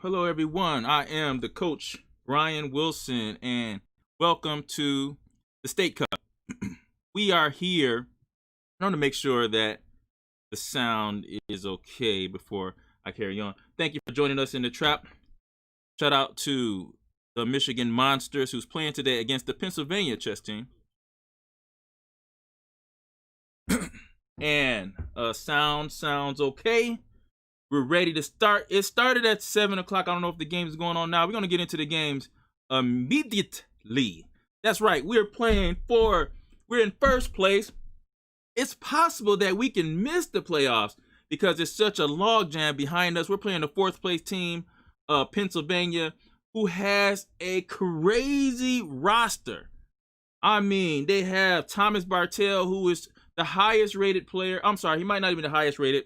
Hello, everyone. I am the coach, Ryan Wilson, and welcome to the State Cup. We are here. I want to make sure that the sound is okay before I carry on. Thank you for joining us in the trap. Shout out to the Michigan Monsters, who's playing today against the Pennsylvania chess team. And sound sounds okay. We're ready to start. It started at 7 o'clock. I don't know if the game is going on now. We're going to get into the games immediately. That's right. We're in first place. It's possible that we can miss the playoffs because it's such a logjam behind us. We're playing the fourth place team, Pennsylvania, who has a crazy roster. I mean, they have Thomas Bartell, who is the highest rated player. I'm sorry, he might not even be the highest rated.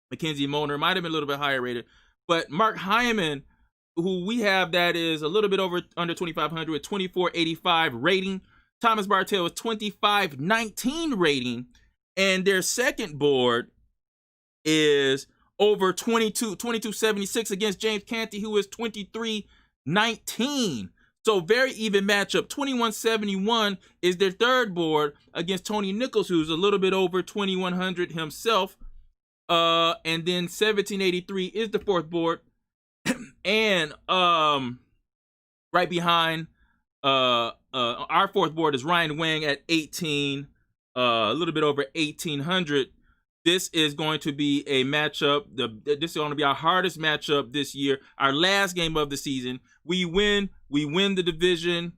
Mackenzie Moner might have been a little bit higher rated. But Mark Hyman, who we have that is a little bit under 2,500 with 2485 rating. Thomas Bartell is 2519 rating. And their second board is over 2276 against James Canty, who is 2319. So very even matchup. 2171 is their third board against Tony Nichols, who's a little bit over 2100 himself. And then 1783 is the fourth board. And right behind our fourth board is Ryan Wang at 18, a little bit over 1800. This is going to be a matchup. This is going to be our hardest matchup this year. Our last game of the season. We win the division.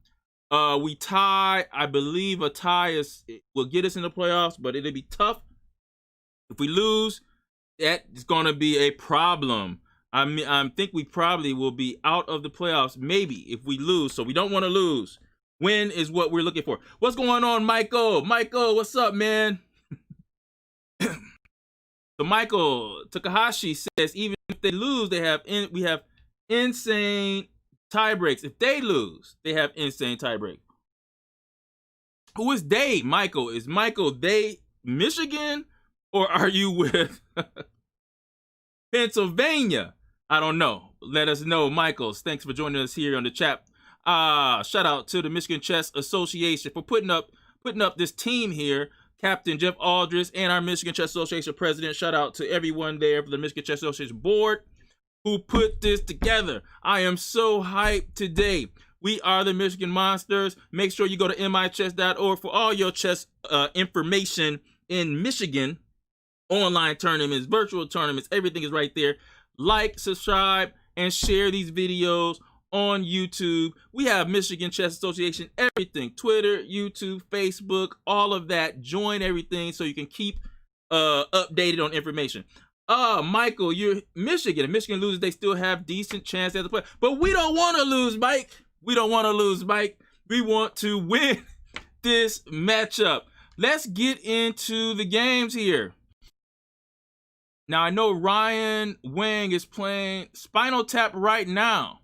We tie. I believe a tie will get us in the playoffs, but it'll be tough. If we lose, that is going to be a problem. I think we probably will be out of the playoffs, maybe, if we lose. So we don't want to lose. Win is what we're looking for. What's going on, Michael? Michael, what's up, man? So Michael Takahashi says even if they lose, we have insane tie breaks. If they lose, they have insane tie break. Who is they, Michael? Is Michael they Michigan, or are you with Pennsylvania? I don't know. Let us know, Michaels. Thanks for joining us here on the chat. Shout out to the Michigan Chess Association for putting up this team here. Captain Jeff Aldris and our Michigan Chess Association president. Shout out to everyone there for the Michigan Chess Association board who put this together. I am so hyped today. We are the Michigan Monsters. Make sure you go to michess.org for all your chess information in Michigan. Online tournaments, virtual tournaments, everything is right there. Like, subscribe, and share these videos on YouTube. We have Michigan Chess Association, everything. Twitter, YouTube, Facebook, all of that. Join everything so you can keep updated on information. Michael, you're Michigan. If Michigan loses, they still have decent chance at the play. But we don't want to lose, Mike. We don't want to lose, Mike. We want to win this matchup. Let's get into the games here. Now, I know Ryan Wang is playing Spinal Tap right now.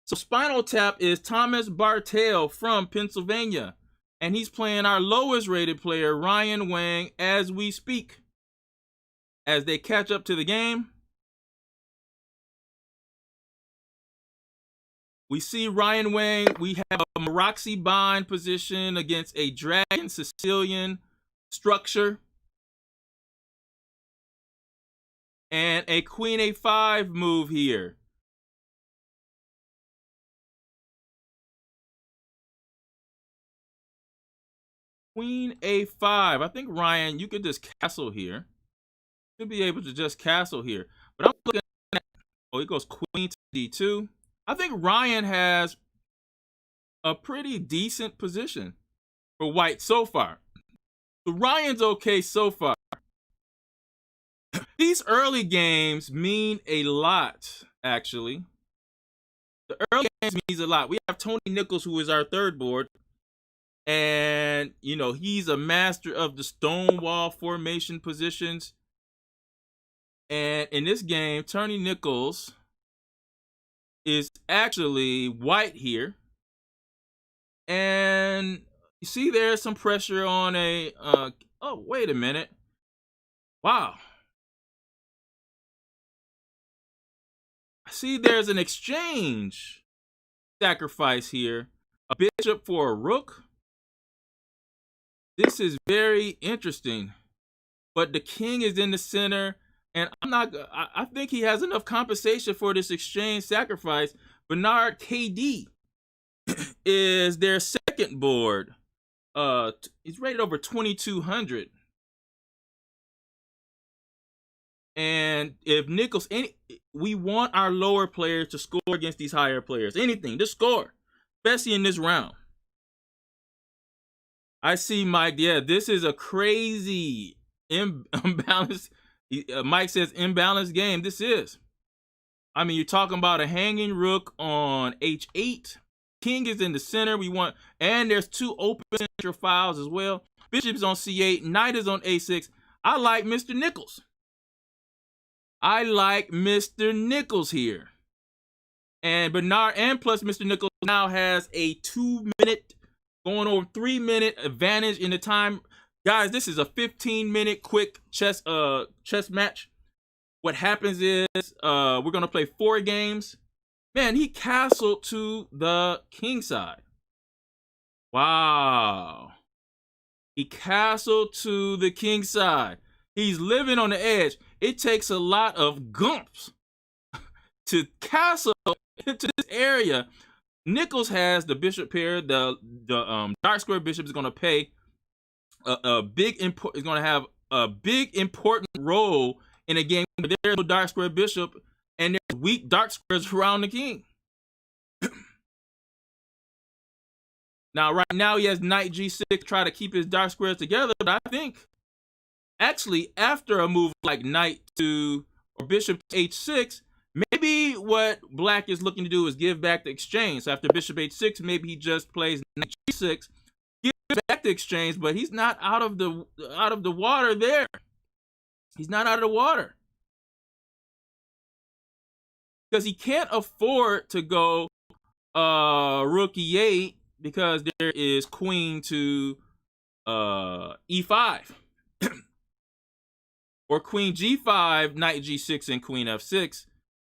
So Spinal Tap is Thomas Bartel from Pennsylvania. And he's playing our lowest rated player, Ryan Wang, as we speak. As they catch up to the game, we see Ryan Wang. We have a Maroxy bind position against a Dragon Sicilian structure. And a Queen A5 move here. Queen A5. I think, Ryan, you could just castle here. Should be able to just castle here. But I'm looking at, oh, he goes Queen to D2. I think Ryan has a pretty decent position for white so far. So Ryan's okay so far. These early games mean a lot, actually. The early games means a lot. We have Tony Nichols, who is our third board. And, you know, he's a master of the stonewall formation positions. And in this game, Tony Nichols is actually white here. And you see there's some pressure on a... oh, wait a minute. Wow. I see there's an exchange sacrifice here. A bishop for a rook. This is very interesting. But the king is in the center. And I think he has enough compensation for this exchange sacrifice. Bernard KD is their second board. He's rated over 2,200. And if Nichols, we want our lower players to score against these higher players. Anything, just score, especially in this round. I see, Mike. Yeah, this is a crazy imbalanced. Mike says imbalanced game. This is. I mean, you're talking about a hanging rook on H8. King is in the center. We want, and there's two open central files as well. Bishop is on C8. Knight is on A6. I like Mr. Nichols. I like Mr. Nichols here. And Bernard, and plus Mr. Nichols now has a 2-minute, going over 3-minute advantage in the time. Guys, this is a 15-minute quick chess match. What happens is we're going to play 4 games. Man, he castled to the king side. Wow. He castled to the king side. He's living on the edge. It takes a lot of gumps to castle into this area. Nichols has the bishop pair. The dark square bishop is going to pay a big input. Is going to have a big important role in a game where there's no dark square bishop and there's weak dark squares around the king. Now, right now he has knight g6 to try to keep his dark squares together, but I think actually after a move like knight to or bishop to h6, maybe what black is looking to do is give back the exchange. So after bishop h6, maybe he just plays knight g6, gives back the exchange, but he's not out of the water there. He's not out of the water. Because he can't afford to go rook e8 because there is queen to e5. Or queen g5, knight g6, and queen f6.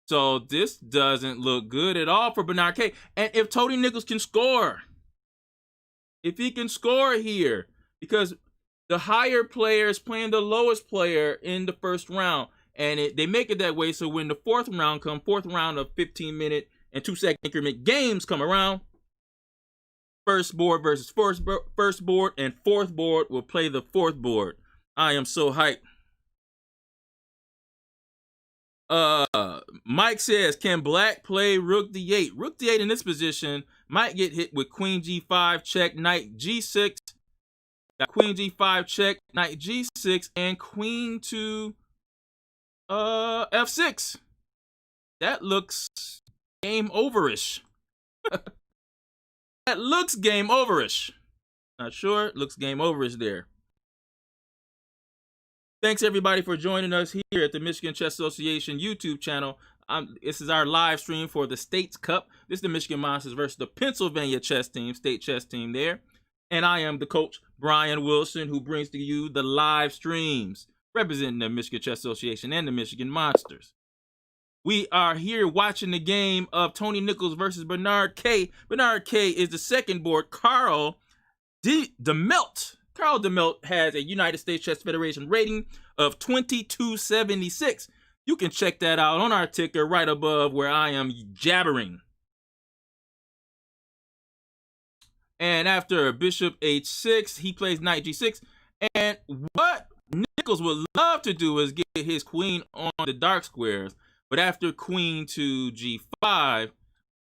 So this doesn't look good at all for Bernard K. And if Tony Nichols can score, if he can score here, because the higher player is playing the lowest player in the first round, and they make it that way so when the fourth round of 15-minute and 2-second increment games come around, first board versus first board, and fourth board will play the fourth board. I am so hyped. Mike says, can black play rook d8? Rook d8 in this position might get hit with queen g5 check, knight g6. Got queen g5 check, knight g6, and queen to f6. That looks game overish. That looks game overish. Not sure. It looks game overish there. Thanks everybody for joining us here at the Michigan Chess Association YouTube channel. This is our live stream for the States Cup. This is the Michigan Monsters versus the Pennsylvania chess team, state chess team there. And I am the coach, Brian Wilson, who brings to you the live streams representing the Michigan Chess Association and the Michigan Monsters. We are here watching the game of Tony Nichols versus Bernard K. Bernard K is the second board. Carl DeMelt. Carl DeMelt has a United States Chess Federation rating of 2276. You can check that out on our ticker right above where I am jabbering. And after bishop h6, he plays knight g6. And what Nichols would love to do is get his queen on the dark squares. But after queen to g5,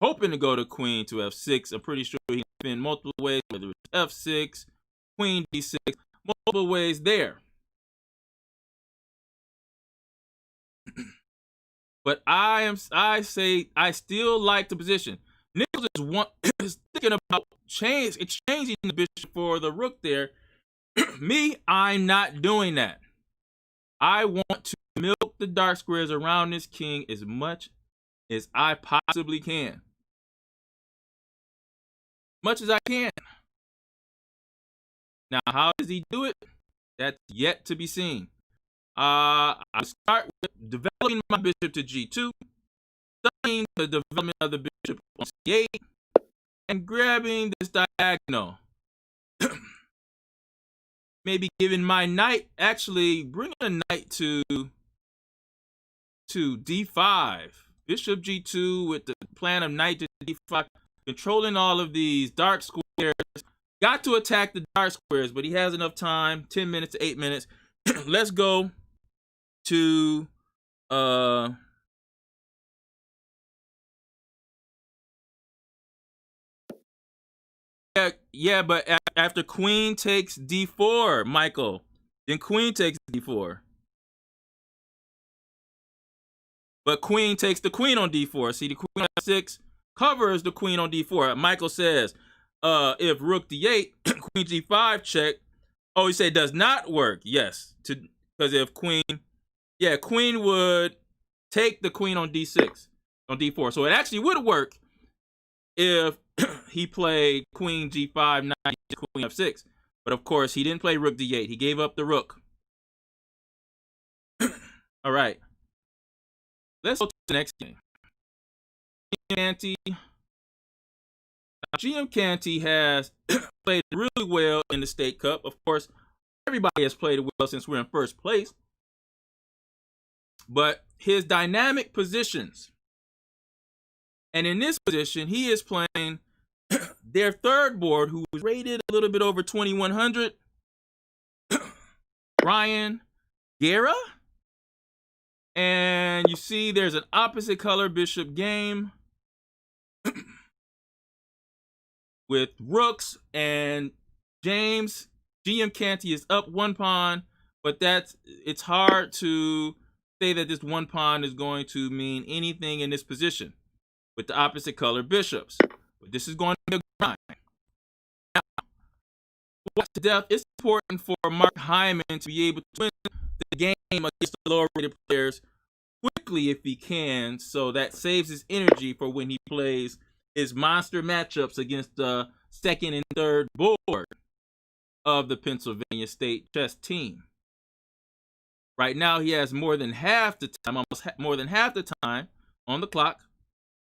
hoping to go to queen to f6, I'm pretty sure he can spin multiple ways, whether it's f6, queen d6, multiple ways there. But I still like the position. Nichols is thinking about exchanging the bishop for the rook there. Me, I'm not doing that. I want to milk the dark squares around this king as much as I possibly can. Much as I can. Now, how does he do it? That's yet to be seen. I start with developing my bishop to g2, studying the development of the bishop on c8, and grabbing this diagonal. Maybe giving my knight, actually bringing a knight to d5. Bishop g2 with the plan of knight to d5, controlling all of these dark squares. Got to attack the dark squares, but he has enough time, 10 minutes to 8 minutes. Let's go to yeah, but after queen takes d4, Michael, then queen takes d4. But queen takes the queen on d4. See, the queen on f6 covers the queen on d4. Michael says, if rook d8, queen g5 check. Oh, he said does not work. Yes, because if queen would take the queen on d6, on d4. So it actually would work if he played queen g5, knight, queen f6. But of course, he didn't play rook d8. He gave up the rook. All right. Let's go to the next game. GM Canty has played really well in the State Cup. Of course, everybody has played well since we're in first place. But his dynamic positions, and in this position, he is playing their third board, who was rated a little bit over 2100. Ryan Guerra. And you see there's an opposite color bishop game with rooks, and James GM Canty is up 1 pawn, but it's hard to say that this 1 pawn is going to mean anything in this position with the opposite color bishops. But this is going to be a grind. Now, watch to death, it's important for Mark Hyman to be able to win the game against the lower rated players quickly if he can, so that saves his energy for when he plays his monster matchups against the second and third board of the Pennsylvania State chess team. Right now, he has more than half the time, more than half the time on the clock.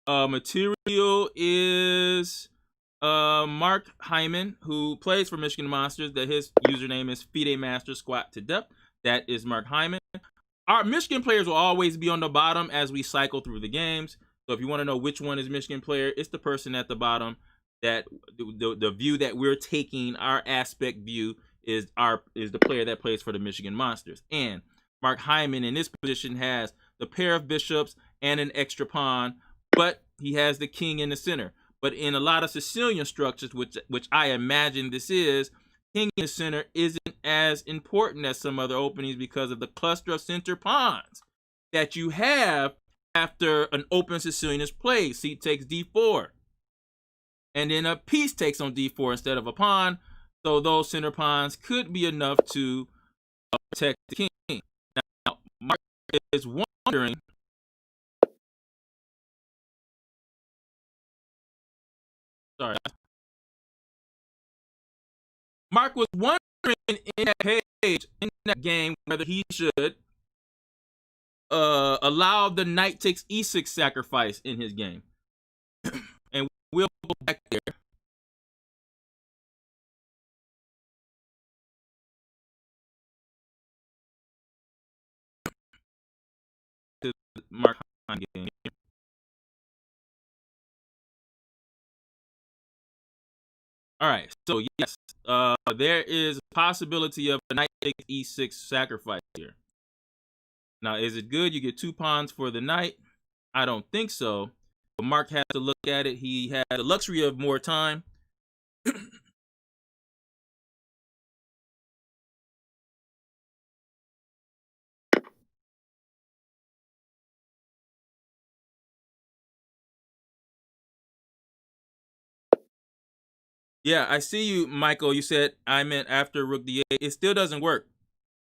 Material is Mark Hyman, who plays for Michigan Monsters. That his username is FIDE Master Squat to Death. That is Mark Hyman. Our Michigan players will always be on the bottom as we cycle through the games. So if you want to know which one is Michigan player, it's the person at the bottom. That the view that we're taking, our aspect view, is the player that plays for the Michigan Monsters. And Mark Hyman in this position has the pair of bishops and an extra pawn, but he has the king in the center. But in a lot of Sicilian structures, which I imagine this is, king in the center isn't as important as some other openings because of the cluster of center pawns that you have after an open Sicilian is played. C takes d4. And then a piece takes on d4 instead of a pawn. So those center pawns could be enough to protect the king. Now, Mark is wondering. Sorry. Mark was wondering in that page, in that game, whether he should allow the knight takes e6 sacrifice in his game. And we'll go back there. To Mark Hyman game. All right, so yes, there is a possibility of a knight takes e6 sacrifice here. Now, is it good? You get 2 pawns for the knight? I don't think so. But Mark has to look at it. He has the luxury of more time. Yeah, I see you, Michael. You said I meant after rook d8. It still doesn't work.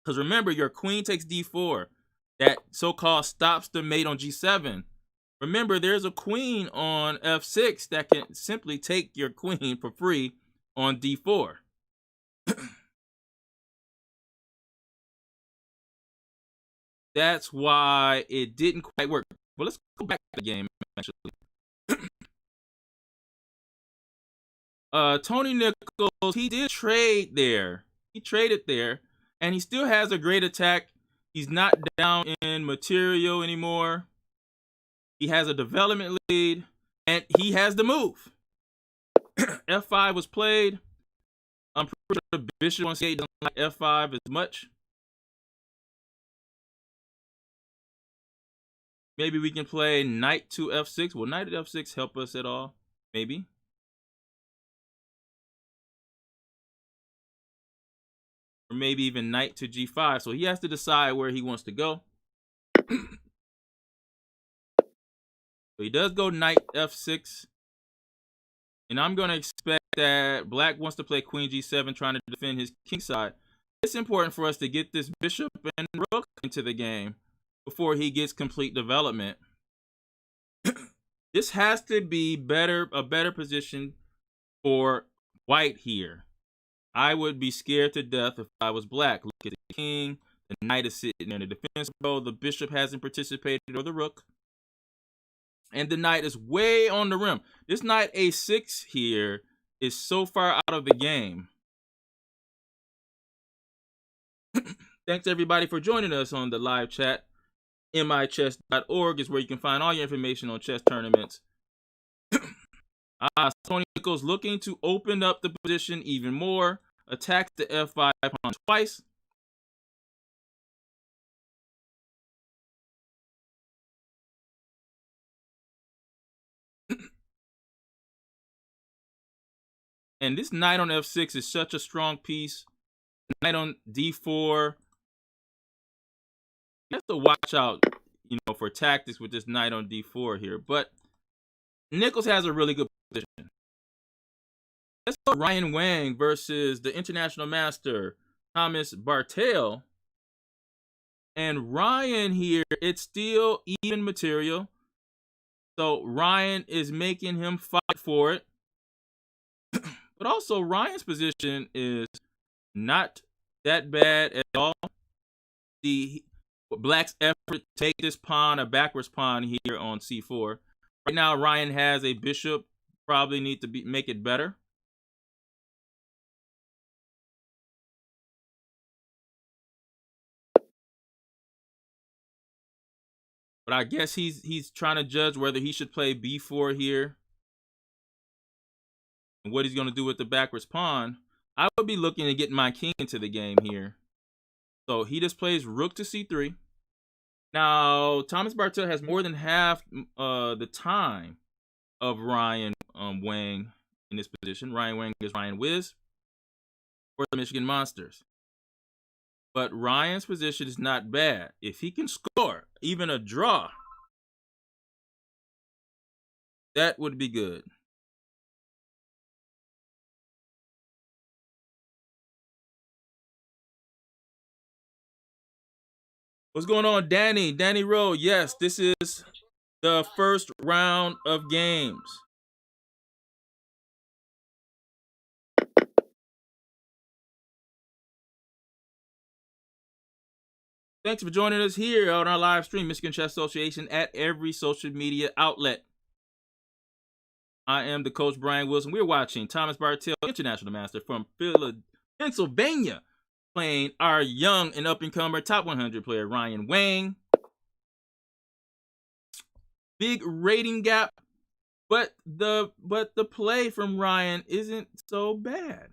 Because remember, your queen takes d4. That so-called stops the mate on g7. Remember, there's a queen on f6 that can simply take your queen for free on d4. That's why it didn't quite work. Well, let's go back to the game, actually. Tony Nichols, he did trade there. He traded there, and he still has a great attack. He's not down in material anymore. He has a development lead, and he has the move. F5 was played. I'm pretty sure the bishop on c8 doesn't like F5 as much. Maybe we can play knight to F6. Will knight at F6 help us at all? Maybe. Or maybe even knight to G5. So he has to decide where he wants to go. So he does go knight F6. And I'm going to expect that black wants to play queen G7, trying to defend his king side. It's important for us to get this bishop and rook into the game before he gets complete development. This has to be a better position for white here. I would be scared to death if I was black. Look at the king. The knight is sitting in the defense row. The bishop hasn't participated, or the rook. And the knight is way on the rim. This knight a6 here is so far out of the game. Thanks, everybody, for joining us on the live chat. michess.org is where you can find all your information on chess tournaments. Tony Nichols looking to open up the position even more. Attacks the f5 pawn twice. And this knight on f6 is such a strong piece. Knight on d4. You have to watch out, for tactics with this knight on d4 here. But Nichols has a really good position. Let's go Ryan Wang versus the international master, Thomas Bartel. And Ryan here, it's still even material. So Ryan is making him fight for it. But also Ryan's position is not that bad at all. The Black's effort to take this pawn, a backwards pawn here on c4. Right now Ryan has a bishop, probably need to make it better. But I guess he's trying to judge whether he should play b4 here. And what he's going to do with the backwards pawn. I would be looking to get my king into the game here. So he just plays rook to c3. Now, Thomas Bartel has more than half the time of Ryan Wang in this position. Ryan Wang is Ryan Wiz for the Michigan Monsters. But Ryan's position is not bad. If he can score even a draw, that would be good. What's going on, Danny? Danny Rowe. Yes, this is the first round of games. Thanks for joining us here on our live stream, Michigan Chess Association, at every social media outlet. I am the coach, Brian Wilson. We're watching Thomas Bartel, international master from Pennsylvania, playing our young and up-and-comer top 100 player, Ryan Wang. Big rating gap, but the play from Ryan isn't so bad.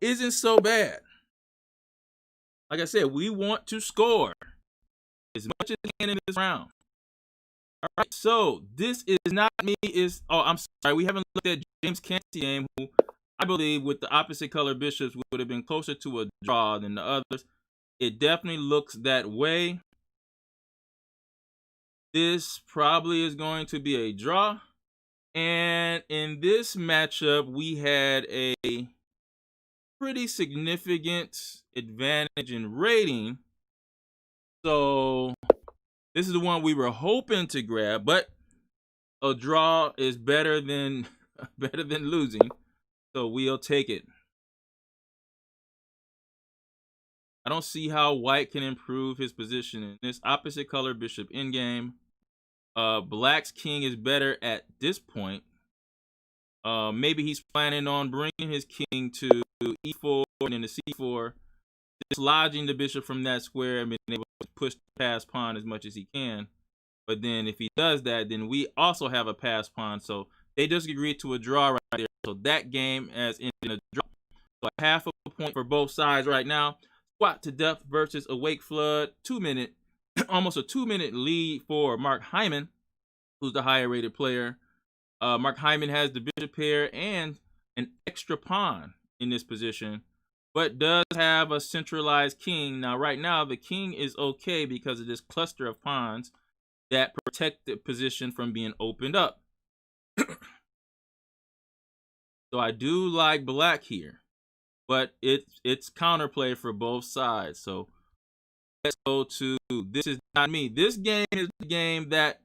Isn't so bad. Like I said, we want to score as much as we can in this round. All right, so this is not me. I'm sorry, we haven't looked at James Canty's game, who I believe with the opposite color bishops would have been closer to a draw than the others. It definitely looks that way. This probably is going to be a draw. And in this matchup, we had a pretty significant advantage in rating. So this is the one we were hoping to grab, but a draw is better than losing. So we'll take it. I don't see how white can improve his position in this opposite color bishop endgame. Black's king is better at this point. Maybe he's planning on bringing his king to e4 and then to c4, dislodging the bishop from that square and being able to push the pass pawn as much as he can. But then if he does that, then we also have a pass pawn. So they just agreed to a draw right there. So that game has ended in a draw. So half a point for both sides right now. Squat to Death versus Awake Flood. 2 minute, almost a 2-minute lead for Mark Hyman, who's the higher rated player. Mark Hyman has the bishop pair and an extra pawn in this position, but does have a centralized king. Now, right now, the king is okay because of this cluster of pawns that protect the position from being opened up. So I do like black here, but it's counterplay for both sides. So let's go to This Is Not Me. This game is the game that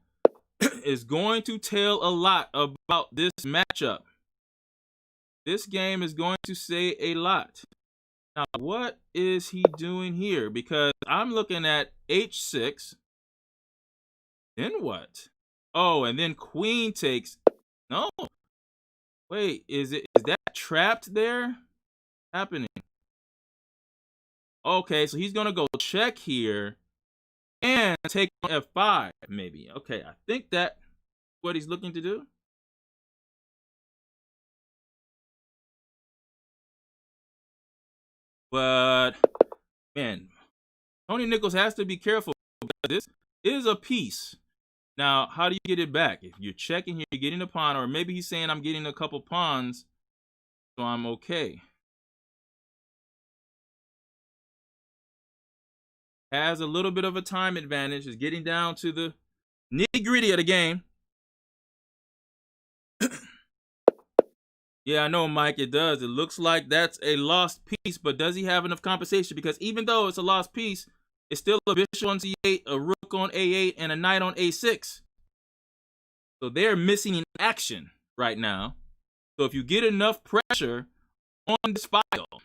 is going to tell a lot about this matchup. This game is going to say a lot. Now, what is he doing here? Because I'm looking at h6. Then what? Oh, and then queen takes. No. Wait, is that trapped there? Happening. Okay, so he's gonna go check here and take on f5, maybe. Okay, I think that's what he's looking to do. But man, Tony Nichols has to be careful because this is a piece. Now, how do you get it back? If you're checking here, you're getting a pawn, or maybe he's saying I'm getting a couple pawns so I'm okay. Has a little bit of a time advantage. Is getting down to the nitty-gritty of the game. Yeah, I know, Mike, it does. It looks like that's a lost piece, but does he have enough compensation? Because even though it's a lost piece, it's still a bishop on c8, a rook on a8, and a knight on a6. So they're missing in action right now. So if you get enough pressure on this file,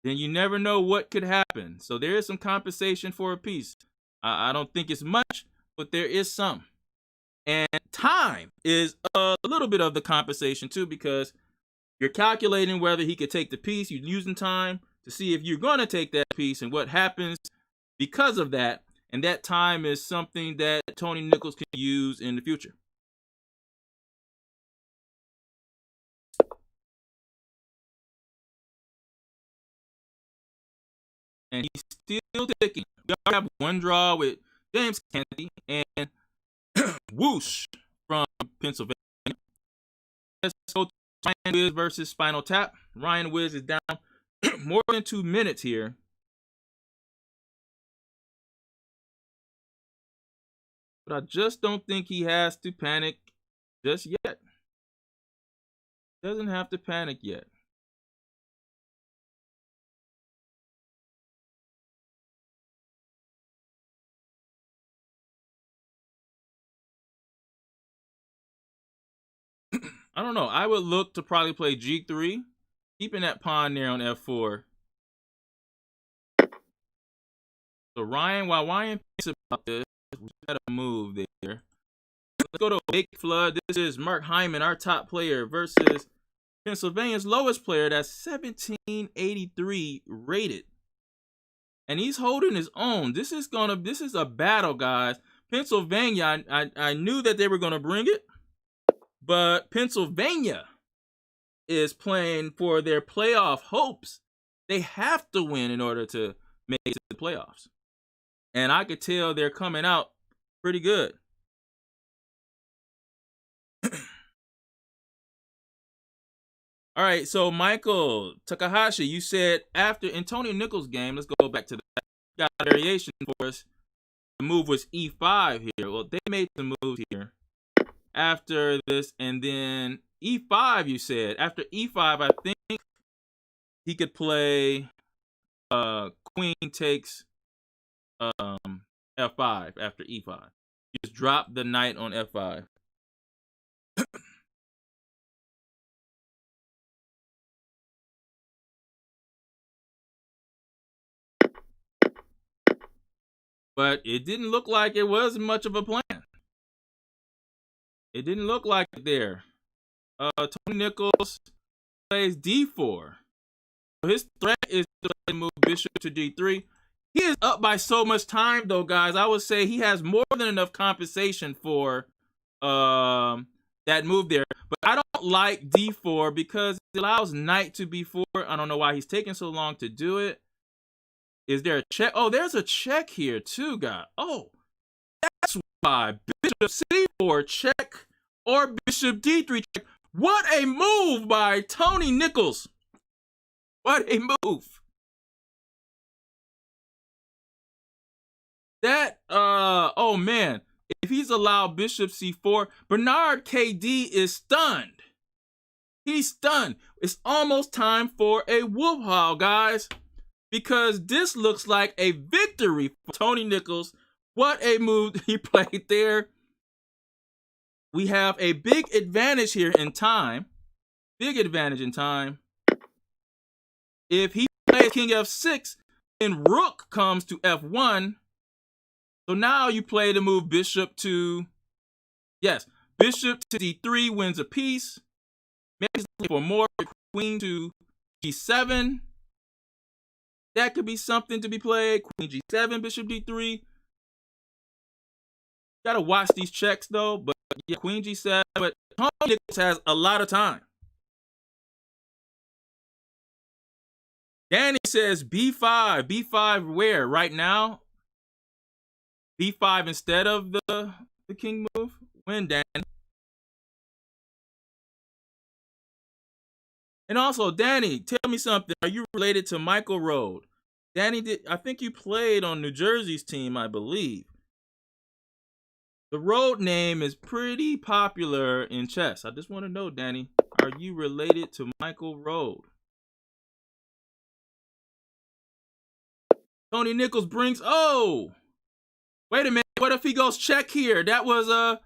then you never know what could happen. So there is some compensation for a piece. I don't think it's much, but there is some. And time is a little bit of the compensation too, because you're calculating whether he could take the piece. You're using time to see if you're going to take that piece and what happens because of that. And that time is something that Tony Nichols can use in the future. And he's still ticking. We already have one draw with James Kennedy and Whoosh from Pennsylvania. Let's go to Ryan Wiz versus Spinal Tap. Ryan Wiz is down more than 2 minutes here. But I just don't think he has to panic just yet. Doesn't have to panic yet. I don't know. I would look to probably play G3, keeping that pawn there on F4. So while Ryan thinks about this, we got a move there. Let's go to Big Flood. This is Mark Hyman, our top player, versus Pennsylvania's lowest player. That's 1783 rated. And he's holding his own. This is a battle, guys. Pennsylvania, I knew that they were gonna bring it, but Pennsylvania is playing for their playoff hopes. They have to win in order to make it to the playoffs. And I could tell they're coming out pretty good. All right, so Michael Takahashi, you said after Antonio Nichols' game, let's go back to that. Got a variation for us. The move was E5 here. Well, they made some moves here after this, and then E5, you said. After E5, I think he could play Queen takes F5 after E5. Just drop the knight on F5. But it didn't look like it was much of a plan. It didn't look like it there. Tony Nichols plays D4. So his threat is to move bishop to D3. He is up by so much time, though, guys. I would say he has more than enough compensation for that move there. But I don't like D4 because it allows knight to B4. I don't know why he's taking so long to do it. Is there a check? Oh, there's a check here too, guys. Oh, that's why. Bishop C4 check or bishop D3 check. What a move by Tony Nichols. What a move. That, oh man. If he's allowed bishop C4, Bernard KD is stunned. He's stunned. It's almost time for a wolf howl, guys. Because this looks like a victory for Tony Nichols. What a move he played there. We have a big advantage here in time. Big advantage in time. If he plays king f6, then rook comes to f1. So now you play the move bishop to, yes, bishop to d3 wins a piece. Maybe for more, queen to g7. That could be something to be played. Queen g7, bishop d3. Gotta watch these checks though. But yeah, queen g7. But Tony Nichols has a lot of time. Danny says b5. b5 where? Right now? b5 instead of the king move? When, Danny? And also, Danny, tell me something. Are you related to Michael Rode? Danny, I think you played on New Jersey's team, I believe. The Rode name is pretty popular in chess. I just want to know, Danny, are you related to Michael Rode? Tony Nichols brings. Oh, wait a minute. What if he goes check here? That was a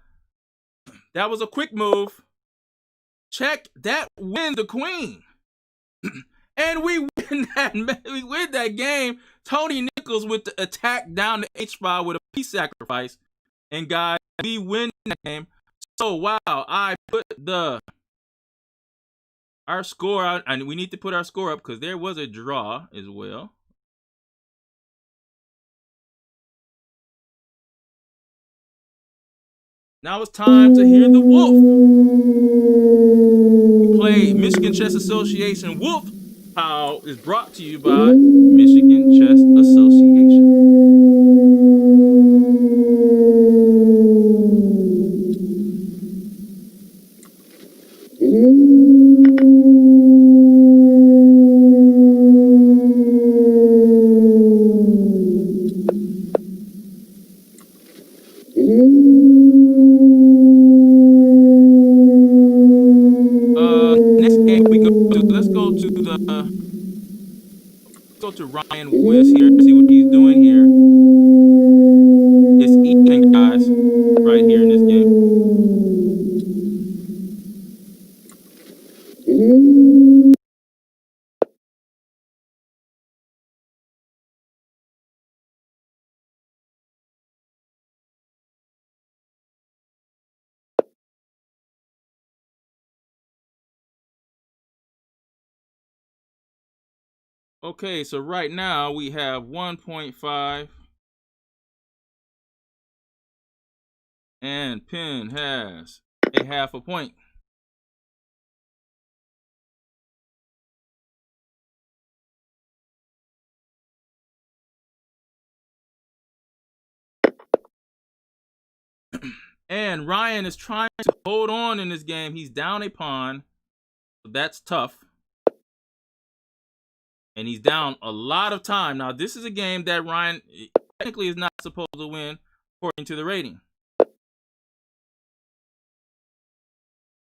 quick move. Check. That wins the queen. And we win that game. Tony Nichols with the attack down the H file with a piece sacrifice. And guys, we win that game. So wow, I put our score out, and we need to put our score up because there was a draw as well. Now it's time to hear the Wolf. We play Michigan Chess Association Wolf. How is brought to you by Michigan Chess Association. Next game we go to. Let's go to Ryan Wiz here. See what he's doing here. It's even, guys, right here in this game. Okay, so right now we have 1.5. And Penn has a half a point. And Ryan is trying to hold on in this game. He's down a pawn. So that's tough. And he's down a lot of time. Now, this is a game that Ryan technically is not supposed to win according to the rating.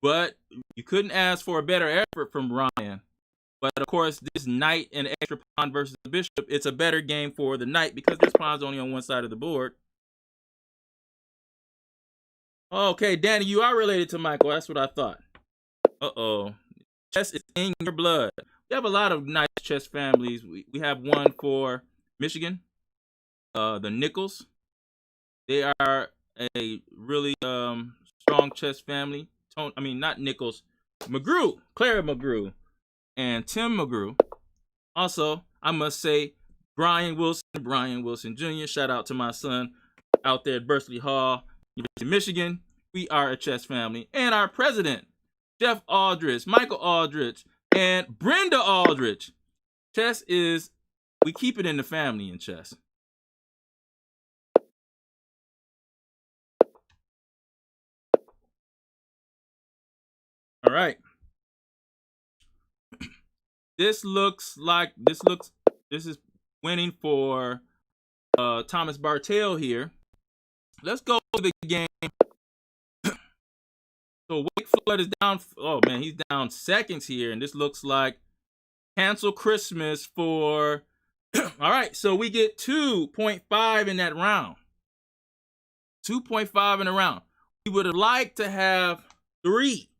But you couldn't ask for a better effort from Ryan. But, of course, this knight and extra pawn versus the bishop, it's a better game for the knight because this pawn's only on one side of the board. Okay, Danny, you are related to Michael. That's what I thought. Uh-oh. Chess is in your blood. We have a lot of nice chess families. We have one for Michigan, the Nichols. They are a really strong chess family. Not Nichols, McGrew, Clara McGrew, and Tim McGrew. Also, I must say, Brian Wilson Jr. Shout out to my son out there at Berkeley Hall, University of Michigan. We are a chess family. And our president, Jeff Aldrich, Michael Aldrich, and Brenda Aldrich. Chess is, we keep it in the family in chess. All right. This is winning for Thomas Bartel here. Let's go to the game. So Wake Flood is down. Oh man, he's down seconds here, and this looks like cancel Christmas for. All right, so we get 2.5 in that round. 2.5 in a round. We would have liked to have 3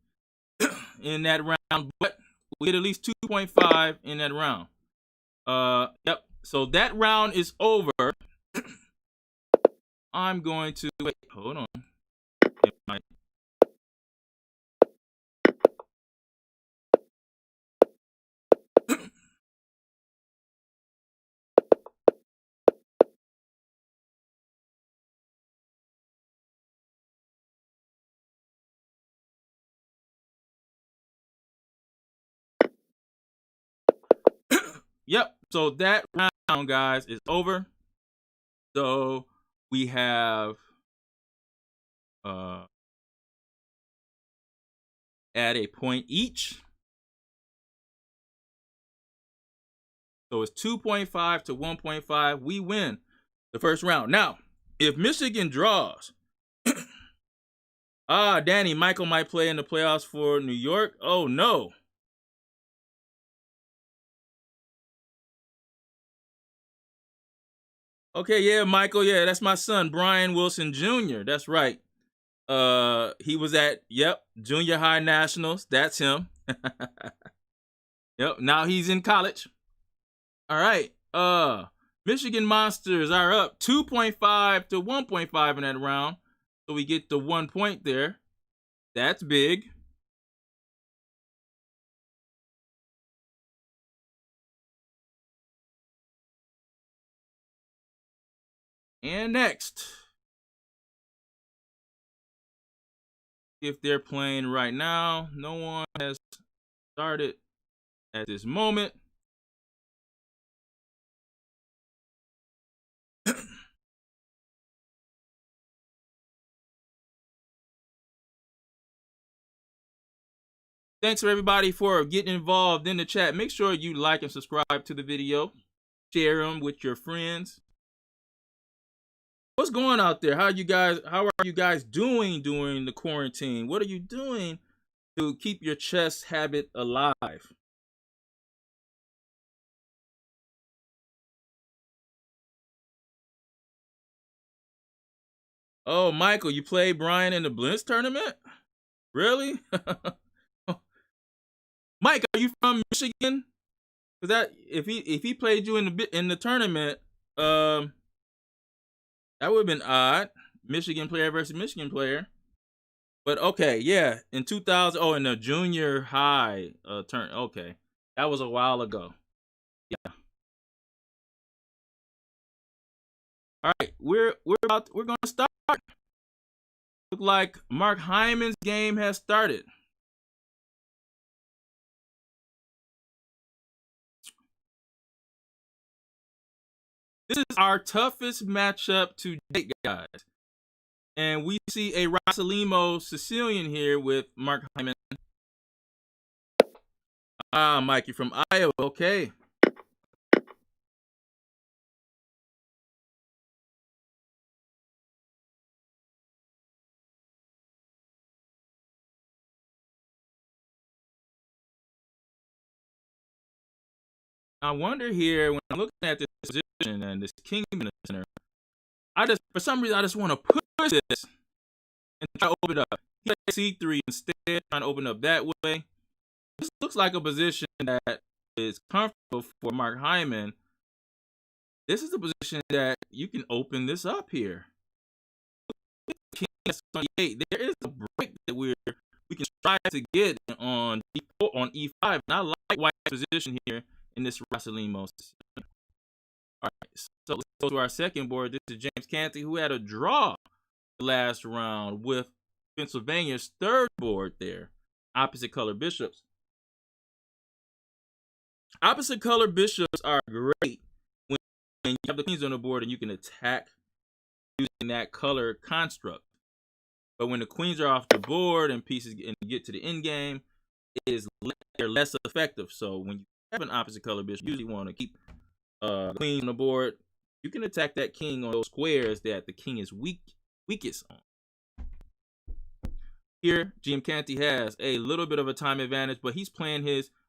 in that round, but we get at least 2.5 in that round. Yep. So that round is over. I'm going to wait. Hold on. Yep. So that round, guys, is over. So we have at a point each. So it's 2.5 to 1.5. We win the first round. Now, if Michigan draws, Danny, Michael might play in the playoffs for New York. Oh, no. Okay, yeah, Michael, yeah, that's my son, Brian Wilson Jr. That's right. He was at, junior high nationals. That's him. Yep, now he's in college. All right. Michigan Monsters are up 2.5 to 1.5 in that round. So we get the 1 point there. That's big. And next, if they're playing right now, no one has started at this moment. Thanks for everybody for getting involved in the chat. Make sure you like and subscribe to the video. Share them with your friends. What's going out there? How are you guys doing during the quarantine? What are you doing to keep your chess habit alive? Oh, Michael, you played Brian in the Blitz tournament? Really? Mike, are you from Michigan? Cause that if he played you in the tournament, that would have been odd. Michigan player versus Michigan player. But okay, yeah, in 2000, in the junior high turn. Okay, that was a while ago. Yeah. All right, we're gonna start. Look like Mark Hyman's game has started. This is our toughest matchup to date, guys. And we see a Rosalimo Sicilian here with Mark Hyman. Mike, you're from Iowa. Okay. I wonder here, when I'm looking at this position and this king in the center, for some reason, I just want to push this and try to open it up. He plays C3 instead, trying to open up that way. This looks like a position that is comfortable for Mark Hyman. This is the position that you can open this up here. King S28. There is a break that we can try to get on E5, and I like White's position here in this Rosalimo. All right, so let's go to our second board. This is James Canty, who had a draw the last round with Pennsylvania's third board there. Opposite color bishops. Opposite color bishops are great when you have the queens on the board and you can attack using that color construct. But when the queens are off the board and pieces get to the end game, they're less effective. So when you have an opposite color bishop, you usually want to keep the queen on the board. You can attack that king on those squares that the king is weakest on. Here, GM Canty has a little bit of a time advantage, but he's playing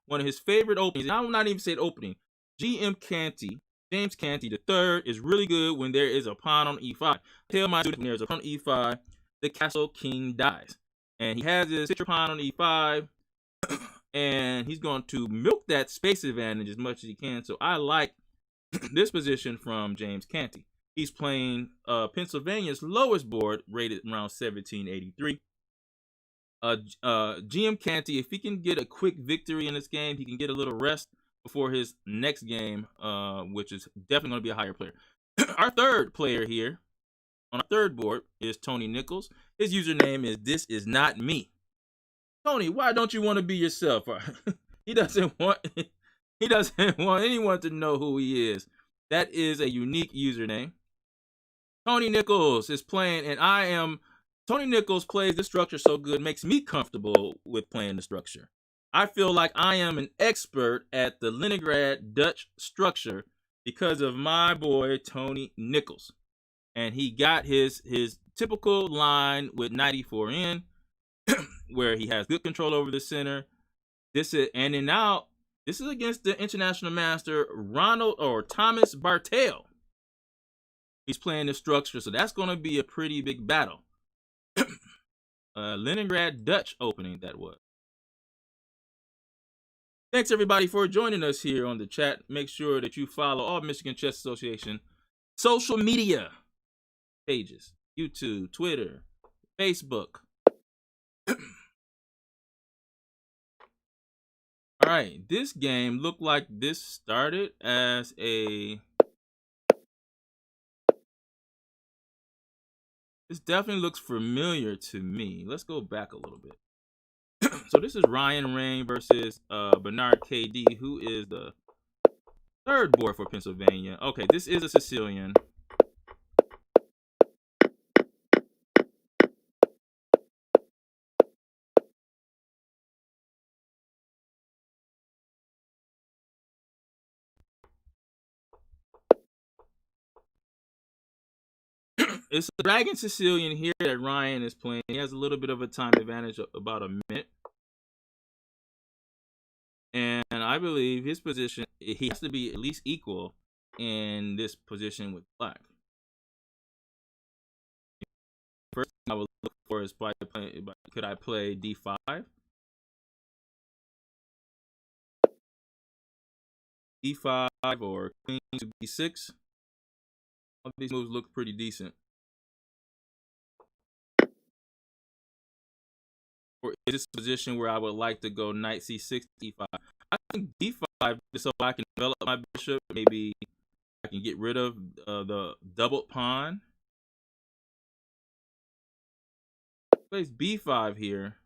one of his favorite openings. And I will not even say it opening. GM Canty, James Canty III, is really good when there is a pawn on E5. Tell my students when there's a pawn on E5, the castle king dies. And he has his picture pawn on E5, and he's going to milk that space advantage as much as he can. So I like this position from James Canty. He's playing Pennsylvania's lowest board, rated around 1783. GM Canty, if he can get a quick victory in this game, he can get a little rest before his next game, which is definitely going to be a higher player. Our third player here on our third board is Tony Nichols. His username is "This Is Not Me." Tony, why don't you want to be yourself? He doesn't want anyone to know who he is. That is a unique username. Tony Nichols is playing, and Tony Nichols plays the structure so good, makes me comfortable with playing the structure. I feel like I am an expert at the Leningrad Dutch structure because of my boy Tony Nichols. And he got his typical line with 94 in, where he has good control over the center. This is against the international master Ronald or Thomas Bartel. He's playing the structure, so that's going to be a pretty big battle. Leningrad Dutch opening that was. Thanks everybody for joining us here on the chat. Make sure that you follow all Michigan Chess Association social media pages: YouTube, Twitter, Facebook. All right, this game looked like this started as a. This definitely looks familiar to me. Let's go back a little bit. So this is Ryan Rain versus Bernard KD, who is the third board for Pennsylvania. Okay, this is a Sicilian. It's a Dragon Sicilian here that Ryan is playing. He has a little bit of a time advantage of about a minute. And I believe his position, he has to be at least equal in this position with black. First thing I would look for is could I play d5? d5 or queen to b6. All these moves look pretty decent. Or is this a position where I would like to go knight c6, d5? I think d5 so I can develop my bishop. Maybe I can get rid of the doubled pawn. Plays b5 here.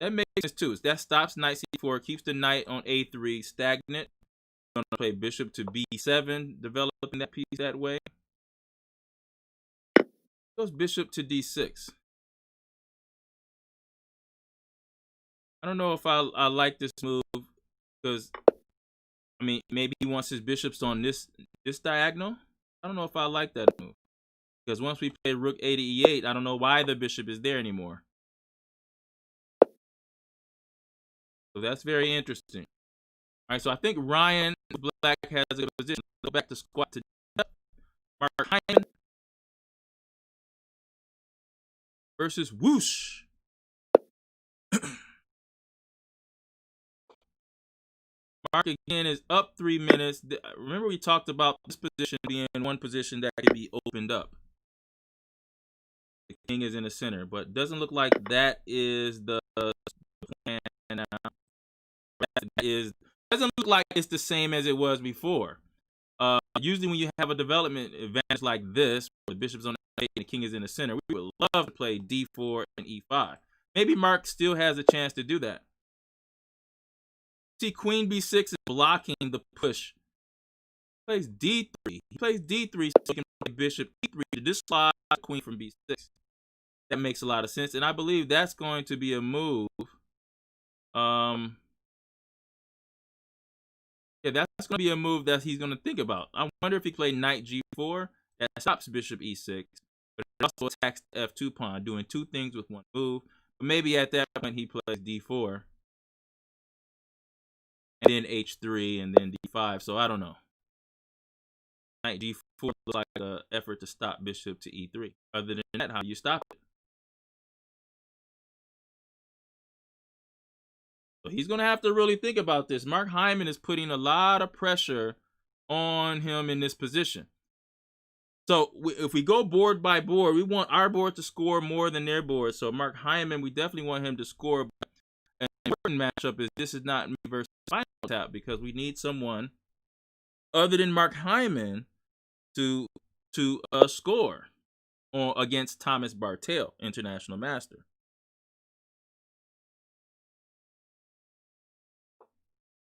That makes sense too. That stops knight c4, keeps the knight on a3 stagnant. I'm gonna play bishop to b7, developing that piece that way. Goes bishop to d6. I don't know if I like this move because I mean maybe he wants his bishops on this diagonal. I don't know if I like that move because once we play rook a to e8, I don't know why the bishop is there anymore. So that's very interesting. All right, so I think Ryan Black has a good position. Go back to squat to Mark Hyman versus Whoosh. Mark again is up 3 minutes. Remember we talked about this position being one position that could be opened up. The king is in the center, but doesn't look like that is the plan now. Doesn't look like it's the same as it was before. Usually when you have a development advantage like this, where the bishop's on the 8 and the king is in the center, we would love to play d4 and e5. Maybe Mark still has a chance to do that. See, queen b6 is blocking the push. He plays d3. He plays d3 so he can play bishop e3 to dislodge queen from b6. That makes a lot of sense, and I believe that's going to be a move. Yeah, that's going to be a move that he's going to think about. I wonder if he played knight g4. That stops bishop e6, but it also attacks the f2 pawn, doing two things with one move. But maybe at that point he plays d4, and then h3, and then d5. So I don't know. Knight g4 looks like an effort to stop bishop to e3. Other than that, how do you stop it? So he's going to have to really think about this. Mark Hyman is putting a lot of pressure on him in this position. So if we go board by board, we want our board to score more than their board. So Mark Hyman, we definitely want him to score. An important matchup is this is not me versus Final Tap, because we need someone other than Mark Hyman to score against Thomas Bartel, international master.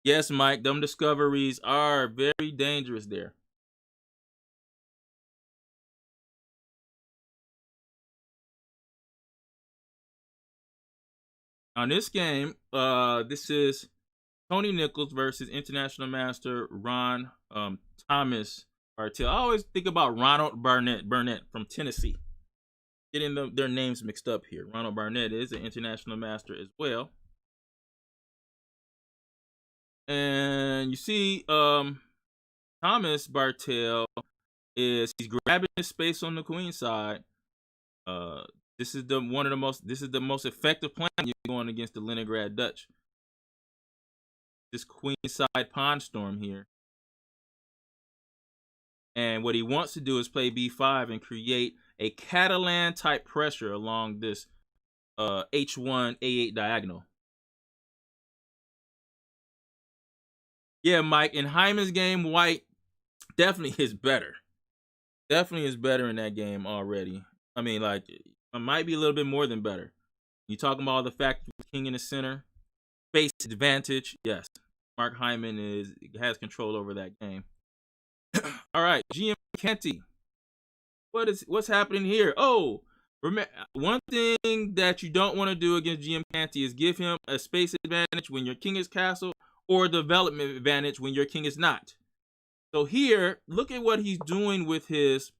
Yes, Mike, them discoveries are very dangerous there. On this game, this is Tony Nichols versus International Master Ron Thomas Bartel. I always think about Ronald Burnett from Tennessee. Getting their names mixed up here. Ronald Barnett is an international master as well. And you see Thomas Bartel he's grabbing his space on the queen side. This is the most effective plan you're going against the Leningrad Dutch. This queen side pawn storm here. And what he wants to do is play b5 and create a Catalan type pressure along this h1 a8 diagonal. Yeah, Mike, in Hyman's game, white definitely is better. Definitely is better in that game already. I mean, like, it might be a little bit more than better. You talking about the fact with king in the center, space advantage. Yes, Mark Hyman has control over that game. All right, GM Canty. What's happening here? Oh, remember, one thing that you don't want to do against GM Canty is give him a space advantage when your king is castle, or development advantage when your king is not. So here, look at what he's doing with his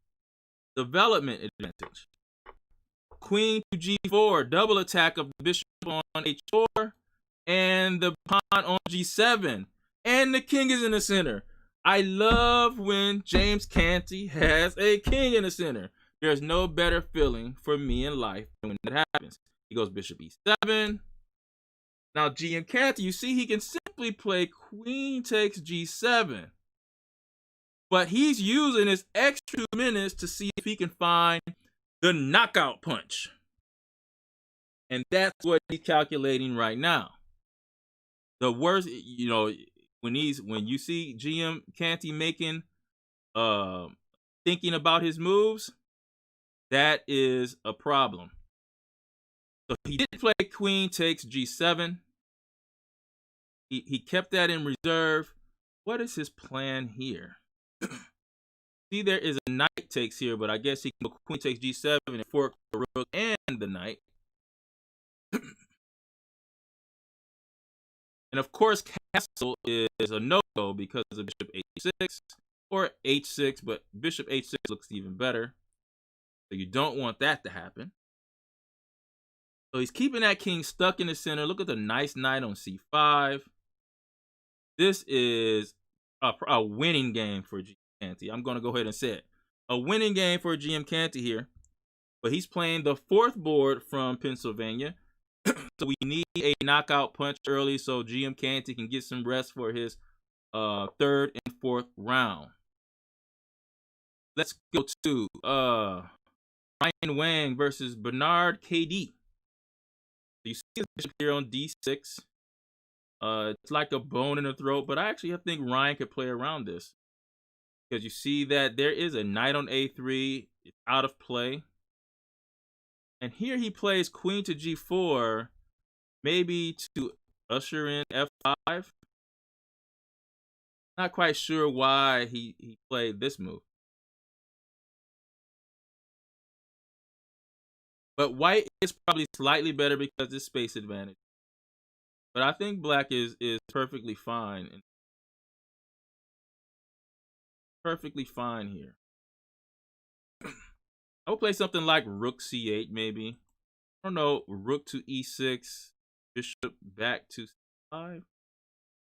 development advantage. Queen to g4, double attack of the bishop on h4, and the pawn on g7, and the king is in the center. I love when James Canty has a king in the center. There's no better feeling for me in life than when that happens. He goes bishop e7. Now GM Canty, you see he can simply play queen takes g7. But he's using his extra 2 minutes to see if he can find the knockout punch. And that's what he's calculating right now. The worst, you know, when you see GM Canty making thinking about his moves, that is a problem. So he did play queen takes g7. He kept that in reserve. What is his plan here? See, there is a knight takes here, but I guess he can go queen takes g7 and fork the rook and the knight. And of course, castle is a no-go because of bishop h6 or h6, but bishop h6 looks even better. So you don't want that to happen. So he's keeping that king stuck in the center. Look at the nice knight on c5. This is a winning game for GM Canty. I'm going to go ahead and say it. A winning game for GM Canty here. But he's playing the 4th board from Pennsylvania. So we need a knockout punch early so GM Canty can get some rest for his 3rd and 4th round. Let's go to Ryan Wang versus Bernard KD. You see the bishop here on d6. It's like a bone in the throat, but I actually think Ryan could play around this. Because you see that there is a knight on a3. It's out of play. And here he plays queen to g4, maybe to usher in f5. Not quite sure why he played this move. But white is probably slightly better because it's space advantage. But I think black is perfectly fine. Perfectly fine here. I would play something like rook c8 maybe. I don't know, rook to e6, bishop back to c5.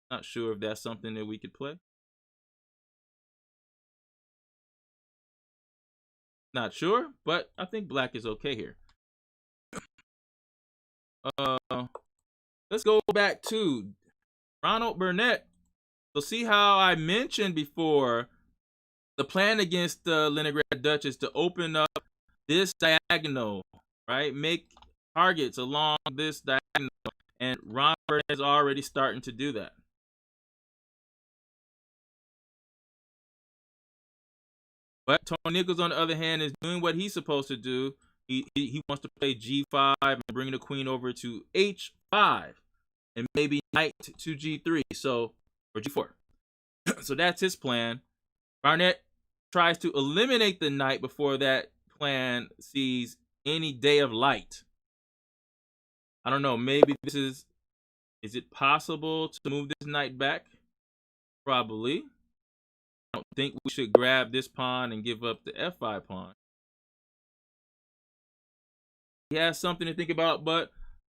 Not sure if that's something that we could play. Not sure, but I think black is okay here. Let's go back to Ronald Burnett. So see how I mentioned before, the plan against the Leningrad Dutch is to open up this diagonal, right? Make targets along this diagonal, and Ron Burnett is already starting to do that. But Tony Nichols, on the other hand, is doing what he's supposed to do. He wants to play g5 and bring the queen over to h5 and maybe knight to g3, so, or g4. So that's his plan. Barnett tries to eliminate the knight before that plan sees any day of light. I don't know. Maybe this is it possible to move this knight back? Probably. I don't think we should grab this pawn and give up the f5 pawn. He has something to think about, but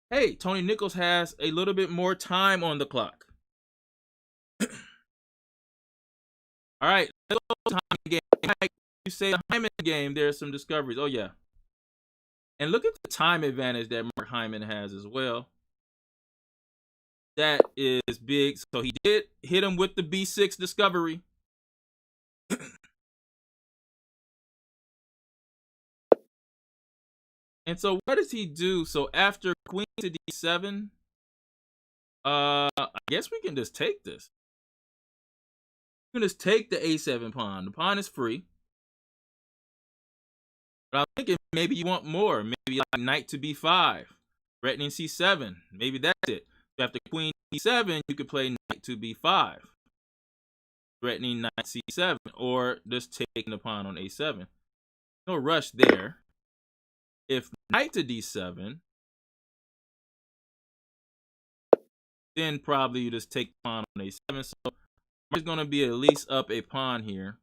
hey, Tony Nichols has a little bit more time on the clock. All right, let's go to Hyman game. You say a Hyman game, there's some discoveries. Oh, yeah. And look at the time advantage that Mark Hyman has as well. That is big. So he did hit him with the b6 discovery. And so what does he do? So after queen to d7, I guess we can just take this. We can just take the a7 pawn. The pawn is free. But I'm thinking maybe you want more. Maybe like knight to b5, threatening c7. Maybe that's it. So after queen d7, you could play knight to b5, threatening knight c7, or just taking the pawn on a7. No rush there. If knight to d7, then probably you just take the pawn on a7. So there's going to be at least up a pawn here.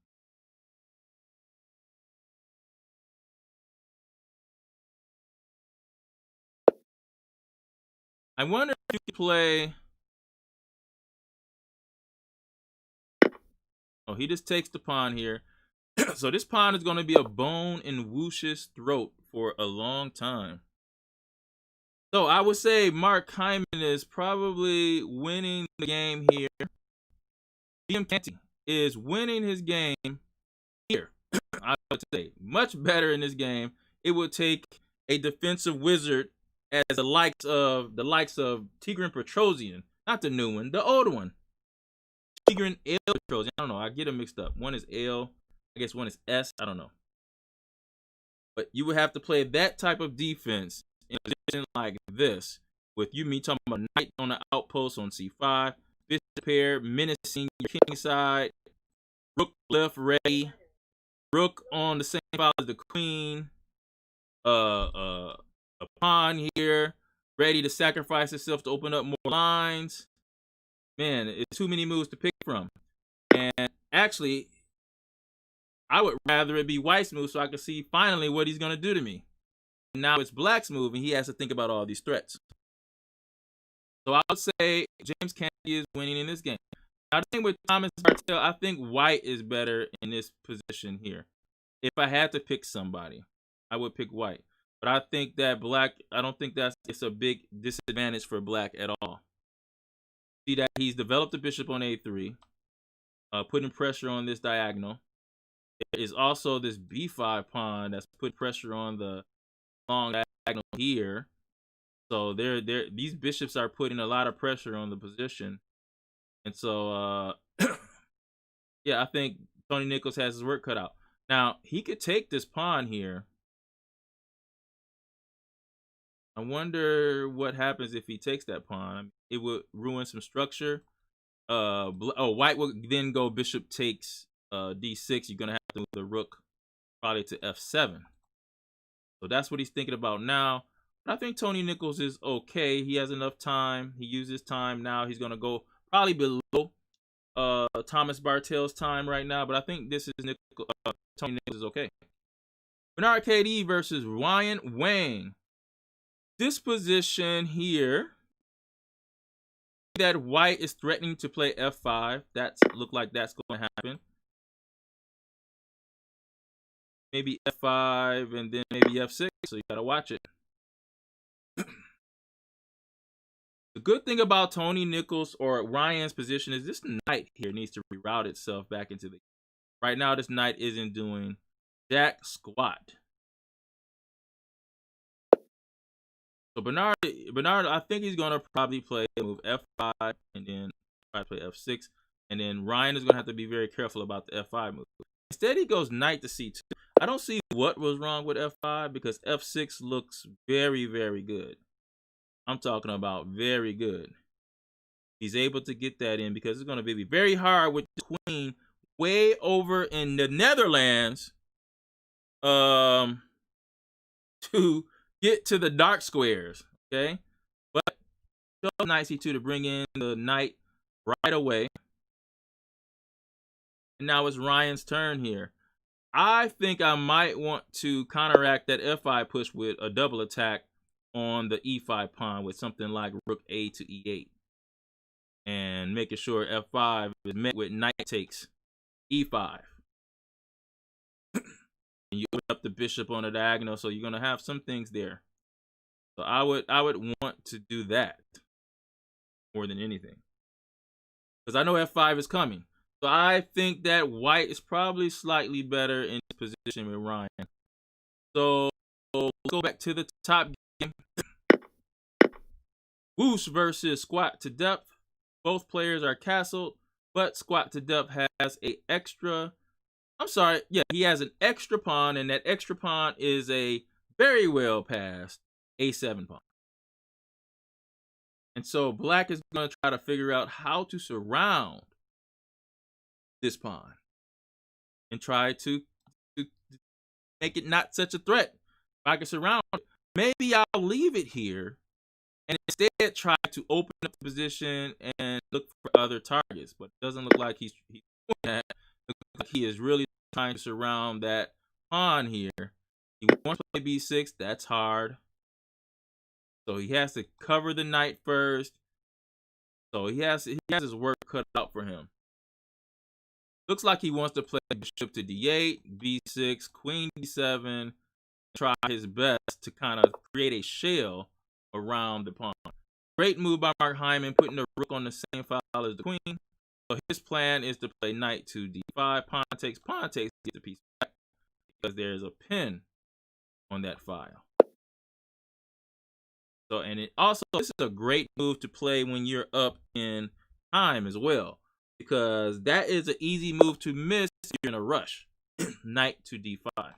I wonder if you could play. Oh, he just takes the pawn here. So this pawn is going to be a bone in Woosh's throat for a long time. So I would say Mark Hyman is probably winning the game here. GM Canty is winning his game here. I would say much better in this game. It would take a defensive wizard as the likes of Tigran Petrosian, not the new one, the old one. Tigran L Petrosian. I don't know. I get them mixed up. One is L. I guess one is S. I don't know. But you would have to play that type of defense in a position like this, with me talking about knight on the outpost on c5, bishop pair menacing your king side, rook left ready, rook on the same file as the queen, a pawn here, ready to sacrifice itself to open up more lines. Man, it's too many moves to pick from. And actually, I would rather it be White's move so I can see finally what he's going to do to me. Now it's Black's move, and he has to think about all these threats. So I would say James Canty is winning in this game. Now, the thing with Thomas Bartel, I think White is better in this position here. If I had to pick somebody, I would pick White. But I think that Black, I don't think it's a big disadvantage for Black at all. See that he's developed the bishop on a3, putting pressure on this diagonal. There is also this b5 pawn that's putting pressure on the long diagonal here. So these bishops are putting a lot of pressure on the position. And so, yeah, I think Tony Nichols has his work cut out. Now, he could take this pawn here. I wonder what happens if he takes that pawn. It would ruin some structure. White would then go bishop takes d6. You're going to have to move the rook probably to f7. So that's what he's thinking about now. But I think Tony Nichols is okay. He has enough time. He uses time now. He's going to go probably below Thomas Bartel's time right now. But I think this is Tony Nichols is okay. Bernard KD versus Ryan Wang. This position here, that White is threatening to play f5. That's look like that's going to happen. Maybe f5 and then maybe f6. So you got to watch it. The good thing about Tony Nichols or Ryan's position is this knight here needs to reroute itself back into the. Right now, this knight isn't doing jack squat. So Bernard, I think he's gonna probably play move f5 and then probably play f6, and then Ryan is gonna have to be very careful about the f5 move. Instead, he goes knight to c2. I don't see what was wrong with f5 because f6 looks very, very good. I'm talking about very good. He's able to get that in because it's gonna be very hard with the queen way over in the Netherlands. To get to the dark squares, okay? Show knight c2 to bring in the knight right away. And now it's Ryan's turn here. I think I might want to counteract that f5 push with a double attack on the e5 pawn with something like rook a to e8. And making sure f5 is met with knight takes e5. And you open up the bishop on the diagonal, so you're gonna have some things there. So I would want to do that more than anything, because I know f5 is coming. So I think that white is probably slightly better in this position with Ryan. So let's go back to the top game. Whoosh versus squat to depth. Both players are castled, but squat to depth has a extra. He has an extra pawn, and that extra pawn is a very well passed a7 pawn. And so black is going to try to figure out how to surround this pawn and try to make it not such a threat. If I can surround it, maybe I'll leave it here and instead try to open up the position and look for other targets. But it doesn't look like he's doing that. It looks like he is really trying to surround that pawn here. He wants to play b6. That's hard. So he has to cover the knight first. So he has his work cut out for him. Looks like he wants to play bishop to d8, b6, queen d7, try his best to kind of create a shell around the pawn. Great move by Mark Hyman, putting the rook on the same file as the queen. So his plan is to play knight to d5, pawn takes, get the piece back because there's a pin on that file. So, and it also, this is a great move to play when you're up in time as well, because that is an easy move to miss if you're in a rush. Knight to d5. All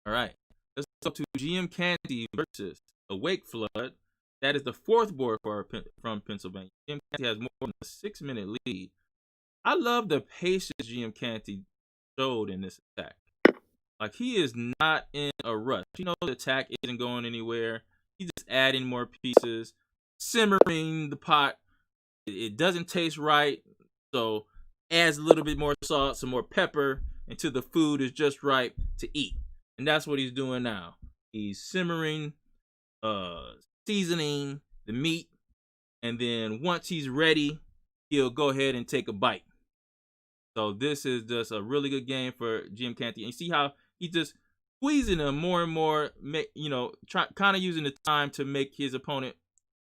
right, let's go to GM Candy versus Awake Flood. That is the fourth board from Pennsylvania. GM Canty has more than a 6-minute lead. I love the patience GM Canty showed in this attack. Like, he is not in a rush. You know, the attack isn't going anywhere. He's just adding more pieces, simmering the pot. It doesn't taste right, so adds a little bit more salt, some more pepper until the food is just right to eat. And that's what he's doing now. He's simmering, seasoning the meat, and then once he's ready, he'll go ahead and take a bite. So this is just a really good game for GM Canty. And you see how he's just squeezing him more and more, kind of using the time to make his opponent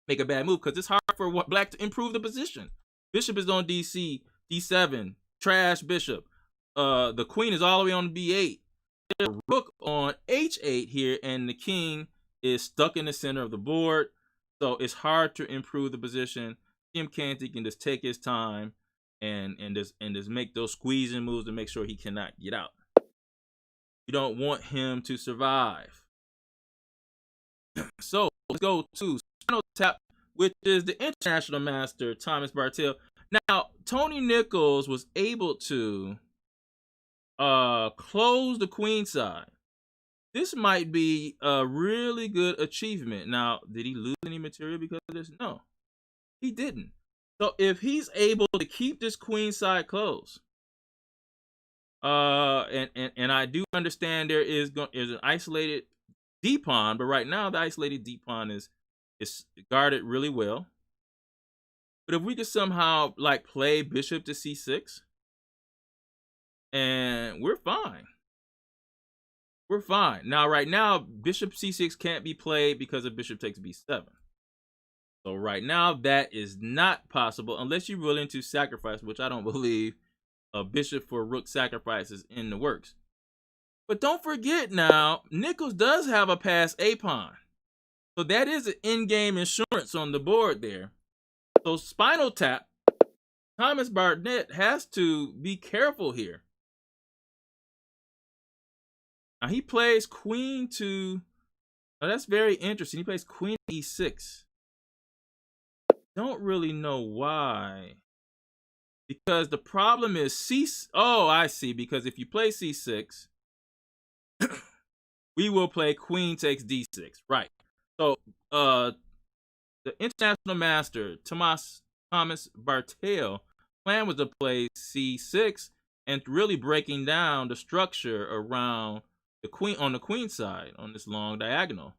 make a bad move, because it's hard for black to improve the position. Bishop is on d7, trash bishop. The queen is all the way on b8. There's a rook on h8 here, and the king is stuck in the center of the board. So it's hard to improve the position. GM Canty can just take his time and just make those squeezing moves to make sure he cannot get out. You don't want him to survive. So let's go to Spinal Tap, which is the international master, Thomas Bartel. Now, Tony Nichols was able to close the queen side. This might be a really good achievement. Now, did he lose any material because of this? No, he didn't. So if he's able to keep this queen side closed, and I do understand there is an isolated D pawn, but right now the isolated D pawn is guarded really well. But if we could somehow like play bishop to c6, and we're fine. We're fine. Now, right now, bishop c6 can't be played because of bishop takes b7. So right now, that is not possible unless you're willing to sacrifice, which I don't believe a bishop for rook sacrifice is in the works. But don't forget now, Nichols does have a pass a pawn. So that is an in-game insurance on the board there. So Spinal Tap, Thomas Barnett has to be careful here. Now he plays queen to, oh, that's very interesting. He plays queen e6. Don't really know why. Because the problem is oh, I see. Because if you play c6, we will play queen takes d6. Right. So The international master Thomas Bartel plan was to play c6 and really breaking down the structure around the queen on the queen side on this long diagonal.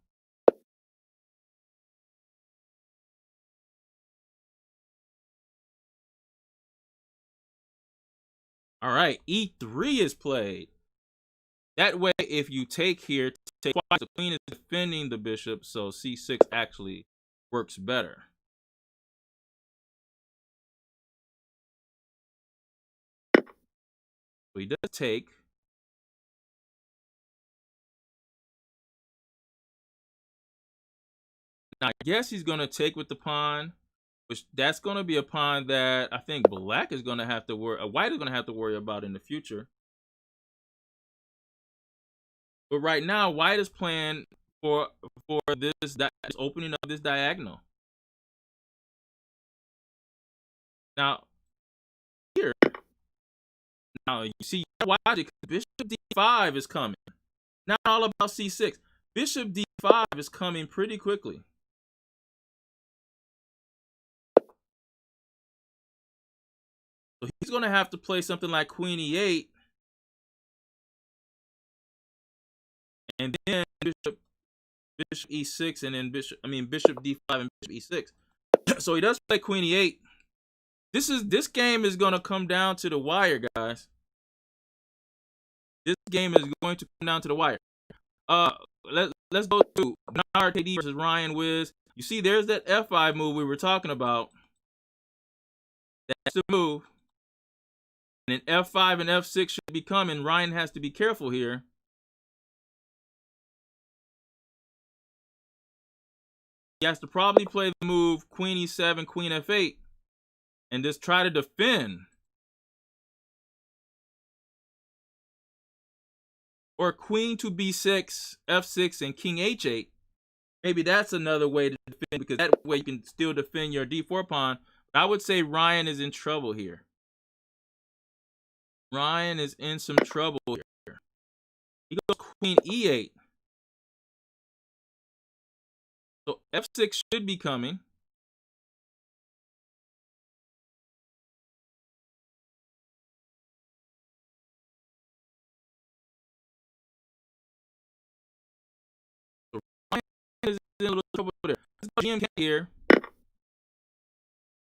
All right, e3 is played. That way, if you take here, take twice, the queen is defending the bishop, so c6 actually works better. So he does take. Now, I guess he's going to take with the pawn, which that's going to be a pawn that I think black is going to have to worry, white is going to have to worry about in the future. But right now, white is playing for this opening of this diagonal. Now, here, now you see, watch it, bishop d5 is coming. Not all about c6. Bishop d5 is coming pretty quickly. So he's going to have to play something like queen e8. And then bishop e6 and then bishop d5 and bishop e6. So he does play queen e8. This game is going to come down to the wire, guys. This game is going to come down to the wire. Let's go to Bernard KD versus Ryan Wiz. You see, there's that f5 move we were talking about. That's the move. And then f5 and f6 should be coming. Ryan has to be careful here. He has to probably play the move queen e7, queen f8, and just try to defend. Or queen to b6, f6, and king h8. Maybe that's another way to defend, because that way you can still defend your d4 pawn. But I would say Ryan is in trouble here. Ryan is in some trouble here. He goes queen e8. So f6 should be coming. So Ryan is in a little trouble there. Let's go here.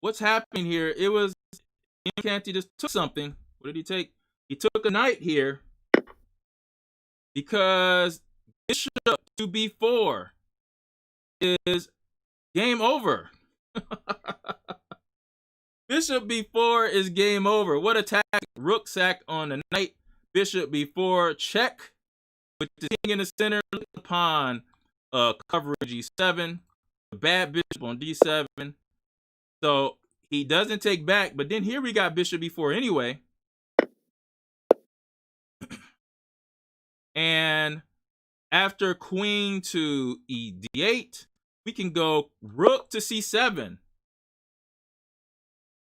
What's happening here? It was Canty just took something. What did he take? He took a knight here because bishop to b4 is game over. Bishop b4 is game over. What a tactic. Rook sack on the knight. Bishop b4 check. With the king in the center. The pawn coverage e7. The bad bishop on d7. So he doesn't take back. But then here we got bishop b4 anyway. And after queen to e8, we can go rook to c7.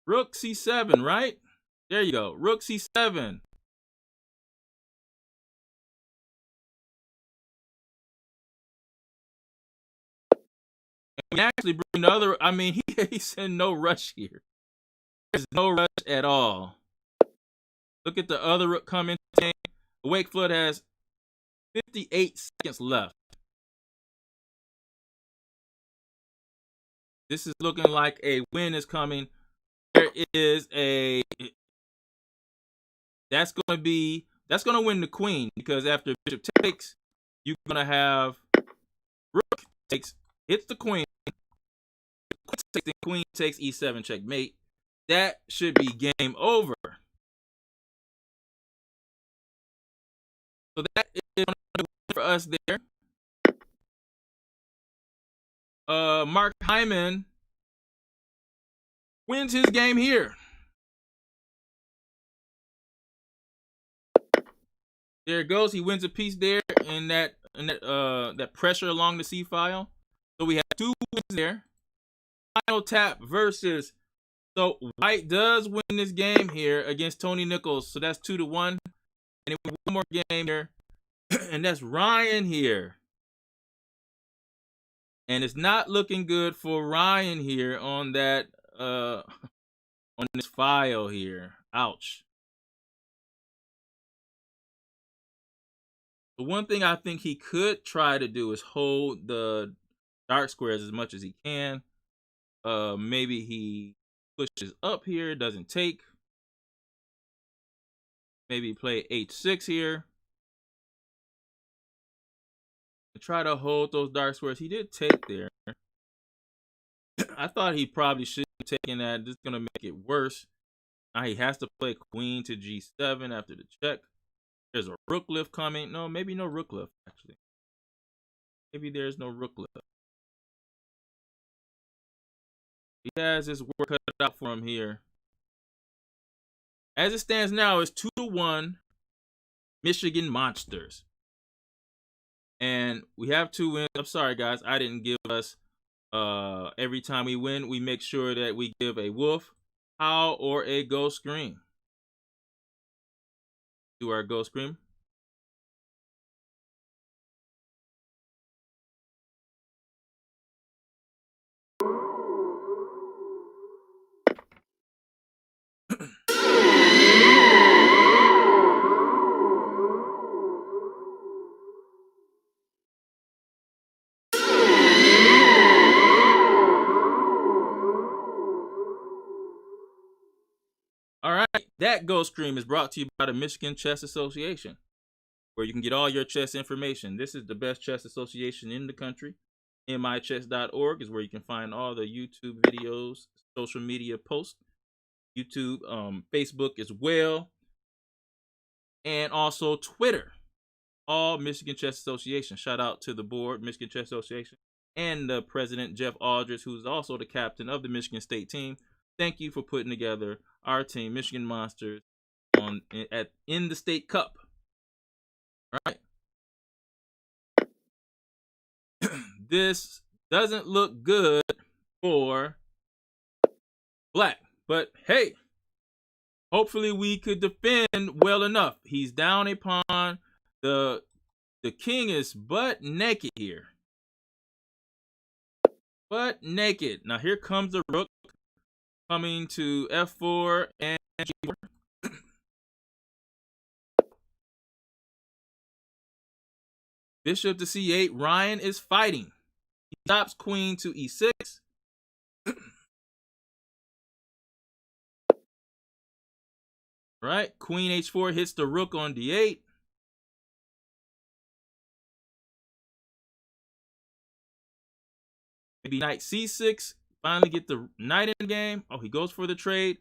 Rook c7, right? There you go. Rook c7. And we actually bring the other. I mean, he's in no rush here. There's no rush at all. Look at the other rook coming. Wakeflood has 58 seconds left. This is looking like a win is coming. There is a that's going to win the queen, because after bishop takes, you're going to have rook takes, hits the queen. The queen takes e7 checkmate. That should be game over. So that is for us there. Mark Hyman wins his game here. There it goes. He wins a piece there in that pressure along the C file. So we have 2 wins there. Final tap versus. So white does win this game here against Tony Nichols. So that's 2-1. And then we have one more game here, and that's Ryan here. And it's not looking good for Ryan here on that on this file here. Ouch. The one thing I think he could try to do is hold the dark squares as much as he can. Maybe he pushes up here, doesn't take. Maybe play h6 here. And try to hold those dark squares. He did take there. I thought he probably should have taken that. This is going to make it worse. Now he has to play queen to g7 after the check. There's a rook lift coming. No, maybe no rook lift, actually. Maybe there's no rook lift. He has his work cut out for him here. As it stands now, it's 2-1 Michigan Monsters. And we have 2 wins. I'm sorry, guys. I didn't give us every time we win, we make sure that we give a wolf, howl, or a ghost scream. Do our ghost scream. All right, that ghost scream is brought to you by the Michigan Chess Association, where you can get all your chess information. This is the best chess association in the country. michess.org is where you can find all the YouTube videos, social media posts, YouTube, Facebook as well, and also Twitter. All Michigan Chess Association. Shout out to the board, Michigan Chess Association, and the president, Jeff Aldridge, who's also the captain of the Michigan State team. Thank you for putting together our team, Michigan Monsters, in the State Cup. All right. This doesn't look good for black, but hey, hopefully we could defend well enough. He's down a pawn. The king is butt naked here. Butt naked. Now here comes the rook coming to f4 and g4. Bishop to c8. Ryan is fighting. He stops queen to e6. Right? Queen h4 hits the rook on d8. Maybe knight c6. Finally get the knight in the game. Oh, he goes for the trade.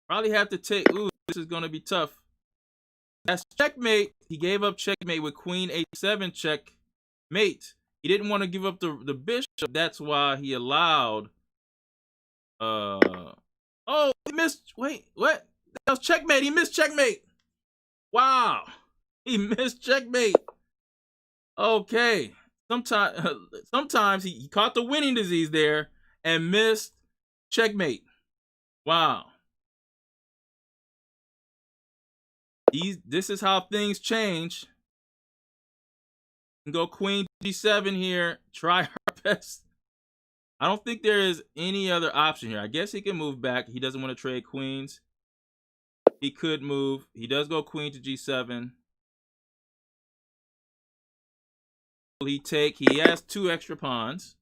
Probably have to take. Ooh, this is going to be tough. That's checkmate. He gave up checkmate with queen h7 checkmate. He didn't want to give up the bishop. That's why he allowed. Oh, he missed. Wait, what? That was checkmate. He missed checkmate. Wow. He missed checkmate. Okay. Sometimes he caught the winning disease there and missed checkmate. Wow. This is how things change. Go queen g7 here. Try our best. I don't think there is any other option here. I guess he can move back. He doesn't want to trade queens. He could move. He does go queen to g7. Will he take? He has 2 extra pawns.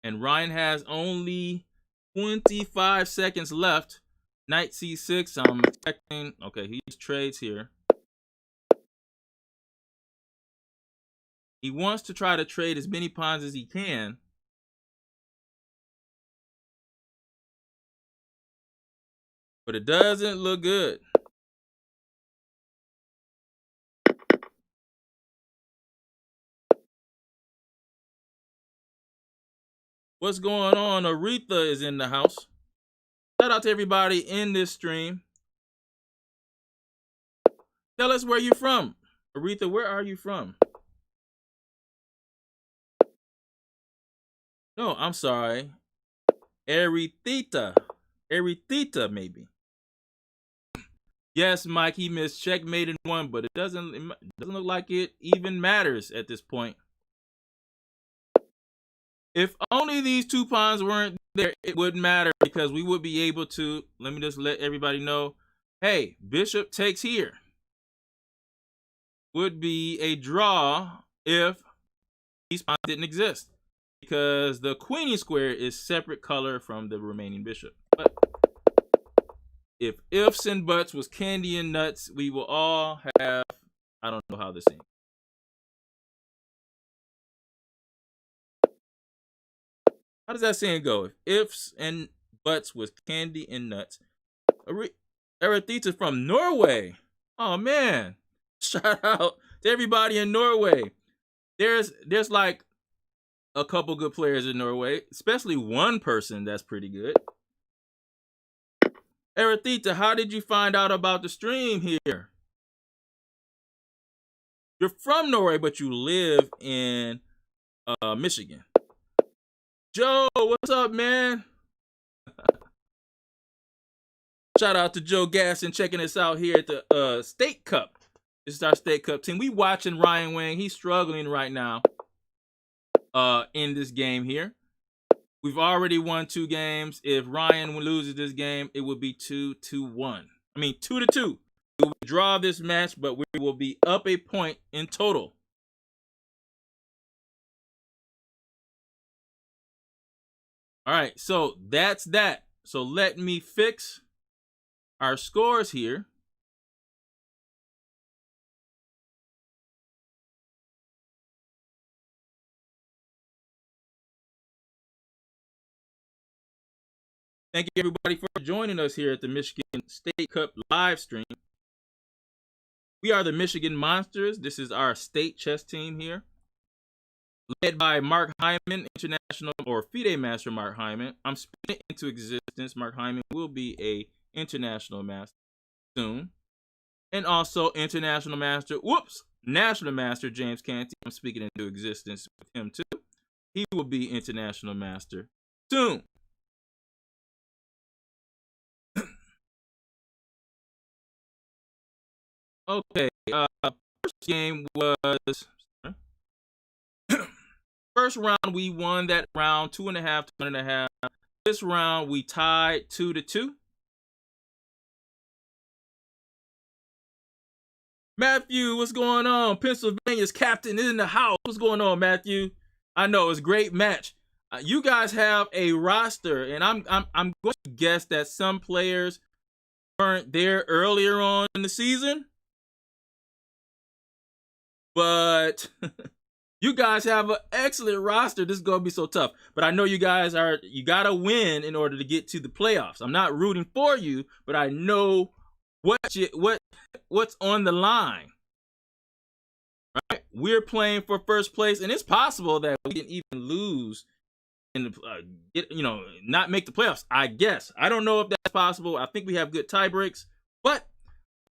And Ryan has only 25 seconds left. Knight c6. I'm expecting. Okay, he trades here. He wants to try to trade as many pawns as he can. But it doesn't look good. What's going on? Aretha is in the house. Shout out to everybody in this stream. Tell us where you're from. Aretha, where are you from? No, I'm sorry. Erytheta. Erytheta, maybe. Yes, Mike, he missed checkmate in one, but it doesn't look like it even matters at this point. If only these 2 pawns weren't there, it wouldn't matter because we would be able to, let me just let everybody know, hey, bishop takes here. Would be a draw if these pawns didn't exist because the queenie square is separate color from the remaining bishop. But if ifs and buts was candy and nuts, we will all have, I don't know how this ends. How does that saying go? If ifs and buts was candy and nuts. Erytheta from Norway. Oh man. Shout out to everybody in Norway. There's like a couple good players in Norway, especially one person that's pretty good. Erytheta, how did you find out about the stream here? You're from Norway, but you live in Michigan. Joe, what's up, man? Shout out to Joe Gasson checking us out here at the State Cup. This is our State Cup team. We watching Ryan Wang. He's struggling right now in this game here. We've already won 2 games. If Ryan loses this game, it would be 2-1. I mean 2-2. We will draw this match, but we will be up a point in total. All right, so that's that. So let me fix our scores here. Thank you everybody for joining us here at the Michigan State Cup live stream. We are the Michigan Monsters. This is our state chess team here, led by Mark Hyman, international or FIDE master Mark Hyman. I'm spinning it into existence. Mark Hyman will be a international master soon. And also international master, national master James Canty. I'm speaking into existence with him too. He will be international master soon. Okay, first game was first round we won that round 2.5 to 1.5. This round we tied 2-2. Matthew, what's going on? Pennsylvania's captain is in the house. What's going on, Matthew? I know it's a great match. You guys have a roster, and I'm going to guess that some players weren't there earlier on in the season. But you guys have an excellent roster. This is going to be so tough. But I know you guys you got to win in order to get to the playoffs. I'm not rooting for you, but I know what's on the line. Right? We're playing for first place, and it's possible that we can even lose and not make the playoffs. I guess. I don't know if that's possible. I think we have good tie breaks, but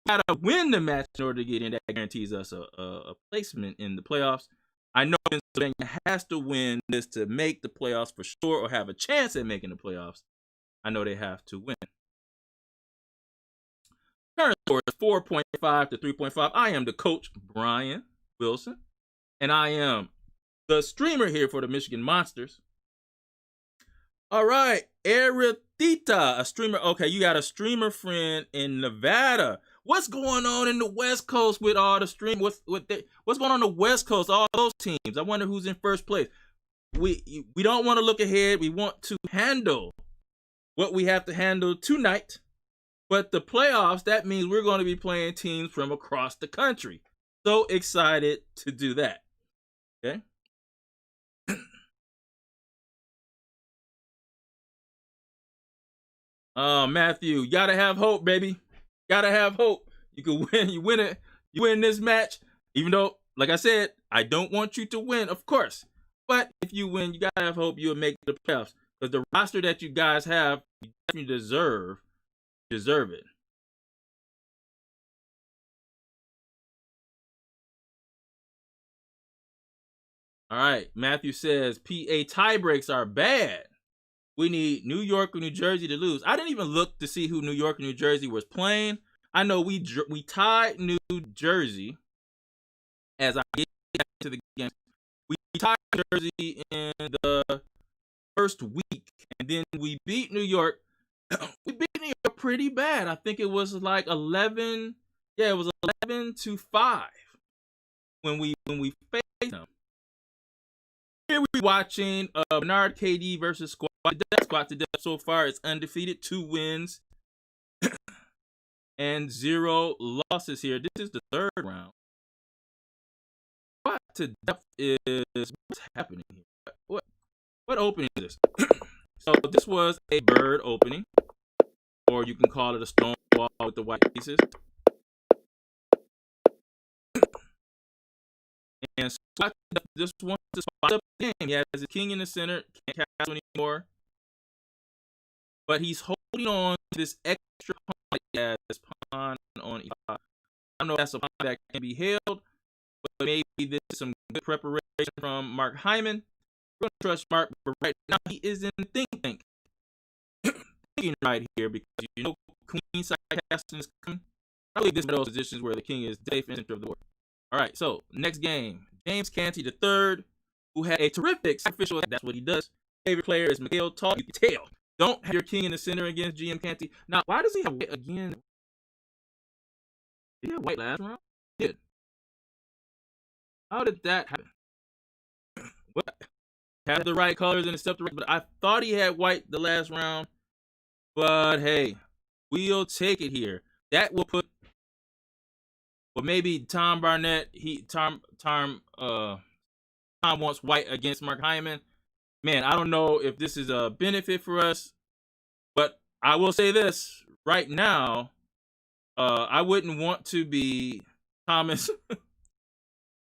got to win the match in order to get in. That guarantees us a placement in the playoffs. I know Pennsylvania has to win this to make the playoffs for sure, or have a chance at making the playoffs. I know they have to win. Current score is 4.5 to 3.5. I am the coach, Brian Wilson, and I am the streamer here for the Michigan Monsters. All right, Erytheta, a streamer. Okay, you got a streamer friend in Nevada. What's going on in the West Coast with all the stream? What's going on the West Coast? All those teams. I wonder who's in first place. We don't want to look ahead. We want to handle what we have to handle tonight. But the playoffs, that means we're going to be playing teams from across the country. So excited to do that. Okay. Matthew, you gotta have hope, baby. Gotta have hope. You can win. You win it. You win this match. Even though, like I said, I don't want you to win, of course. But if you win, you gotta have hope you'll make the playoffs. Because the roster that you guys have, you definitely deserve it. All right. Matthew says PA tie breaks are bad. We need New York or New Jersey to lose. I didn't even look to see who New York and New Jersey was playing. I know we tied New Jersey as I get into the game. We tied Jersey in the first week, and then we beat New York. We beat New York pretty bad. I think it was like 11. Yeah, it was 11-5 when we faced them. Here we watching Bernard KD versus Squad to Death. Squad to Death so far is undefeated, 2 wins and 0 losses here. This is the third round. Squad to Death is what's happening here? What opening is this? So this was a bird opening, or you can call it a stone wall with the white pieces. And Squad to Death just wants to spot up the game. He has a king in the center, can't castle anymore. But he's holding on to this extra pawn as pawn on e5. I don't know if that's a pawn that can be held, but maybe this is some good preparation from Mark Hyman. We're going to trust Mark, but right now he is in the think tank. Thinking right here because you know queen side casting is coming. I believe this is one of those positions where the king is safe in the center of the board. All right, so next game. James Canty III, who had a terrific official. That's what he does. Favorite player is Mikhail Tal. You can tell. Don't have your king in the center against GM Canty. Now, why does he have white again? Did he have white last round? He did. How did that happen? What? Had the right colors and accept the right, but I thought he had white the last round. But hey, we'll take it here. That will put, well, maybe Tom Barnett. Tom wants white against Mark Hyman. Man, I don't know if this is a benefit for us, but I will say this right now. I wouldn't want to be Thomas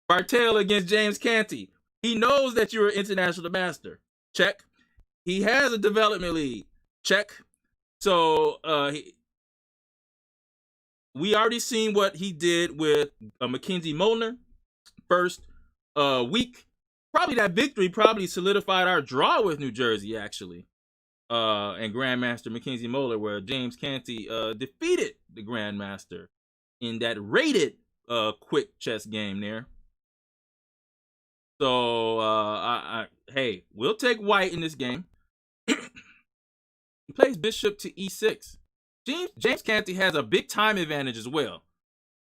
Bartel against James Canty. He knows that you're an international master. Check. He has a development league. Check. So we already seen what he did with Mackenzie Molnar first week. Probably that victory probably solidified our draw with New Jersey, actually. And Grandmaster Mackenzie Molnar, where James Canty defeated the Grandmaster in that rated quick chess game there. So, hey, we'll take white in this game. He plays bishop to e6. James Canty has a big time advantage as well.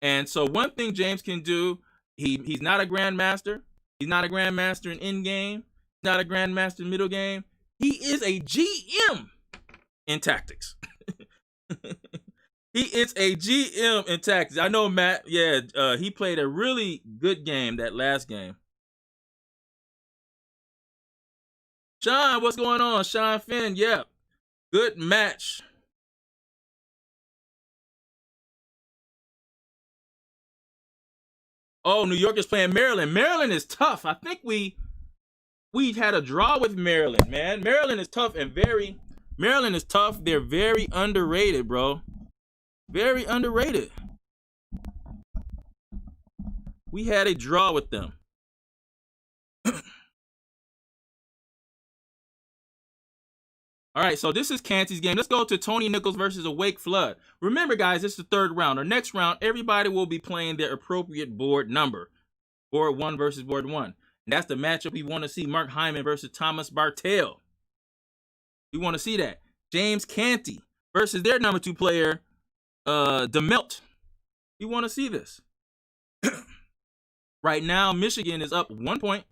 And so one thing James can do, he's not a grandmaster. He's not a grandmaster in endgame. He's not a grandmaster in middle game. He is a GM in tactics. He is a GM in tactics. I know Matt, he played a really good game that last game. Sean, what's going on? Sean Finn, yeah. Good match. Oh, New York is playing Maryland. Maryland is tough. I think we had a draw with Maryland, man. Maryland is tough and Maryland is tough. They're very underrated, bro. Very underrated. We had a draw with them. All right, so this is Canty's game. Let's go to Tony Nichols versus Awake Flood. Remember, guys, it's the third round. Our next round, everybody will be playing their appropriate board number. Board 1 versus board 1. And that's the matchup we want to see. Mark Hyman versus Thomas Bartel. We want to see that. James Canty versus their number 2 player, DeMelt. We want to see this. Right now, Michigan is up 1 point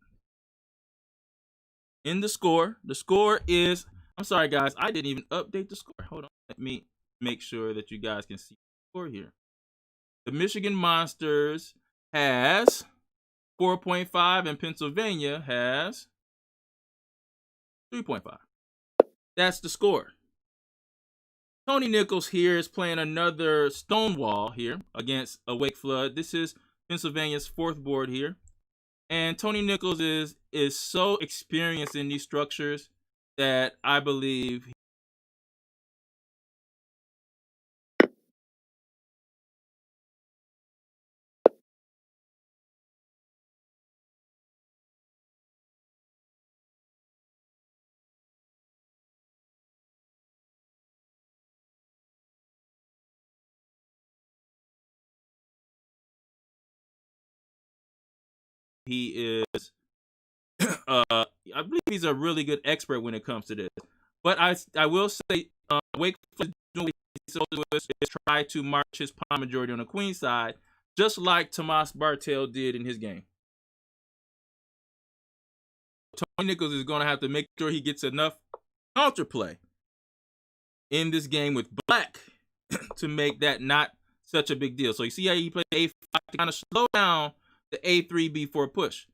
in the score. The score is... I'm sorry, guys. I didn't even update the score. Hold on. Let me make sure that you guys can see the score here. The Michigan Monsters has 4.5 and Pennsylvania has 3.5. That's the score. Tony Nichols here is playing another Stonewall here against Awake Flood. This is Pennsylvania's 4th board here. And Tony Nichols is so experienced in these structures that I believe he is I believe he's a really good expert when it comes to this. But I will say Wake Forest doing what he's supposed to do is try to march his pawn majority on the queen side, just like Tomas Bartel did in his game. Tony Nichols is going to have to make sure he gets enough counterplay in this game with black to make that not such a big deal. So you see how he played A5 to kind of slow down the A3 B4 push.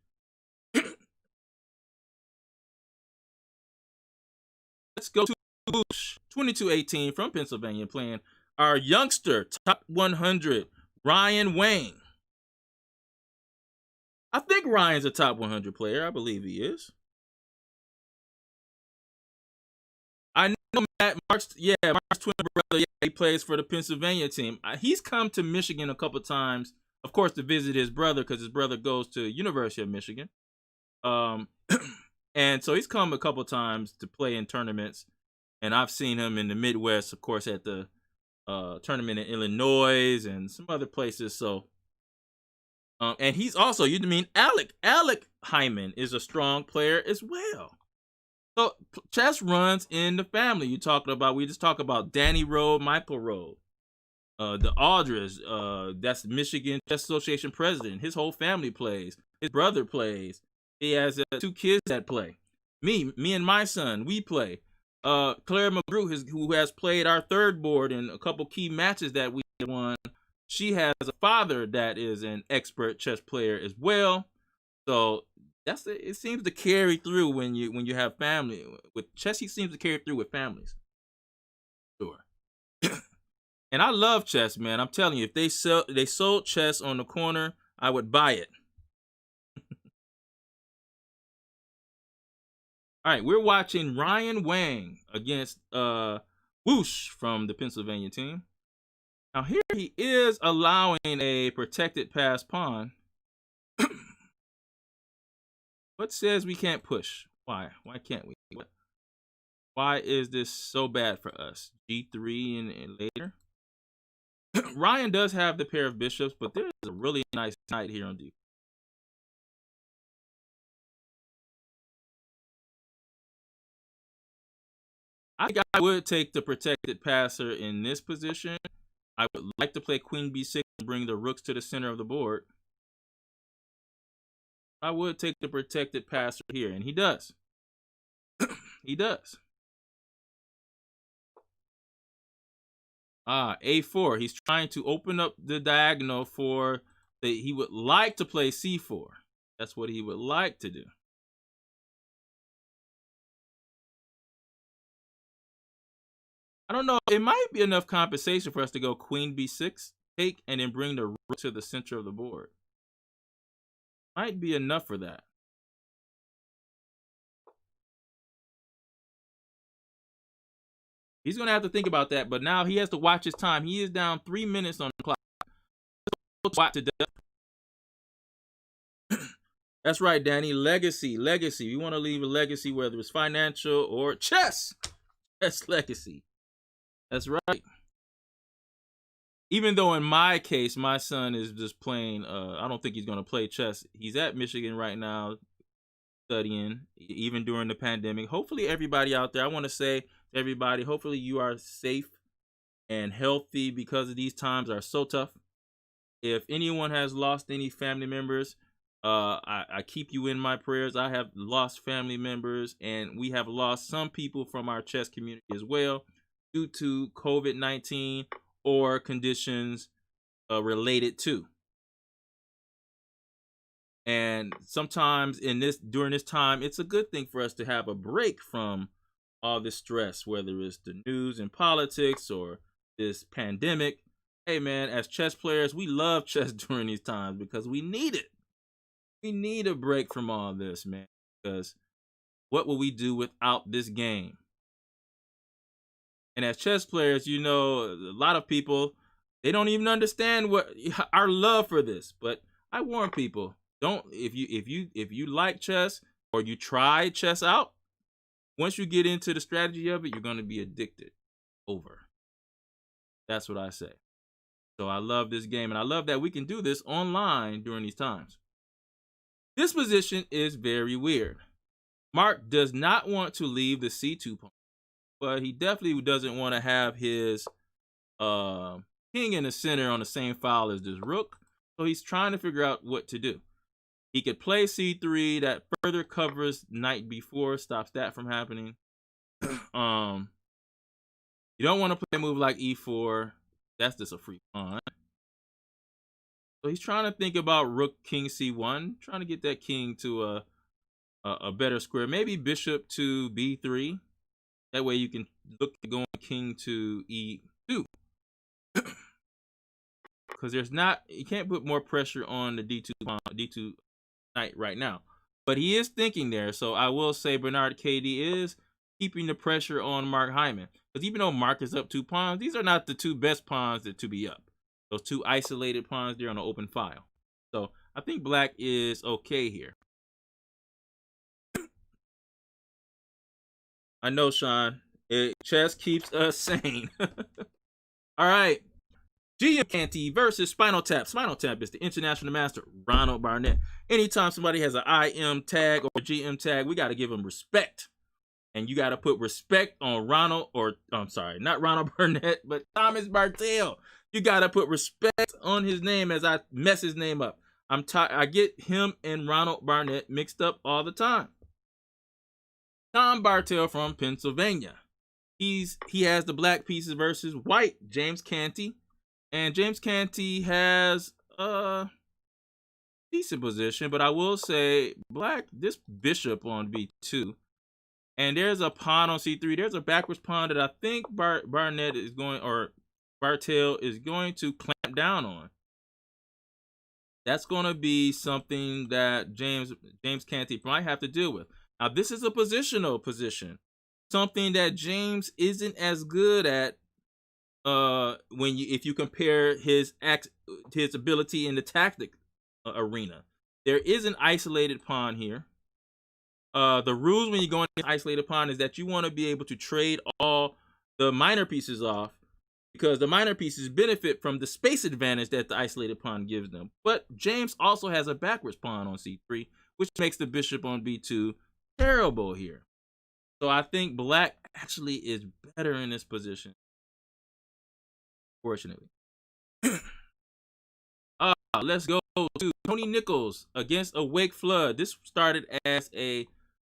Let's go to Bush, 2218 from Pennsylvania, playing our youngster, top 100, Ryan Wang. I think Ryan's a top 100 player. I believe he is. I know Mark's twin brother. Yeah, he plays for the Pennsylvania team. He's come to Michigan a couple times, of course, to visit his brother because his brother goes to University of Michigan. And so he's come a couple times to play in tournaments, and I've seen him in the Midwest, of course, at the tournament in Illinois and some other places. So, and he's also, Alec Hyman is a strong player as well. So chess runs in the family. We just talk about Danny Rowe, Michael Rowe, the Alders. That's Michigan Chess Association president. His whole family plays. His brother plays. He has 2 kids that play. Me and my son, we play. Claire McGrew, who has played our third board in a couple key matches that we won. She has a father that is an expert chess player as well. So it seems to carry through when you have family with chess. He seems to carry through with families. Sure. And I love chess, man. I'm telling you, if they sold chess on the corner, I would buy it. All right, we're watching Ryan Wang against Woosh from the Pennsylvania team. Now here he is allowing a protected pass pawn. What says we can't push? Why? Why can't we? Why is this so bad for us? G3 and later. Ryan does have the pair of bishops, but there's a really nice knight here on D. I think I would take the protected passer in this position. I would like to play queen b6 and bring the rooks to the center of the board. I would take the protected passer here, and he does. He does. A4. He's trying to open up the diagonal for he would like to play C4. That's what he would like to do. I don't know. It might be enough compensation for us to go queen b6, take, and then bring the rook to the center of the board. Might be enough for that. He's going to have to think about that, but now he has to watch his time. He is down 3 minutes on the clock. That's right, Danny. Legacy. You want to leave a legacy, whether it's financial or chess. Chess legacy. That's right. Even though in my case, my son is just playing, I don't think he's going to play chess. He's at Michigan right now studying, even during the pandemic. Hopefully everybody out there, I want to say to everybody, hopefully you are safe and healthy because these times are so tough. If anyone has lost any family members, I keep you in my prayers. I have lost family members, and we have lost some people from our chess community as well due to COVID-19 or conditions related to. And sometimes during this time, it's a good thing for us to have a break from all this stress, whether it's the news and politics or this pandemic. Hey man, as chess players, we love chess during these times because we need it. We need a break from all this, man, because what will we do without this game? And as chess players, you know, a lot of people, they don't even understand what our love for this. But I warn people, don't if you like chess or you try chess out, once you get into the strategy of it, you're going to be addicted. Over. That's what I say. So I love this game, and I love that we can do this online during these times. This position is very weird. Mark does not want to leave the c2 pawn, but he definitely doesn't want to have his king in the center on the same file as this rook. So he's trying to figure out what to do. He could play c3, that further covers knight b4, stops that from happening. You don't want to play a move like e4. That's just a free pawn. So he's trying to think about rook king c1, trying to get that king to a better square. Maybe bishop to b3. That way you can look at going king to e2. Because you can't put more pressure on the d2 knight right now. But he is thinking there. So I will say Bernard KD is keeping the pressure on Mark Hyman. Because even though Mark is up 2 pawns, these are not the 2 best pawns to be up. Those 2 isolated pawns there on an open file. So I think black is okay here. I know, Sean. Chess keeps us sane. All right. GM Canty versus Spinal Tap. Spinal Tap is the international master, Ronald Barnett. Anytime somebody has an IM tag or a GM tag, we got to give them respect. And you got to put respect on Ronald, or I'm sorry, not Ronald Barnett, but Thomas Bartel. You got to put respect on his name as I mess his name up. I get him and Ronald Barnett mixed up all the time. Tom Bartel from Pennsylvania. He has the black pieces versus white, James Canty. And James Canty has a decent position, but I will say black, this bishop on b2. And there's a pawn on c3. There's a backwards pawn that I think Barnett is going, or Bartel is going to clamp down on. That's going to be something that James Canty might have to deal with. Now, this is a positional position. Something that James isn't as good at if you compare his ability in the tactic arena. There is an isolated pawn here. The rules when you go into an isolated pawn is that you want to be able to trade all the minor pieces off, because the minor pieces benefit from the space advantage that the isolated pawn gives them. But James also has a backwards pawn on c3, which makes the bishop on b2 terrible here. So I think black actually is better in this position, fortunately. Let's go to Tony Nichols against Awake Flood. This started as a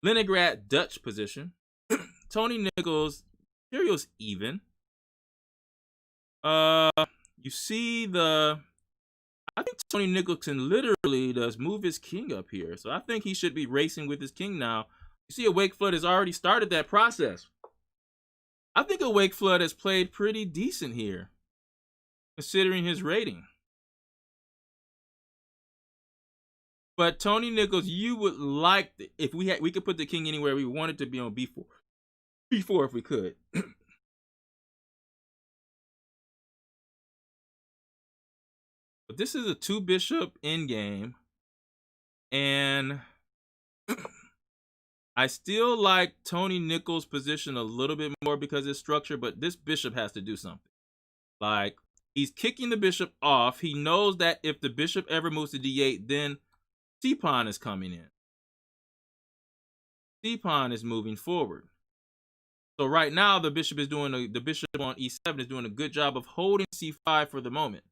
Leningrad Dutch position. Tony Nichols, material's even. You see I think Tony Nicholson literally does move his king up here. So I think he should be racing with his king now. You see Awake Flood has already started that process. I think Awake Flood has played pretty decent here, considering his rating. But Tony Nichols, you would like, if we could put the king anywhere we wanted to be on b4 if we could. But this is a 2 bishop endgame, and I still like Tony Nichols' position a little bit more because it's structure, but this bishop has to do something. Like, he's kicking the bishop off. He knows that if the bishop ever moves to d8, then c-pawn is coming in. C-pawn is moving forward. So right now the bishop on e7 is doing a good job of holding c5 for the moment.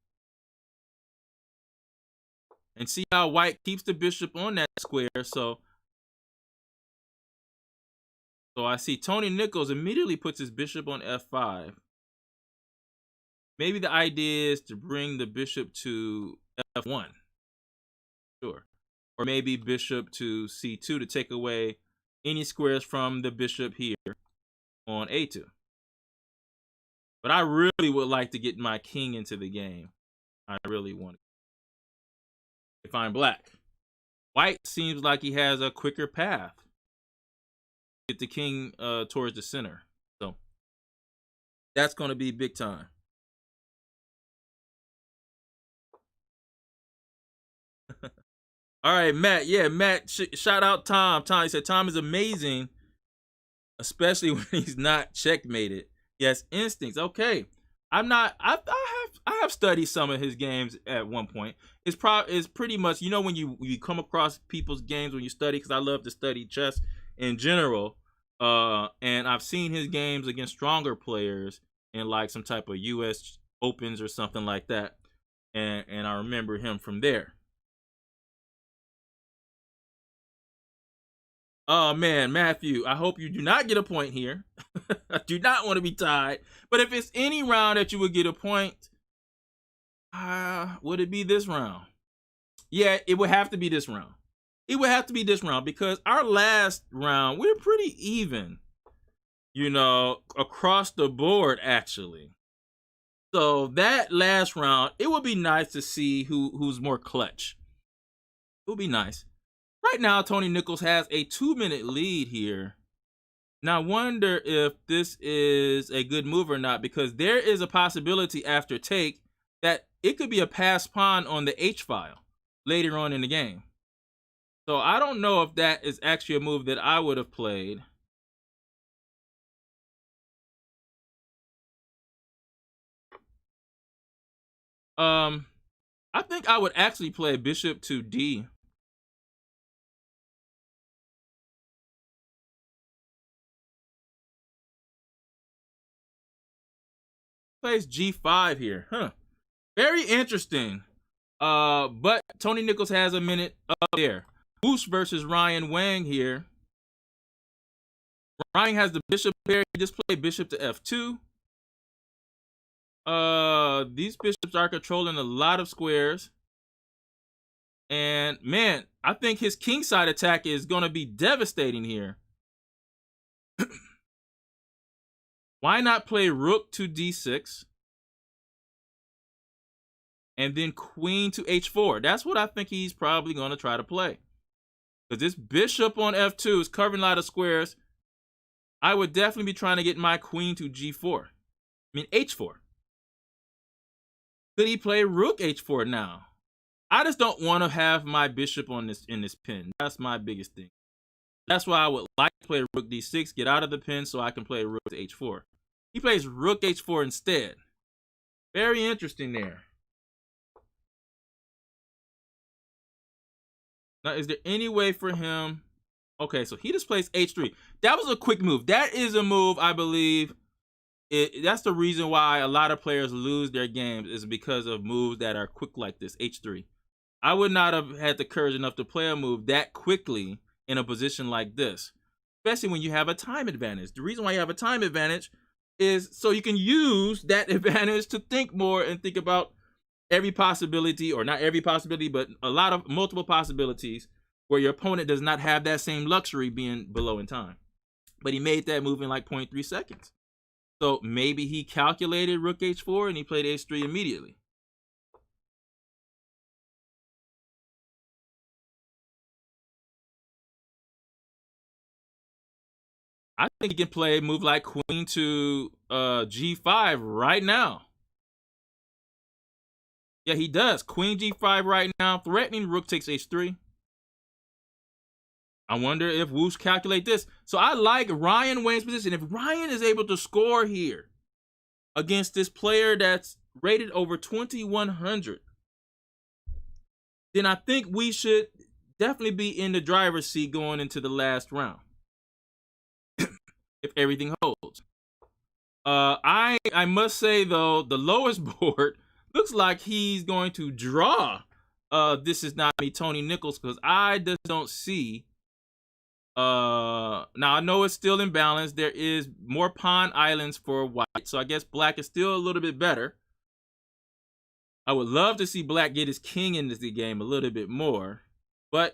And see how white keeps the bishop on that square. So I see Tony Nichols immediately puts his bishop on f5. Maybe the idea is to bring the bishop to f1. Sure. Or maybe bishop to c2 to take away any squares from the bishop here on a2. But I really would like to get my king into the game. I really want to. If I'm black. White seems like he has a quicker path. Get the king towards the center. So that's going to be big time. All right, Matt. Yeah, Matt. Shout out Tom. Tom, he said Tom is amazing, especially when he's not checkmated. Yes, instincts. Okay, I'm not. I have studied some of his games at one point, it's pretty much, you know, when you come across people's games when you study, because I love to study chess in general, and I've seen his games against stronger players in like some type of U.S. Opens or something like that, and I remember him from there. Oh man, Matthew, I hope you do not get a point here. I do not want to be tied. But if it's any round that you would get a point, would it be this round? Yeah, it would have to be this round. It would have to be this round because our last round, we're pretty even, you know, across the board, actually. So that last round, it would be nice to see who's more clutch. It would be nice. Right now, Tony Nichols has a 2-minute lead here. Now, I wonder if this is a good move or not, because there is a possibility after take that it could be a pass pawn on the H file later on in the game. So I don't know if that is actually a move that I would have played. I think I would actually play bishop to D. Plays G5 here. Huh. Very interesting. But Tony Nichols has a minute up there. Boost versus Ryan Wang here. Ryan has the bishop here. He just played bishop to F2. These bishops are controlling a lot of squares. And man, I think his kingside attack is going to be devastating here. Why not play rook to D6? And then queen to H4. That's what I think he's probably going to try to play. Because this bishop on F2 is covering a lot of squares. I would definitely be trying to get my queen to G4. I mean, H4. Could he play rook H4 now? I just don't want to have my bishop on this in this pin. That's my biggest thing. That's why I would like to play rook D6, get out of the pin so I can play rook to H4. He plays rook H4 instead. Very interesting there. Now, is there any way for him? Okay, so he just plays H3. That was a quick move. That is a move, I believe. That's the reason why a lot of players lose their games, is because of moves that are quick like this, H3. I would not have had the courage enough to play a move that quickly in a position like this, especially when you have a time advantage. The reason why you have a time advantage is so you can use that advantage to think more and think about every possibility, or not every possibility, but a lot of multiple possibilities where your opponent does not have that same luxury being below in time. But he made that move in like 0.3 seconds. So maybe he calculated rook H4 and he played H3 immediately. I think he can play a move like queen to G5 right now. Yeah, he does. Queen G5 right now, threatening rook takes H3. I wonder if Woosh calculate this. So I like Ryan Wang's position. If Ryan is able to score here against this player that's rated over 2,100, then I think we should definitely be in the driver's seat going into the last round. If everything holds. I must say though, the lowest board looks like he's going to draw. This is not me, Tony Nichols, because I just don't see. Now I know it's still in balance. There is more pawn islands for white, so I guess black is still a little bit better. I would love to see black get his king into the game a little bit more,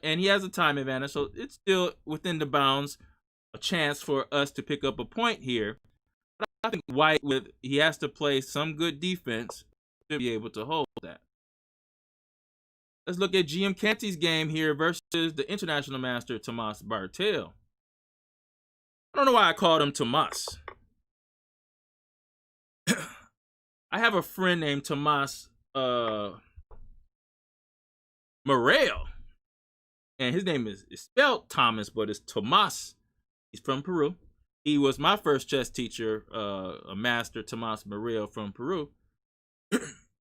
and he has a time advantage, so it's still within the bounds. A chance for us to pick up a point here. But I think white, he has to play some good defense to be able to hold that. Let's look at GM Canty's game here versus the international master Tomas Bartel. I don't know why I called him Tomas. I have a friend named Tomas Morel, and his name is spelled Thomas, but it's Tomas. He's from Peru. He was my first chess teacher, a master, Tomas Morel from Peru.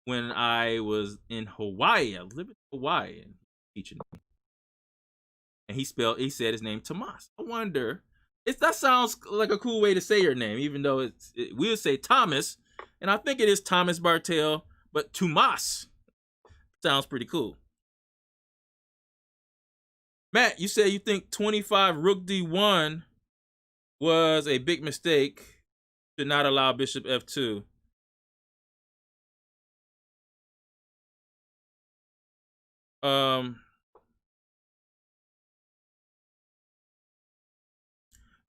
when I was in Hawaii. I lived in Hawaii and teaching me. And he said his name Tomas. I wonder, that sounds like a cool way to say your name, even though we would say Thomas, and I think it is Thomas Bartel, but Tomas sounds pretty cool. Matt, you said you think 25 Rook D1 was a big mistake. Should not allow Bishop F2.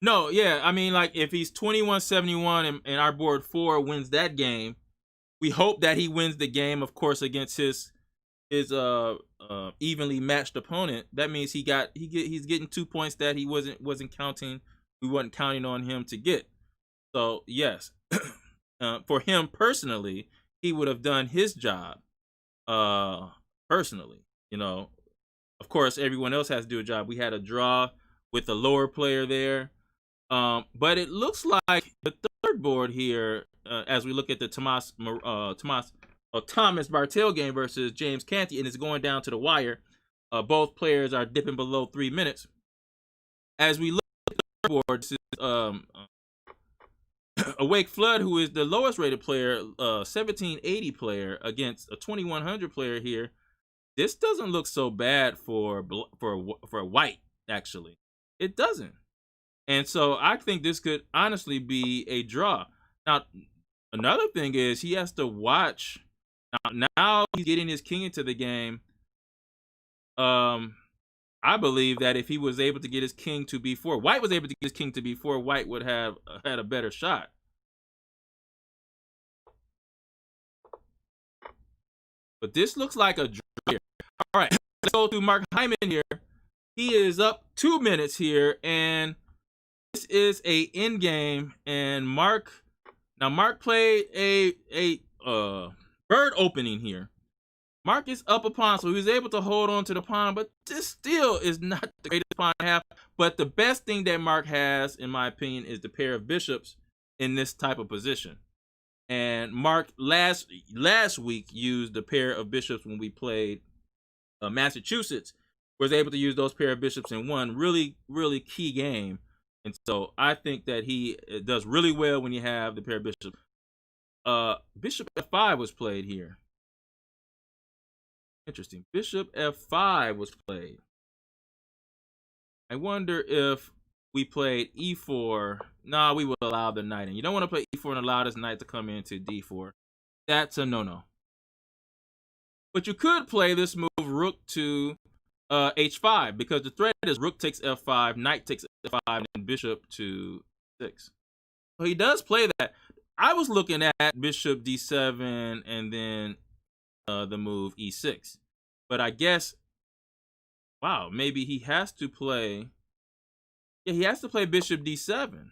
No, yeah, I mean, like, if he's 21-71 and our board 4 wins that game, we hope that he wins the game, of course, against his evenly matched opponent. That means he's getting 2 points that he wasn't counting. We wasn't counting on him to get. So yes, for him personally, he would have done his job personally. You know, of course, everyone else has to do a job. We had a draw with the lower player there. But it looks like the third board here, as we look at the Thomas Bartel game versus James Canty, and it's going down to the wire. Both players are dipping below 3 minutes. As we look at the third board, this is Awake Flood, who is the lowest rated player, 1780 player against a 2100 player here. This doesn't look so bad for white, actually. It doesn't. And so I think this could honestly be a draw. Now, another thing is he has to watch. Now he's getting his king into the game. I believe that if he was able to get his king to B4, white was able to get his king to B4, white would have had a better shot. But this looks like a draw here. All right, let's go to Mark Hyman here. He is up 2 minutes here, and this is a end game. And Mark played a bird opening here. Mark is up a pawn, so he was able to hold on to the pawn, but this still is not the greatest pawn to have. But the best thing that Mark has, in my opinion, is the pair of bishops in this type of position. And Mark last week used the pair of bishops when we played Massachusetts. Was able to use those pair of bishops in one really, really key game. And so I think that he does really well when you have the pair of bishops. Bishop F5 was played here. Interesting. Bishop F5 was played. I wonder if we played E4. Nah, we would allow the knight in. You don't want to play E4 and allow this knight to come into D4. That's a no-no. But you could play this move rook to H5, because the threat is rook takes F5, knight takes F5, and bishop to 6. So he does play that. I was looking at bishop D7 and then the move E6. But I guess, wow, maybe he has to play. Yeah, he has to play bishop D7.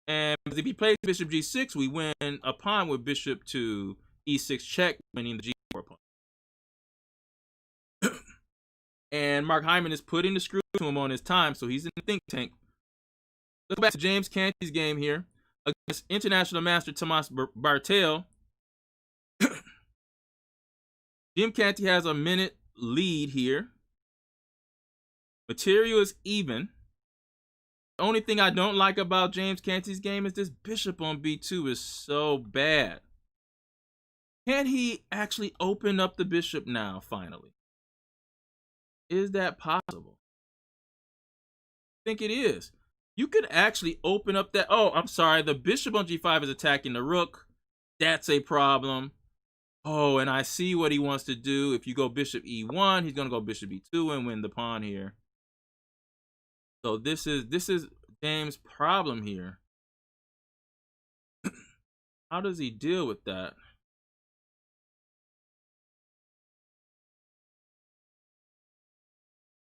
And if he plays bishop G6, we win a pawn with bishop to E6 check, winning the G4 pawn. And Mark Hyman is putting the screw to him on his time, so he's in the think tank. Let's go back to James Canty's game here against international master Tomas Bartel. Jim Canty has a minute lead here. Material is even. The only thing I don't like about James Canty's game is this bishop on B2 is so bad. Can he actually open up the bishop now, finally? Is that possible? I think it is. You could actually open up that. Oh, I'm sorry. The bishop on G5 is attacking the rook. That's a problem. Oh, and I see what he wants to do. If you go bishop E1, he's going to go bishop E2 and win the pawn here. So this is James' problem here. How does he deal with that?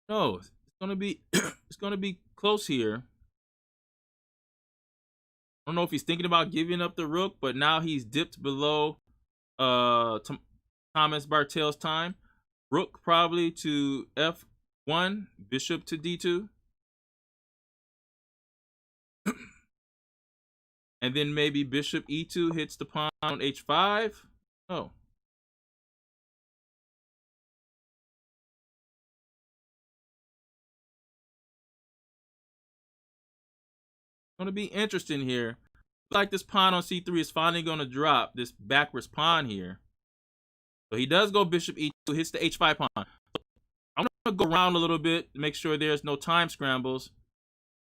No, it's gonna be close here. I don't know if he's thinking about giving up the rook, but now he's dipped below Thomas Bartel's time. Rook probably to F1, bishop to D2. And then maybe bishop E2 hits the pawn on H5. Oh. Going to be interesting here. Like this pawn on c3 is finally going to drop this backwards pawn here. So he does go bishop e2, hits the h5 pawn. I'm going to go around a little bit to make sure there's no time scrambles.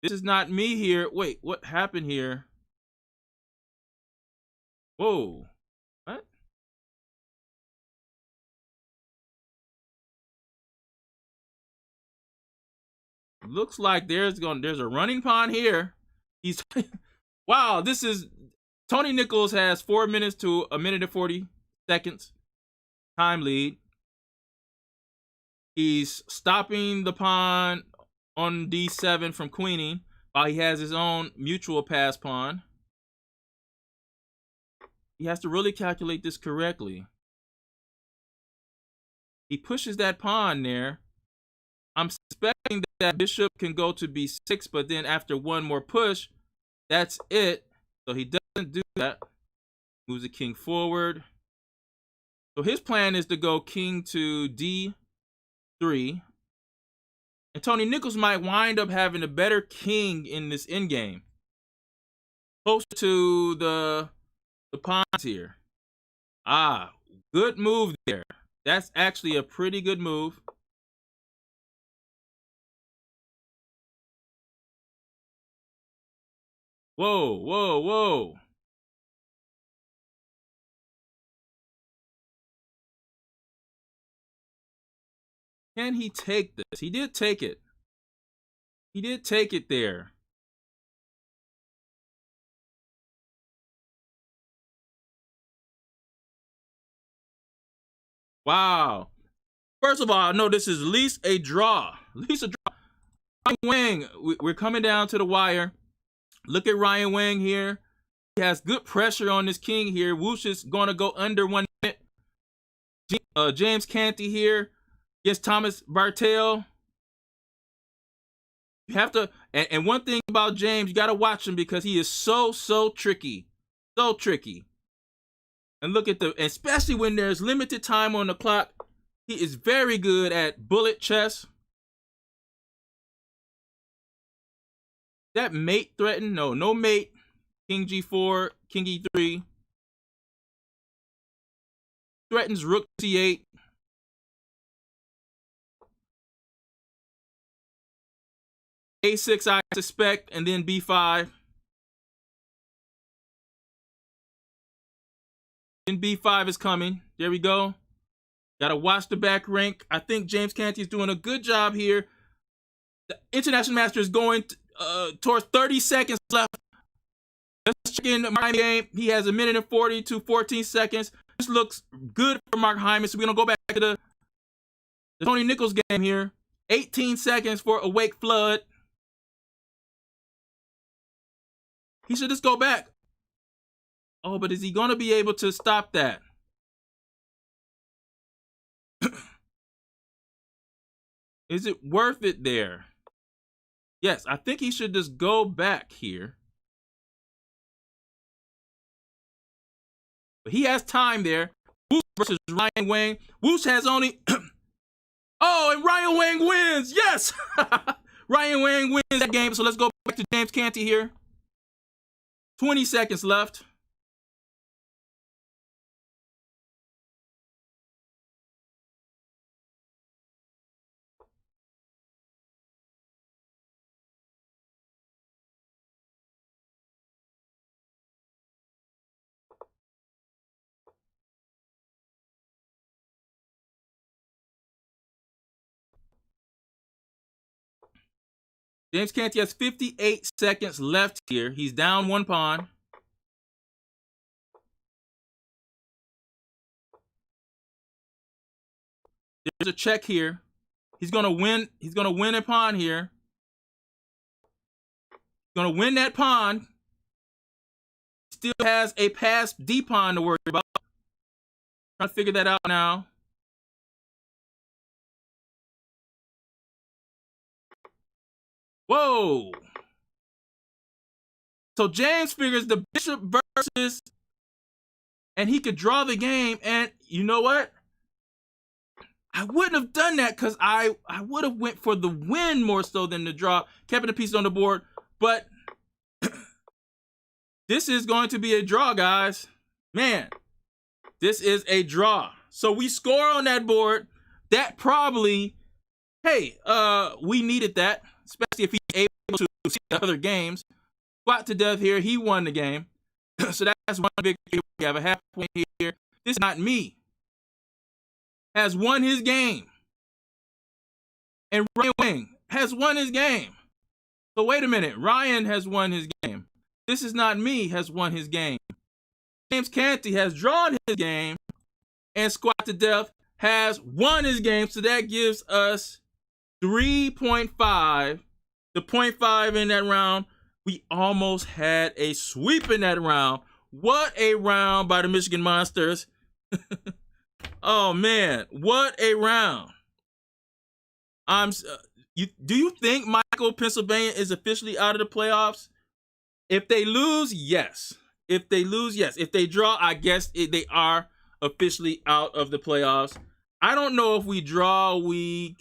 This is not me here. Wait, what happened here? Whoa. What? Looks like there's a running pawn here. He's wow, this is Tony Nichols has 4 minutes to a minute and 40 seconds time lead. He's stopping the pawn on d7 from queening while he has his own mutual pass pawn. He has to really calculate this correctly. He pushes that pawn there. I'm suspecting that bishop can go to b6, but then after one more push, that's it. So he doesn't do that. Moves the king forward. So his plan is to go king to d3. And Tony Nichols might wind up having a better king in this endgame. Close to the pawns here. Ah, good move there. That's actually a pretty good move. Whoa, whoa, whoa. Can he take this? He did take it. He did take it there. Wow. First of all, I know this is at least a draw. At least a draw. Ryan Wang, we're coming down to the wire. Look at Ryan Wang here. He has good pressure on this king here. Woosh is going to go under 1 minute. James Canty here against Thomas Bartel. You have to, and one thing about James, you got to watch him because he is so tricky. So tricky. And look at especially when there's limited time on the clock, he is very good at bullet chess. That mate threatened? No mate. King g4, king e3. Threatens rook c8. a6 I suspect, and then b5. Then b5 is coming. There we go. Got to watch the back rank. I think James Canty is doing a good job here. The International Master is going towards 30 seconds left. Let's check in my game. He has 1 minute and 40 to 14 seconds. This looks good for Mark Hyman. So we're going to go back to the Tony Nichols game here. 18 seconds for a Wake Flood. He should just go back. Oh, but is he going to be able to stop that? Is it worth it there? Yes, I think he should just go back here. But he has time there. Woosh versus Ryan Wang. Woosh has only... Oh, and Ryan Wang wins! Yes! Ryan Wang wins that game. So let's go back to James Canty here. 20 seconds left. James Canty has 58 seconds left here. He's down 1 pawn. There's a check here. He's gonna win. He's gonna win a pawn here. He's gonna win that pawn. Still has a passed D pawn to worry about. Trying to figure that out now. Whoa. So James figures the bishop versus and he could draw the game. And you know what? I wouldn't have done that because I would have went for the win more so than the draw, kept the piece on the board. But this is going to be a draw, guys. Man, this is a draw. So we score on that board. That probably, hey, we needed that, especially if he's able to see the other games. Squat to death here. He won the game. So that's one victory. We have a half point here. This is not me. Has won his game. And Ryan Wing has won his game. So wait a minute. Ryan has won his game. This is not me has won his game. James Canty has drawn his game. And Squat to Death has won his game. So that gives us 3.5. The 0.5 in that round. We almost had a sweep in that round. What a round by the Michigan Monsters. Oh, man. What a round. Do you think Michael, Pennsylvania is officially out of the playoffs? If they lose, yes. If they lose, yes. If they draw, I guess they are officially out of the playoffs. I don't know if we draw, we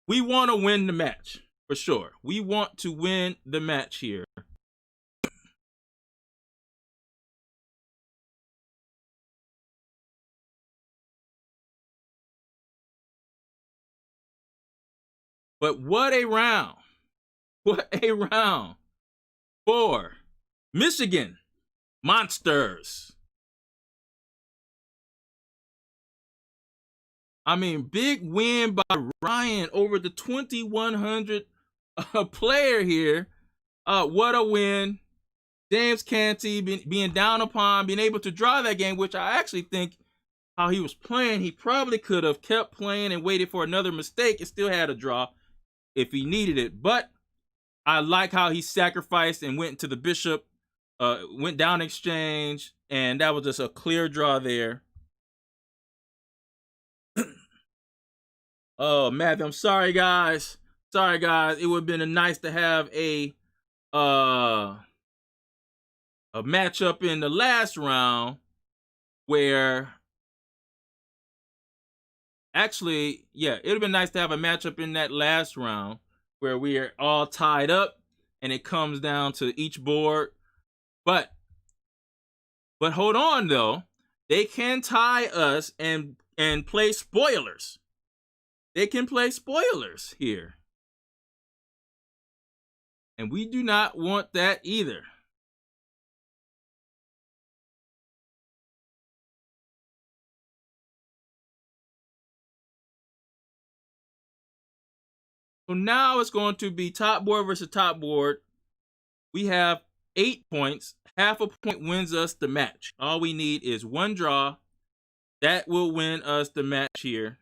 want to win the match. For sure. We want to win the match here. But what a round. What a round for Michigan Monsters. I mean, big win by Ryan over the 2100 player here. What a win. James Canty being down upon, being able to draw that game, which I actually think how he was playing, he probably could have kept playing and waited for another mistake and still had a draw if he needed it. But I like how he sacrificed and went to the bishop, went down exchange, and that was just a clear draw there. Oh, Matthew, I'm sorry, guys. Sorry, guys. It would have been nice to have a matchup in the last round where actually, yeah, it would have been nice to have a matchup in that last round where we are all tied up and it comes down to each board. But hold on though. They can tie us and play spoilers. They can play spoilers here. And we do not want that either. So now it's going to be top board versus top board. We have 8 points. Half a point wins us the match. All we need is one draw. That will win us the match here.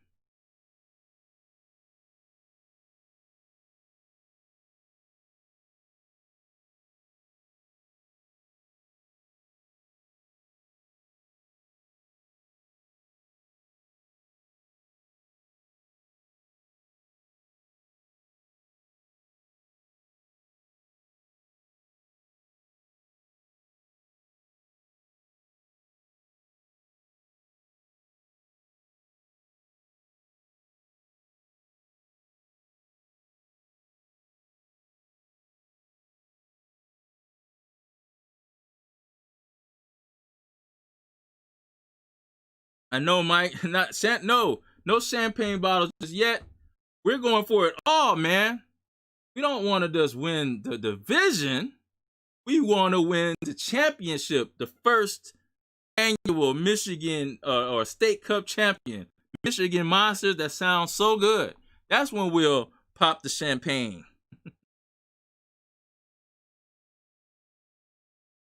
I know, Mike. No champagne bottles just yet. We're going for it all, man. We don't want to just win the division. We want to win the championship, the first annual Michigan or State Cup champion. Michigan Monsters, that sounds so good. That's when we'll pop the champagne.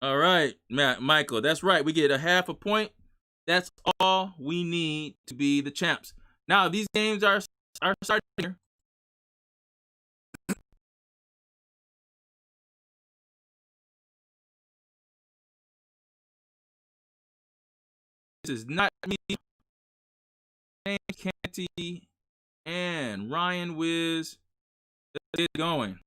All right, Michael, that's right. We get a half a point. That's all we need to be the champs. Now, these games are starting here. This is not me. James Canty and Ryan Wiz. Let's get going.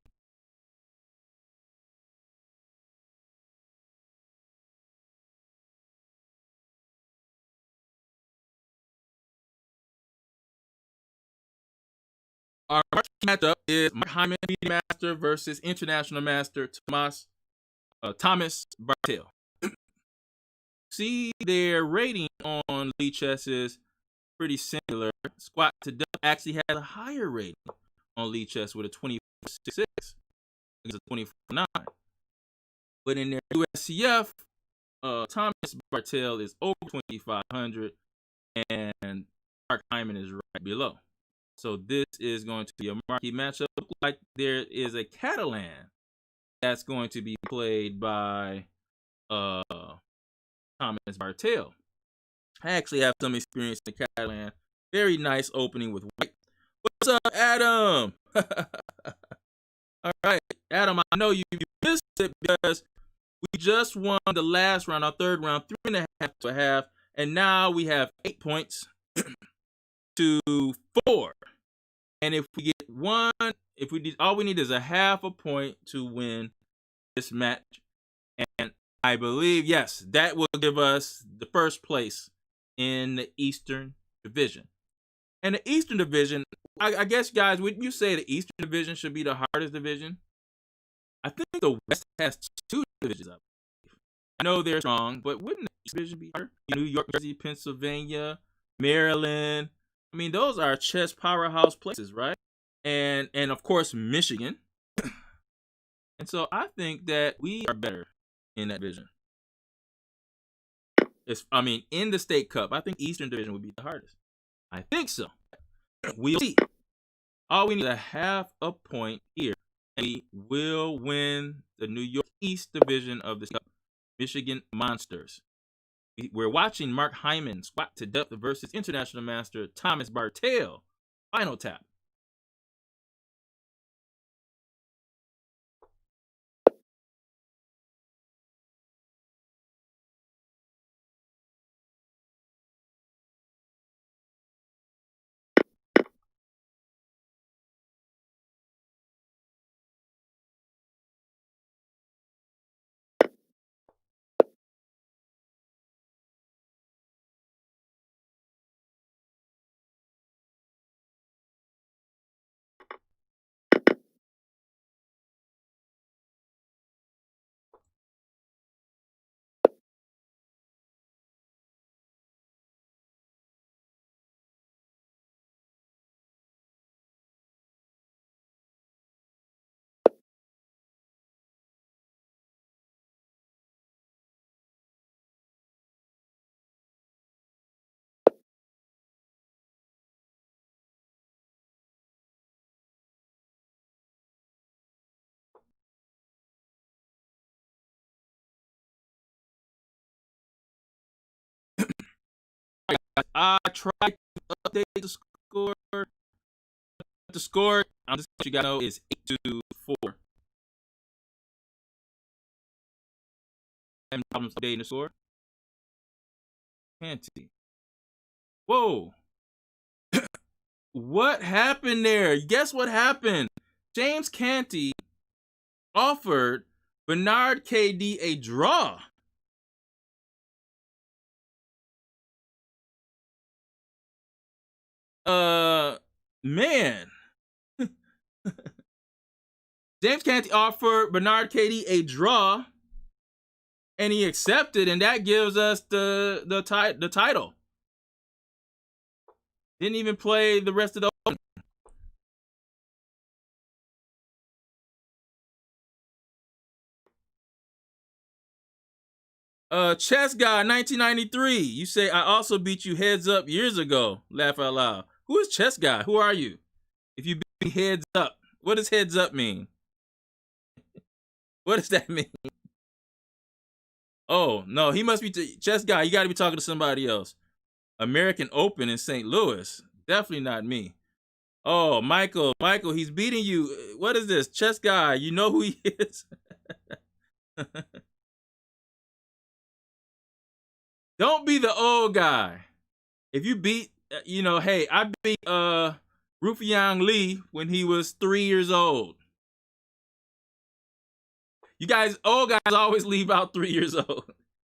Our marquee matchup is Mark Hyman, Master versus International Master Thomas Bartel. See, their rating on Lee Chess is pretty similar. Squat to death actually has a higher rating on Lee Chess with a 24.66 against a 24.9. But in their USCF, Thomas Bartel is over 2,500 and Mark Hyman is right below. So this is going to be a marquee matchup. Looks like there is a Catalan that's going to be played by Thomas Bartel. I actually have some experience in Catalan. Very nice opening with white. What's up, Adam? All right, Adam, I know you missed it because we just won the last round, our third round, 3.5 to a half, and now we have 8 points to 4. And if we get one, all we need is a half a point to win this match. And I believe, yes, that will give us the first place in the Eastern Division. And the Eastern Division, I guess, guys, would you say the Eastern Division should be the hardest division? I think the West has 2 divisions up. I know they're strong, but wouldn't the East Division be harder? New York, Jersey, Pennsylvania, Maryland. I mean, those are chess powerhouse places, right? And of course, Michigan. And so I think that we are better in that division. In the State Cup, I think Eastern Division would be the hardest. I think so. We'll see. All we need is a half a point here, and we will win the New York East Division of the Cup. Michigan Monsters. We're watching Mark Hyman squat to death versus International Master Thomas Bartel. Final tap. I tried to update the score. The score, I'm just you gotta know, is 8-4. Having problems updating the score. Canty. Whoa. What happened there? Guess what happened? James Canty offered Bernard KD a draw. Man. James Canty offered Bernard Katie a draw, and he accepted, and that gives us the title. Didn't even play the rest of the open. Chess Guy 1993. You say I also beat you heads up years ago. Laugh out loud. Who is Chess Guy? Who are you? If you beat me heads up, what does heads up mean? What does that mean? Oh no, he must be Chess Guy. You got to be talking to somebody else. American Open in St. Louis. Definitely not me. Oh, Michael, he's beating you. What is this? Chess Guy. You know who he is? Don't be the old guy. If you beat, hey, I beat Rufiang Lee when he was 3 years old. You guys, old guys always leave out 3 years old.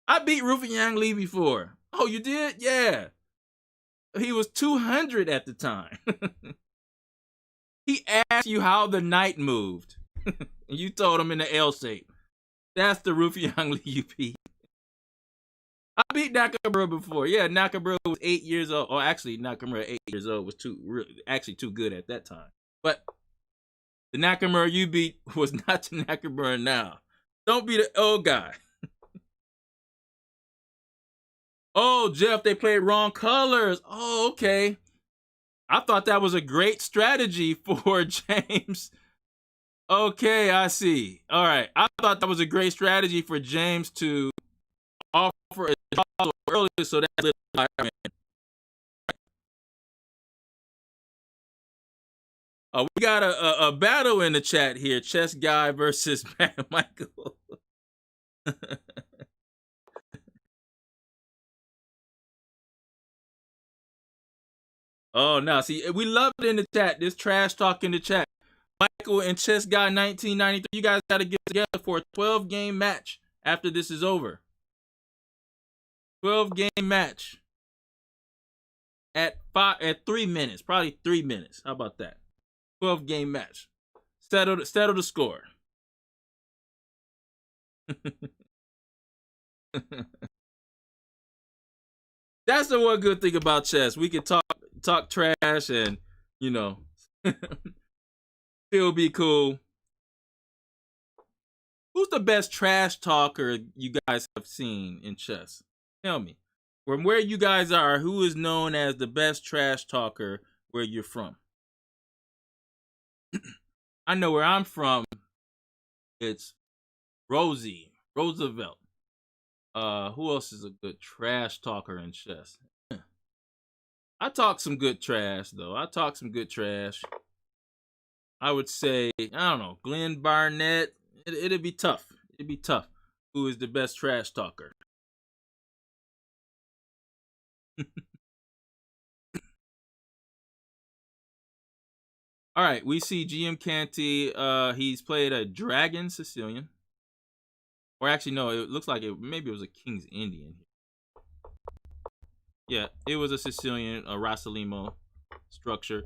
I beat Rufiang Lee before. Oh, you did? Yeah. He was 200 at the time. He asked you how the knight moved, and you told him in the L shape. That's the Rufy Young Lee you beat. I beat Nakamura before. Yeah, Nakamura was 8 years old. Or actually, Nakamura 8 years old was too good at that time. But the Nakamura you beat was not the Nakamura now. Don't be the old guy. Oh, Jeff, they played wrong colors. Oh, okay. I thought that was a great strategy for James. Okay, I see. All right. I thought that was a great strategy for James to offer a draw early so that little guy win. We got a battle in the chat here. Chess Guy versus Michael. Oh, no. See, we love it in the chat. This trash talk in the chat. Michael and Chess Guy 1993, you guys got to get together for a 12-game match after this is over. 12-game match at 3 minutes, probably 3 minutes. How about that? 12-game match. Settle the score. That's the one good thing about chess. We can talk trash and, you know, still be cool. Who's the best trash talker you guys have seen in chess? Tell me. From where you guys are, who is known as the best trash talker where you're from? I know where I'm from. It's Roosevelt. Who else is a good trash talker in chess? I talk some good trash, though. I talk some good trash. I would say, I don't know, Glenn Barnett. It'd be tough. It'd be tough. Who is the best trash talker? All right, we see GM Canty. He's played a Dragon Sicilian. Or actually, no, it looks like maybe it was a King's Indian. Yeah, it was a Sicilian, a Rasalimo structure.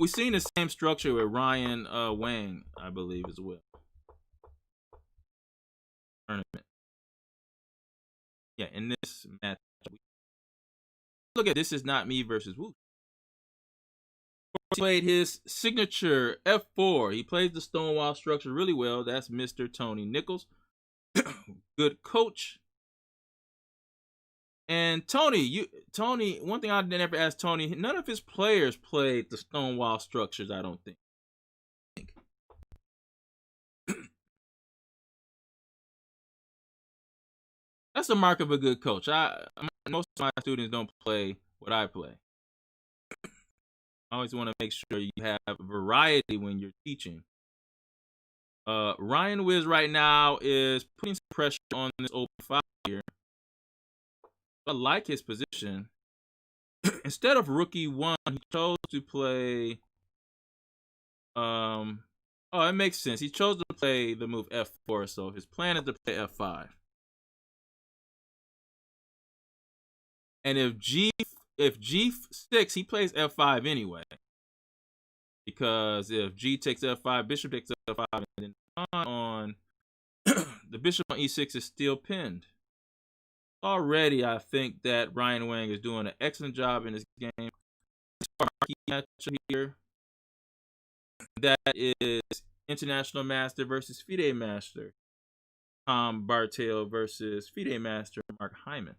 We've seen the same structure with Ryan Wang, I believe, as well. Tournament. Yeah, in this match, look at this. Is not me versus Wu. He played his signature F4. He plays the Stonewall structure really well. That's Mr. Tony Nichols. Good coach. And Tony, one thing I never asked Tony, none of his players played the Stonewall structures, I don't think. That's the mark of a good coach. Most of my students don't play what I play. I always want to make sure you have variety when you're teaching. Ryan Wiz right now is putting some pressure on this open 5 here. I like his position. Instead of rookie 1, he chose to play. Oh, it makes sense. He chose to play the move F4, so his plan is to play F5. And if G6, he plays F5 anyway. Because if G takes F5, Bishop takes F5, and then on the Bishop on E6 is still pinned. Already, I think that Ryan Wang is doing an excellent job in this game. Matchup here. That is International Master versus FIDE Master. Tom Bartel versus FIDE Master Mark Hyman.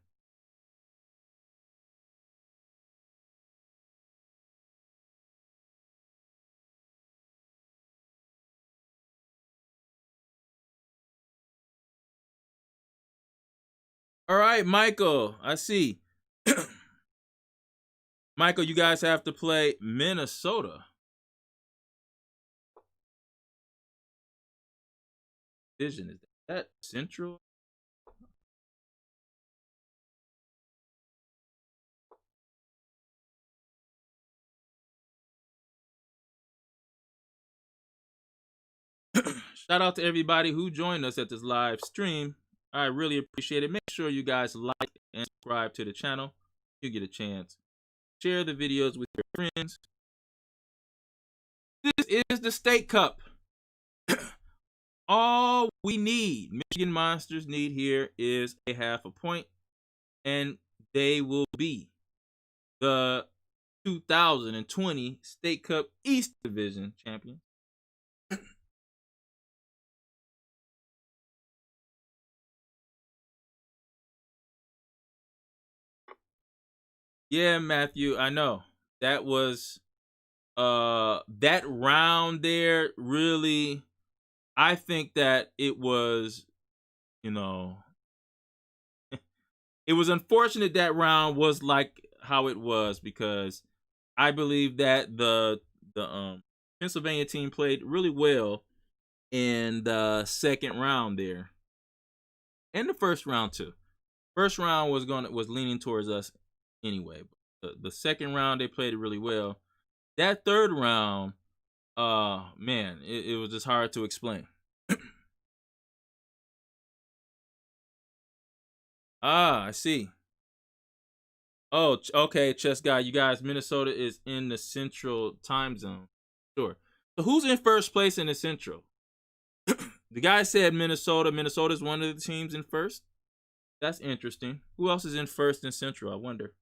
All right, Michael, I see. Michael, you guys have to play Minnesota. Division, is that Central? Shout out to everybody who joined us at this live stream. I really appreciate it. Make sure you guys like and subscribe to the channel. You get a chance. Share the videos with your friends. This is the State Cup. All we need, Michigan Monsters need here is a half a point, and they will be the 2020 State Cup East Division champion. Yeah, Matthew, I know. That was that round there really, I think that it was, you know, it was unfortunate that round was like how it was, because I believe that the Pennsylvania team played really well in the second round there, and the first round too. First round was leaning towards us anyway. But the second round they played it really well. That third round, man, it was just hard to explain. I see. Oh, okay, chess guy. You guys, Minnesota is in the Central Time Zone. Sure. So who's in first place in the Central? The guy said Minnesota. Minnesota's one of the teams in first. That's interesting. Who else is in first in Central? I wonder.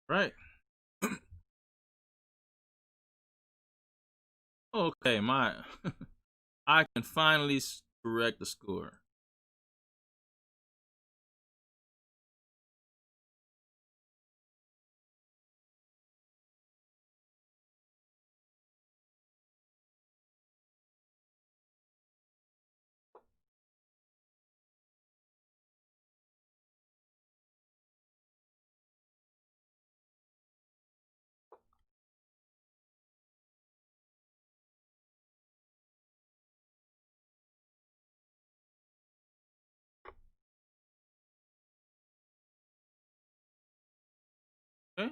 Right. Okay, my I can finally correct the score. Okay.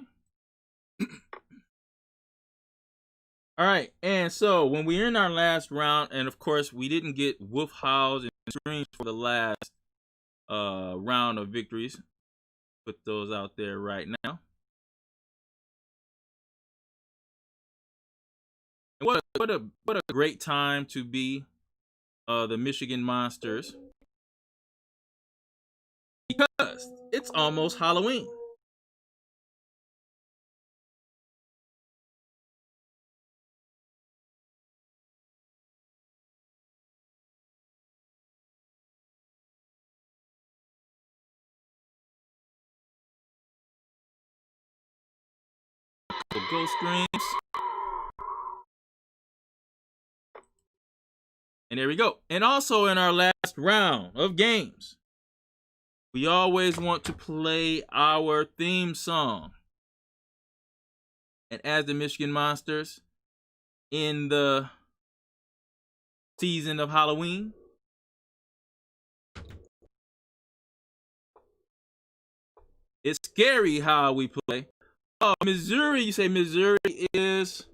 All right, and so when we're in our last round, and of course we didn't get wolf howls and screams for the last round of victories. Put those out there right now. And what a great time to be the Michigan Monsters, because it's almost Halloween. So ghost screams. And there we go. And also in our last round of games, we always want to play our theme song. And as the Michigan Monsters, in the season of Halloween, it's scary how we play. Oh, Missouri, you say Missouri is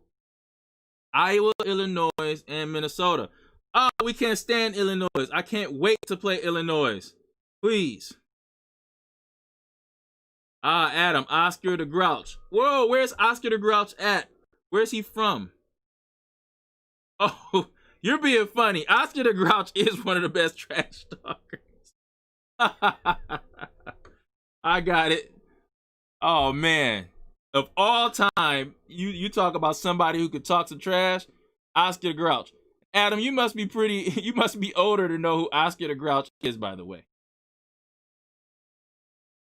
Iowa, Illinois, and Minnesota. Oh, we can't stand Illinois. I can't wait to play Illinois. Please. Adam, Oscar the Grouch. Whoa, where's Oscar the Grouch at? Where's he from? Oh, you're being funny. Oscar the Grouch is one of the best trash talkers. I got it. Oh man. Of all time, you talk about somebody who could talk some trash, Oscar the Grouch. Adam, you must be you must be older to know who Oscar the Grouch is, by the way.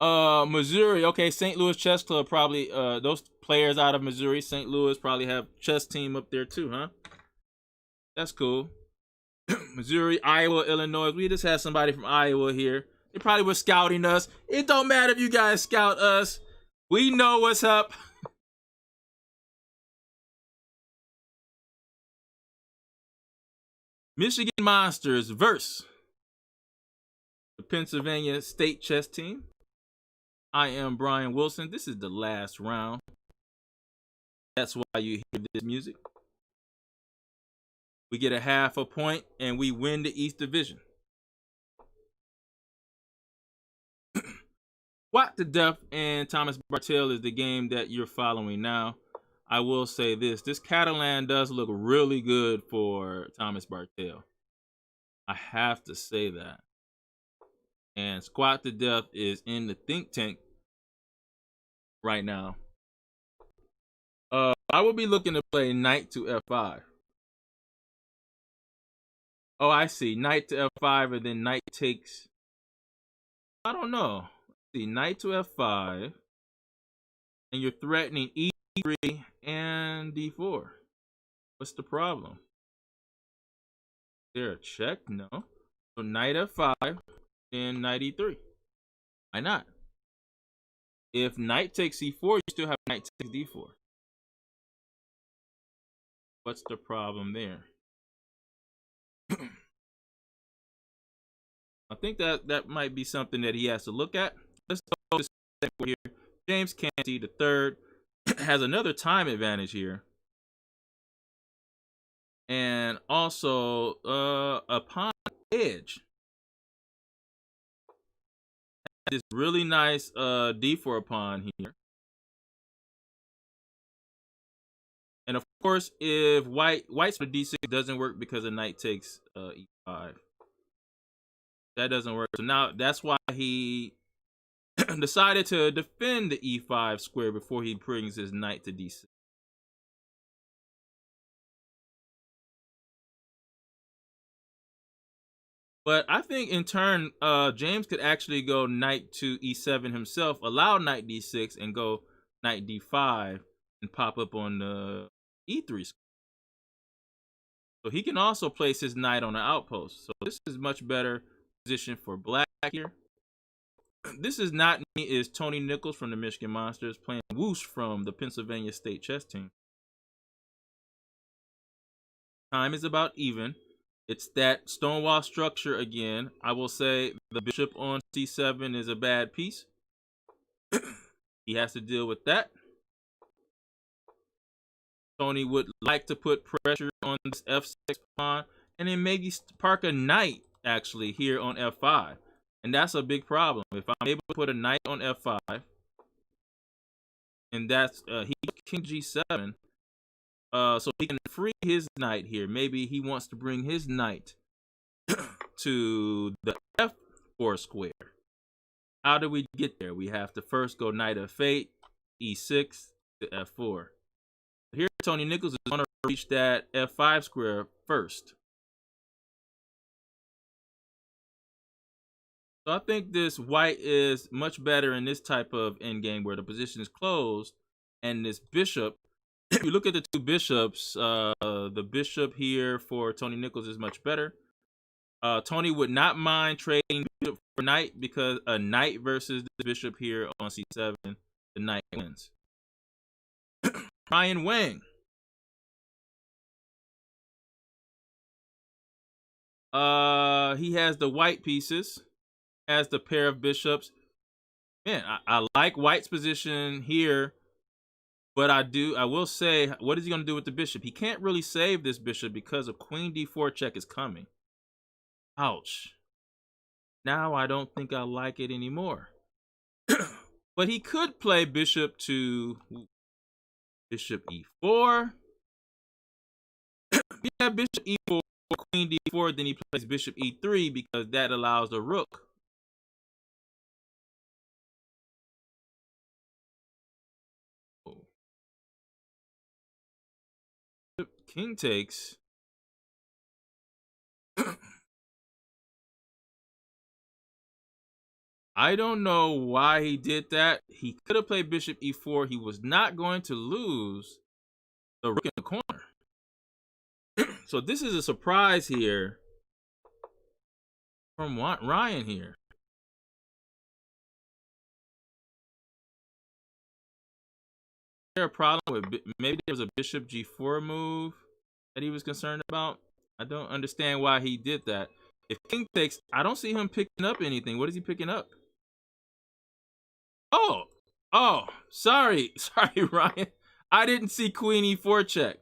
Missouri. Okay, St. Louis Chess Club probably. Those players out of Missouri, St. Louis probably have chess team up there too, huh? That's cool. Missouri, Iowa, Illinois. We just had somebody from Iowa here. They probably were scouting us. It don't matter if you guys scout us. We know what's up. Michigan Monsters versus the Pennsylvania State Chess Team. I am Brian Wilson. This is the last round. That's why you hear this music. We get a half a point and we win the East Division. What to Death and Thomas Bartel is the game that you're following now. I will say this Catalan does look really good for Thomas Bartel. I have to say that. And Squat to Death is in the think tank right now. I will be looking to play knight to f5. Oh, I see. Knight to f5 and then knight takes. I don't know. Let's see, knight to f5. And you're threatening e3 and d4. What's the problem? Is there a check? No. So knight f5 and knight e3. Why not? If knight takes c4, you still have knight takes d4. What's the problem there? I think that might be something that he has to look at. Let's go this here. James Canty the third has another time advantage here. And also a pawn edge. This really nice d4 pawn here. And of course, if white's for d6 doesn't work because the knight takes e5. That doesn't work. So now that's why he decided to defend the e5 square before he brings his knight to d6. But I think in turn, James could actually go knight to e7 himself, allow knight d6, and go knight d5 and pop up on the e3 square. So he can also place his knight on the outpost. So this is much better position for black here. This is not me, is Tony Nichols from the Michigan Monsters playing Whoosh from the Pennsylvania State Chess Team. Time is about even. It's that stonewall structure again. I will say the bishop on c7 is a bad piece. He has to deal with that. Tony would like to put pressure on this f6 pawn and then maybe park a knight actually here on f5. And that's a big problem. If I'm able to put a knight on f5, and that's he king g7, so he can free his knight here. Maybe he wants to bring his knight to the f4 square. How do we get there? We have to first go knight f8, e6 to f4. Here, Tony Nichols is going to reach that f5 square first. So I think this white is much better in this type of endgame where the position is closed, and this bishop, if you look at the two bishops, the bishop here for Tony Nichols is much better. Tony would not mind trading bishop for knight because a knight versus the bishop here on c7, the knight wins. Ryan Wang. He has the white pieces, has the pair of bishops. Man, I like white's position here, but I will say, what is he going to do with the bishop? He can't really save this bishop because a queen d4 check is coming. Ouch. Now I don't think I like it anymore. But he could play bishop to bishop e4. Yeah, bishop e4, queen d4, then he plays bishop e3 because that allows the rook. King takes. I don't know why he did that. He could have played bishop e4. He was not going to lose the rook in the corner. So this is a surprise here from Ryan here. Is there a problem with maybe there was a bishop g4 move that he was concerned about? I don't understand why he did that. If king takes, I don't see him picking up anything. What is he picking up? Oh, sorry, Ryan. I didn't see queen e4 check.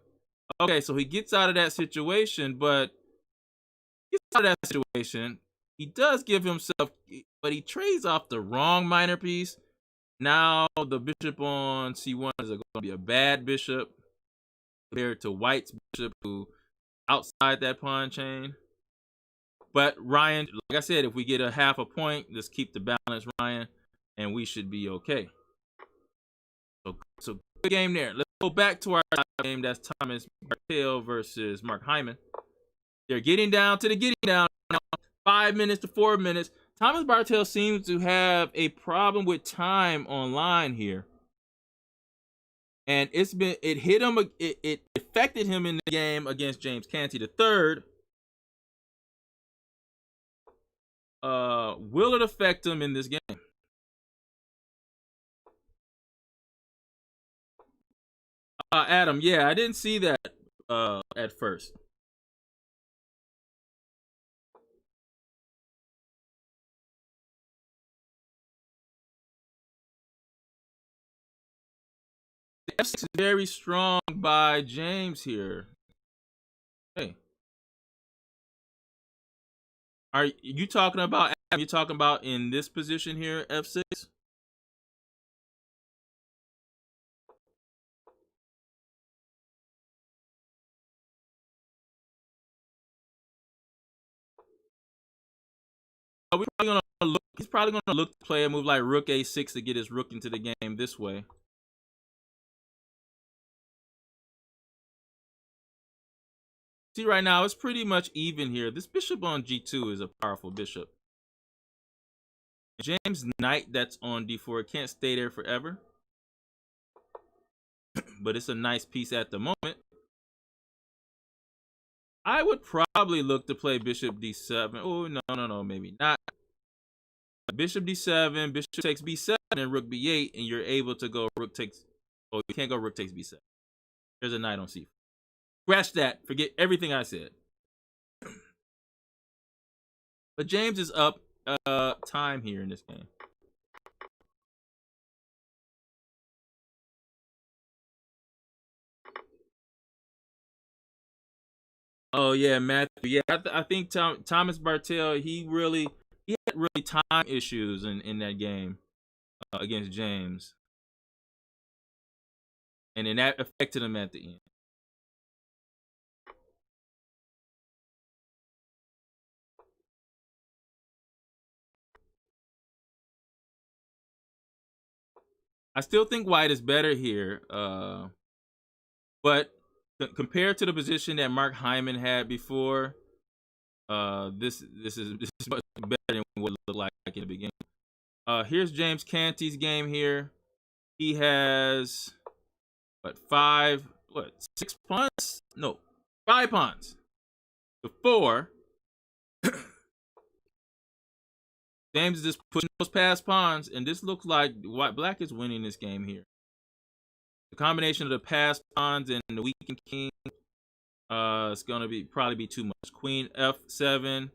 Okay, so he gets out of that situation, but he does give himself, but he trades off the wrong minor piece. Now the bishop on c1 is going to be a bad bishop compared to white's bishop, who outside that pawn chain. But Ryan, like I said, if we get a half a point, just keep the balance, Ryan, and we should be okay. So good game there. Let's go back to our game. That's Thomas Bartel versus Mark Hyman. They're getting down to the getting down now. 5 minutes to 4 minutes. Thomas Bartel seems to have a problem with time online here. And it hit him, it affected him in the game against James Canty III. Will it affect him in this game? Adam, yeah, I didn't see that at first. F6 is very strong by James here. Hey, are you talking about? Are you talking about in this position here, F6? We're probably gonna look. He's probably gonna look to play a move like Rook A6 to get his rook into the game this way. See, right now it's pretty much even here. This bishop on G2 is a powerful bishop. James' knight that's on D4 can't stay there forever, but it's a nice piece at the moment. I would probably look to play bishop D7. Oh, no, maybe not. Bishop D7, bishop takes B7, and rook B8, and you're able to go rook takes. Oh, you can't go rook takes B7. There's a knight on C4. Scratch that. Forget everything I said. But James is up time here in this game. Oh yeah, Matthew. Yeah, I think Thomas Bartel, he had really time issues in that game against James, and then that affected him at the end. I still think White is better here, but compared to the position that Mark Hyman had before, this is much better than what it looked like in the beginning. Here's James Canty's game here. He has six pawns? No, 5 pawns to 4. James is just pushing those past pawns, and this looks like black is winning this game here. The combination of the passed pawns and the weakened king, it's gonna probably be too much. Queen F7.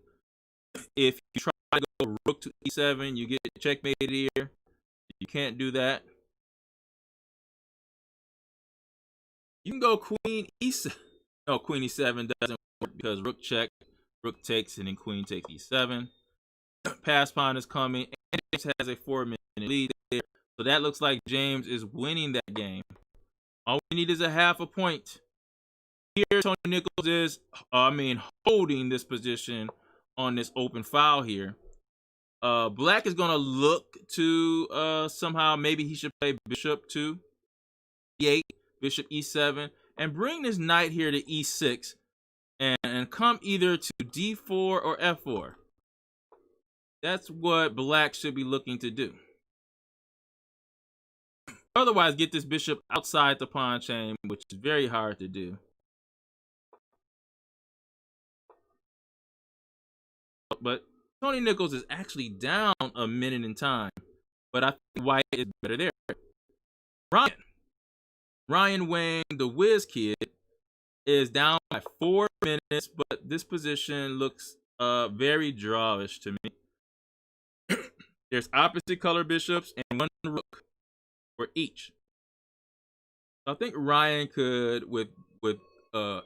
If you try to go rook to E7, you get checkmated here. You can't do that. You can go Queen E7. No, Queen E7 doesn't work because rook check, rook takes, and then Queen takes E7. Pass pawn is coming, and James has a 4-minute lead there. So that looks like James is winning that game. All we need is a half a point. Here, Tony Nichols is, holding this position on this open file here. Black is going to look to somehow, maybe he should play bishop to E8, bishop E7, and bring this knight here to E6, and come either to D4 or F4. That's what black should be looking to do. Otherwise, get this bishop outside the pawn chain, which is very hard to do. But Tony Nichols is actually down a minute in time. But I think white is better there. Ryan Wayne, the whiz kid, is down by 4 minutes, but this position looks very drawish to me. There's opposite color bishops and one rook for each. I think Ryan could, with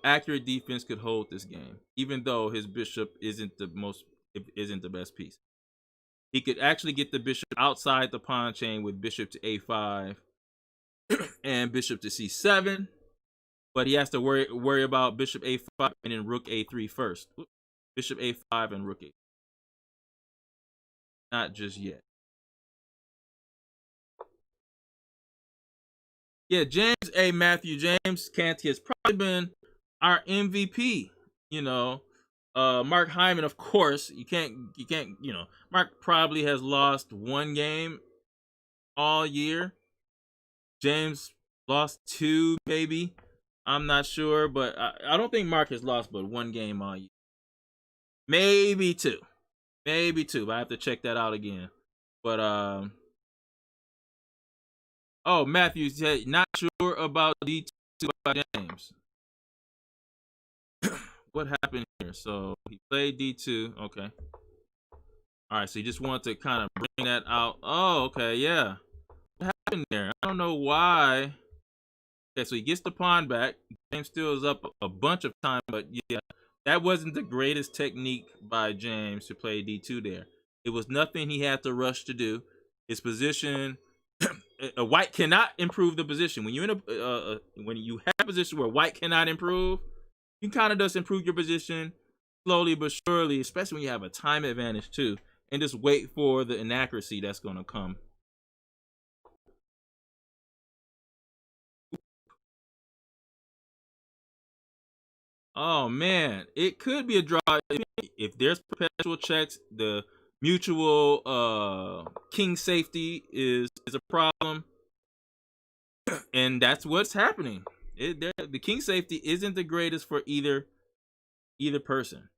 accurate defense, could hold this game, even though his bishop isn't the best piece. He could actually get the bishop outside the pawn chain with bishop to a5 and bishop to c7, but he has to worry about bishop a5 and then rook a3 first. Bishop a5 and rook a3. Not just yet. Yeah, Matthew James Canty has probably been our MVP. You know, Mark Hyman, of course, you can't. You know, Mark probably has lost 1 game all year. James lost 2, maybe. I'm not sure, but I don't think Mark has lost but 1 game all year. Maybe 2, but I have to check that out again. But oh, Matthew said not sure about D2 by James. What happened here? So he played D2. Okay. All right. So you just want to kind of bring that out. Oh, okay. Yeah. What happened there? I don't know why. Okay. So he gets the pawn back. James still is up a bunch of time, but yeah, that wasn't the greatest technique by James to play D2 there. It was nothing he had to rush to do. His position. A white cannot improve the position. When you're in when you have a position where white cannot improve, you kind of just improve your position slowly but surely, especially when you have a time advantage too, and just wait for the inaccuracy that's going to come. Oh man, it could be a draw if there's perpetual checks. The mutual king safety is a problem, and that's what's happening. The king safety isn't the greatest for either person.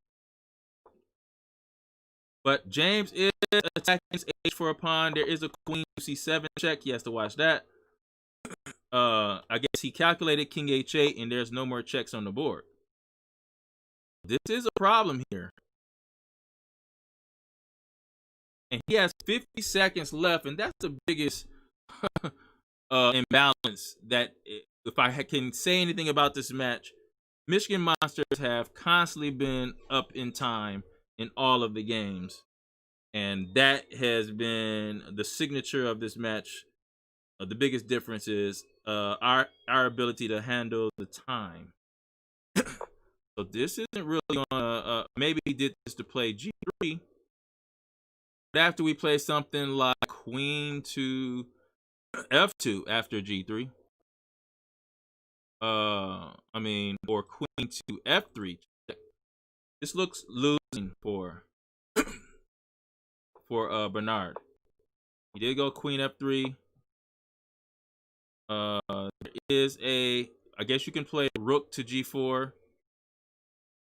But James is attacking his h for a pawn. There is a queen c7 check. He has to watch that. I guess he calculated king h8, and there's no more checks on the board. This is a problem here. And he has 50 seconds left, and that's the biggest imbalance. That if I can say anything about this match, Michigan Monsters have constantly been up in time in all of the games, and that has been the signature of this match. The biggest difference is our ability to handle the time. So this isn't really on maybe he did this to play g3, but after we play something like queen to f2 after g3, or queen to f3, this looks losing for Bernard. He did go queen f3. There is I guess you can play rook to g4,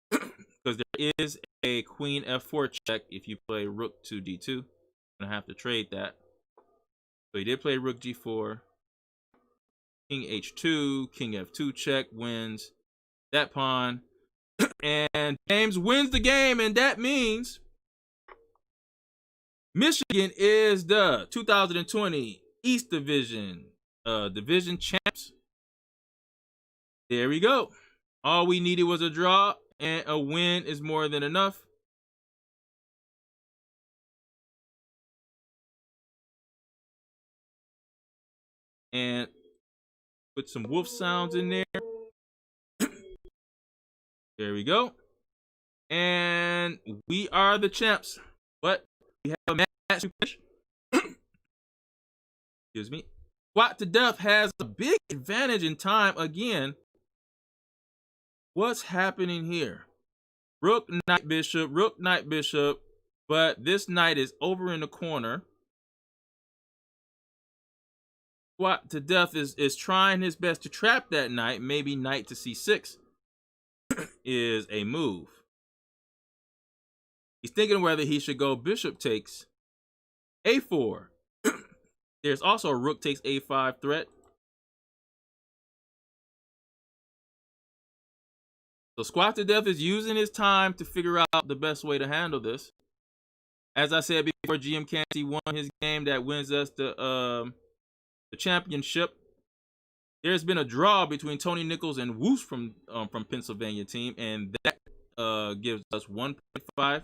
because there is a queen f4 check if you play rook to d2. I'm gonna have to trade that. So he did play rook g4, king h2, king f2 check wins that pawn, and James wins the game, and that means Michigan is the 2020 East Division division champs. There we go. All we needed was a draw, and a win is more than enough. And put some wolf sounds in there. There we go. And we are the champs. But we have a match to finish. Excuse me. Squat to Death has a big advantage in time again. What's happening here? Rook, knight, bishop, rook, knight, bishop. But this knight is over in the corner. Squat to death is trying his best to trap that knight. Maybe knight to c6 is a move. He's thinking whether he should go bishop takes a4. There's also a rook takes a5 threat. So Squat to Death is using his time to figure out the best way to handle this. As I said before, GM Canty won his game that wins us the championship. There's been a draw between Tony Nichols and Woos from Pennsylvania team, and that gives us 1.5,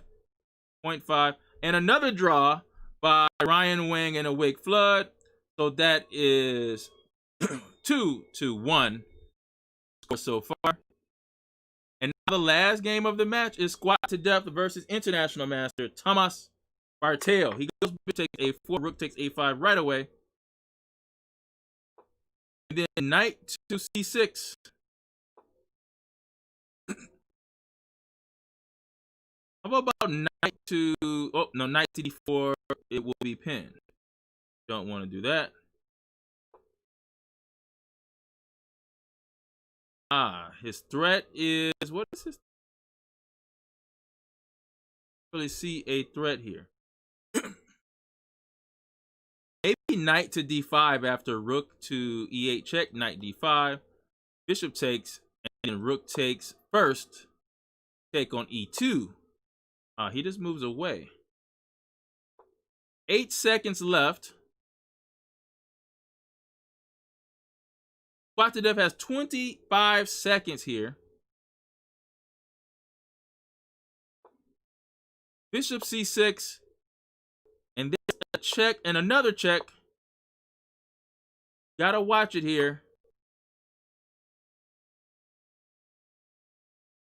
and another draw by Ryan Wang and Awake Flood. So that is 2-1 score so far. And now the last game of the match is Squat to Death versus International Master Thomas Bartel. He goes takes a4, rook takes a5 right away. And then knight to c6. How about knight to, oh no, knight to d4, it will be pinned. Don't want to do that. His threat is, what is his? Really see a threat here. Maybe knight to d5 after rook to e8 check, knight d5, bishop takes, and then rook takes first, take on e2. He just moves away. 8 seconds left. Squat to Death has 25 seconds here. Bishop c6, and there's a check and another check. Gotta watch it here.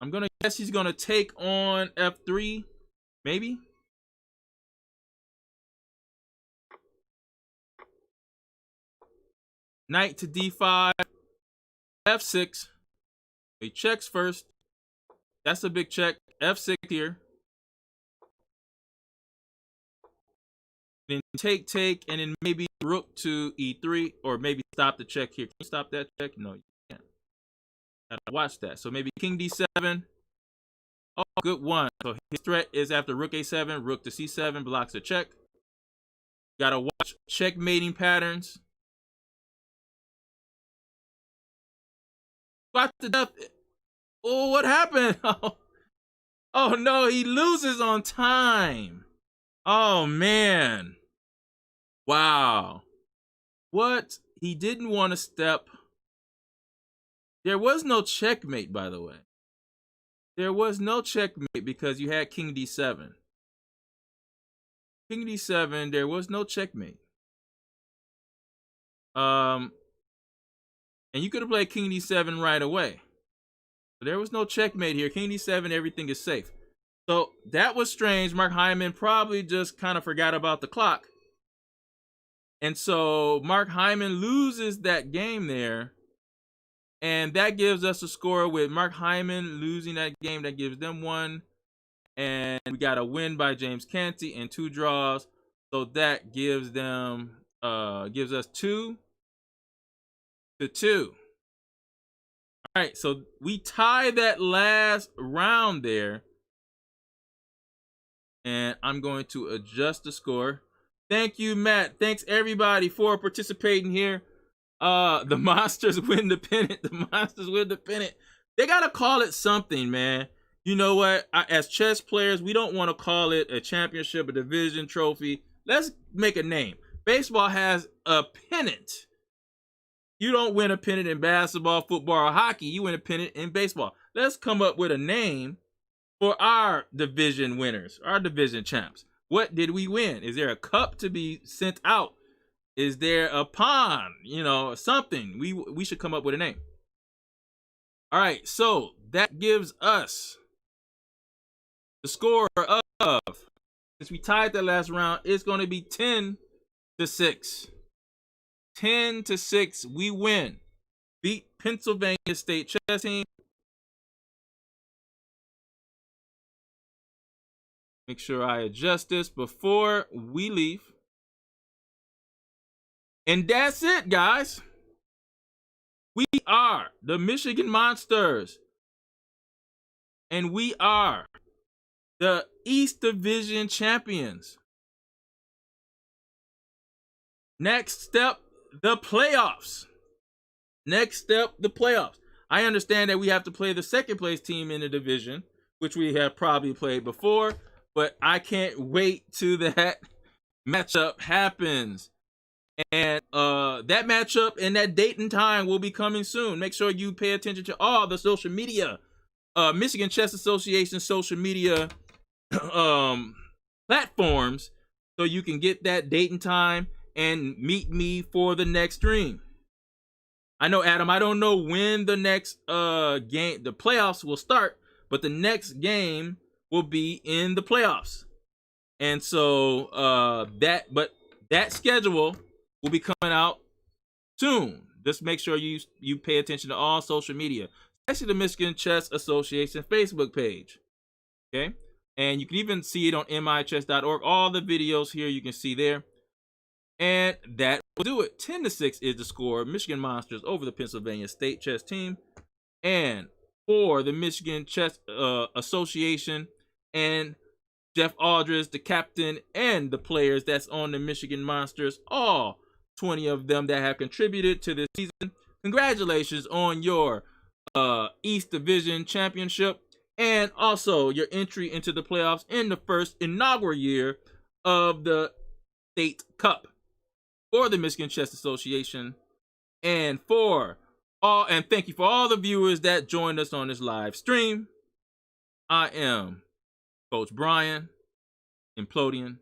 I'm gonna guess he's gonna take on f3, maybe. Knight to d5, f6. He checks first. That's a big check. f6 here. Then take, and then maybe rook to e3, or maybe stop the check here. Can you stop that check? No, you can't. Gotta watch that. So maybe king d7. Oh, good one. So his threat is after rook a7, rook to c7, blocks the check. Gotta watch checkmating patterns. Squat to Death. Oh, what happened? Oh no, he loses on time. Oh man. Wow. What? He didn't want to step. There was no checkmate, by the way. There was no checkmate because you had king d7. King d7, there was no checkmate. And you could have played king d7 right away. But there was no checkmate here. King d7, everything is safe. So that was strange. Mark Hyman probably just kind of forgot about the clock. And so Mark Hyman loses that game there. And that gives us a score with Mark Hyman losing that game. That gives them 1. And we got a win by James Canty and 2 draws. So that gives them gives us 2-2. All right, so we tie that last round there. And I'm going to adjust the score. Thank you, Matt. Thanks everybody for participating here. The Monsters win the pennant. The Monsters win the pennant. They gotta call it something, man. You know what? As chess players, we don't want to call it a championship, a division trophy. Let's make a name. Baseball has a pennant. You don't win a pennant in basketball, football, or hockey. You win a pennant in baseball. Let's come up with a name for our division winners, our division champs. What did we win? Is there a cup to be sent out? Is there a pond? You know, something. We should come up with a name. All right, so that gives us the score of, since we tied the last round, it's going to be 10-6. 10-6, we win. Beat Pennsylvania State chess team. Make sure I adjust this before we leave. And that's it, guys. We are the Michigan Monsters. And we are the East Division champions. Next step, the playoffs. Next step, the playoffs. I understand that we have to play the second place team in the division, which we have probably played before, but I can't wait till that matchup happens. And that matchup and that date and time will be coming soon. Make sure you pay attention to all the social media, Michigan Chess Association social media platforms, so you can get that date and time and meet me for the next stream. I know, Adam, I don't know when the next game, the playoffs will start, but the next game will be in the playoffs. And so that schedule will be coming out soon. Just make sure you pay attention to all social media, especially the Michigan Chess Association Facebook page. Okay? And you can even see it on michess.org. All the videos here you can see there. And that will do it. 10-6 is the score. Michigan Monsters over the Pennsylvania State chess team. And for the Michigan Chess Association and Jeff Aldridge, the captain, and the players that's on the Michigan Monsters, all 20 of them that have contributed to this season, congratulations on your East Division championship and also your entry into the playoffs in the first inaugural year of the State Cup for the Michigan Chess Association. And thank you for all the viewers that joined us on this live stream. I am Coach Brian, Implodian.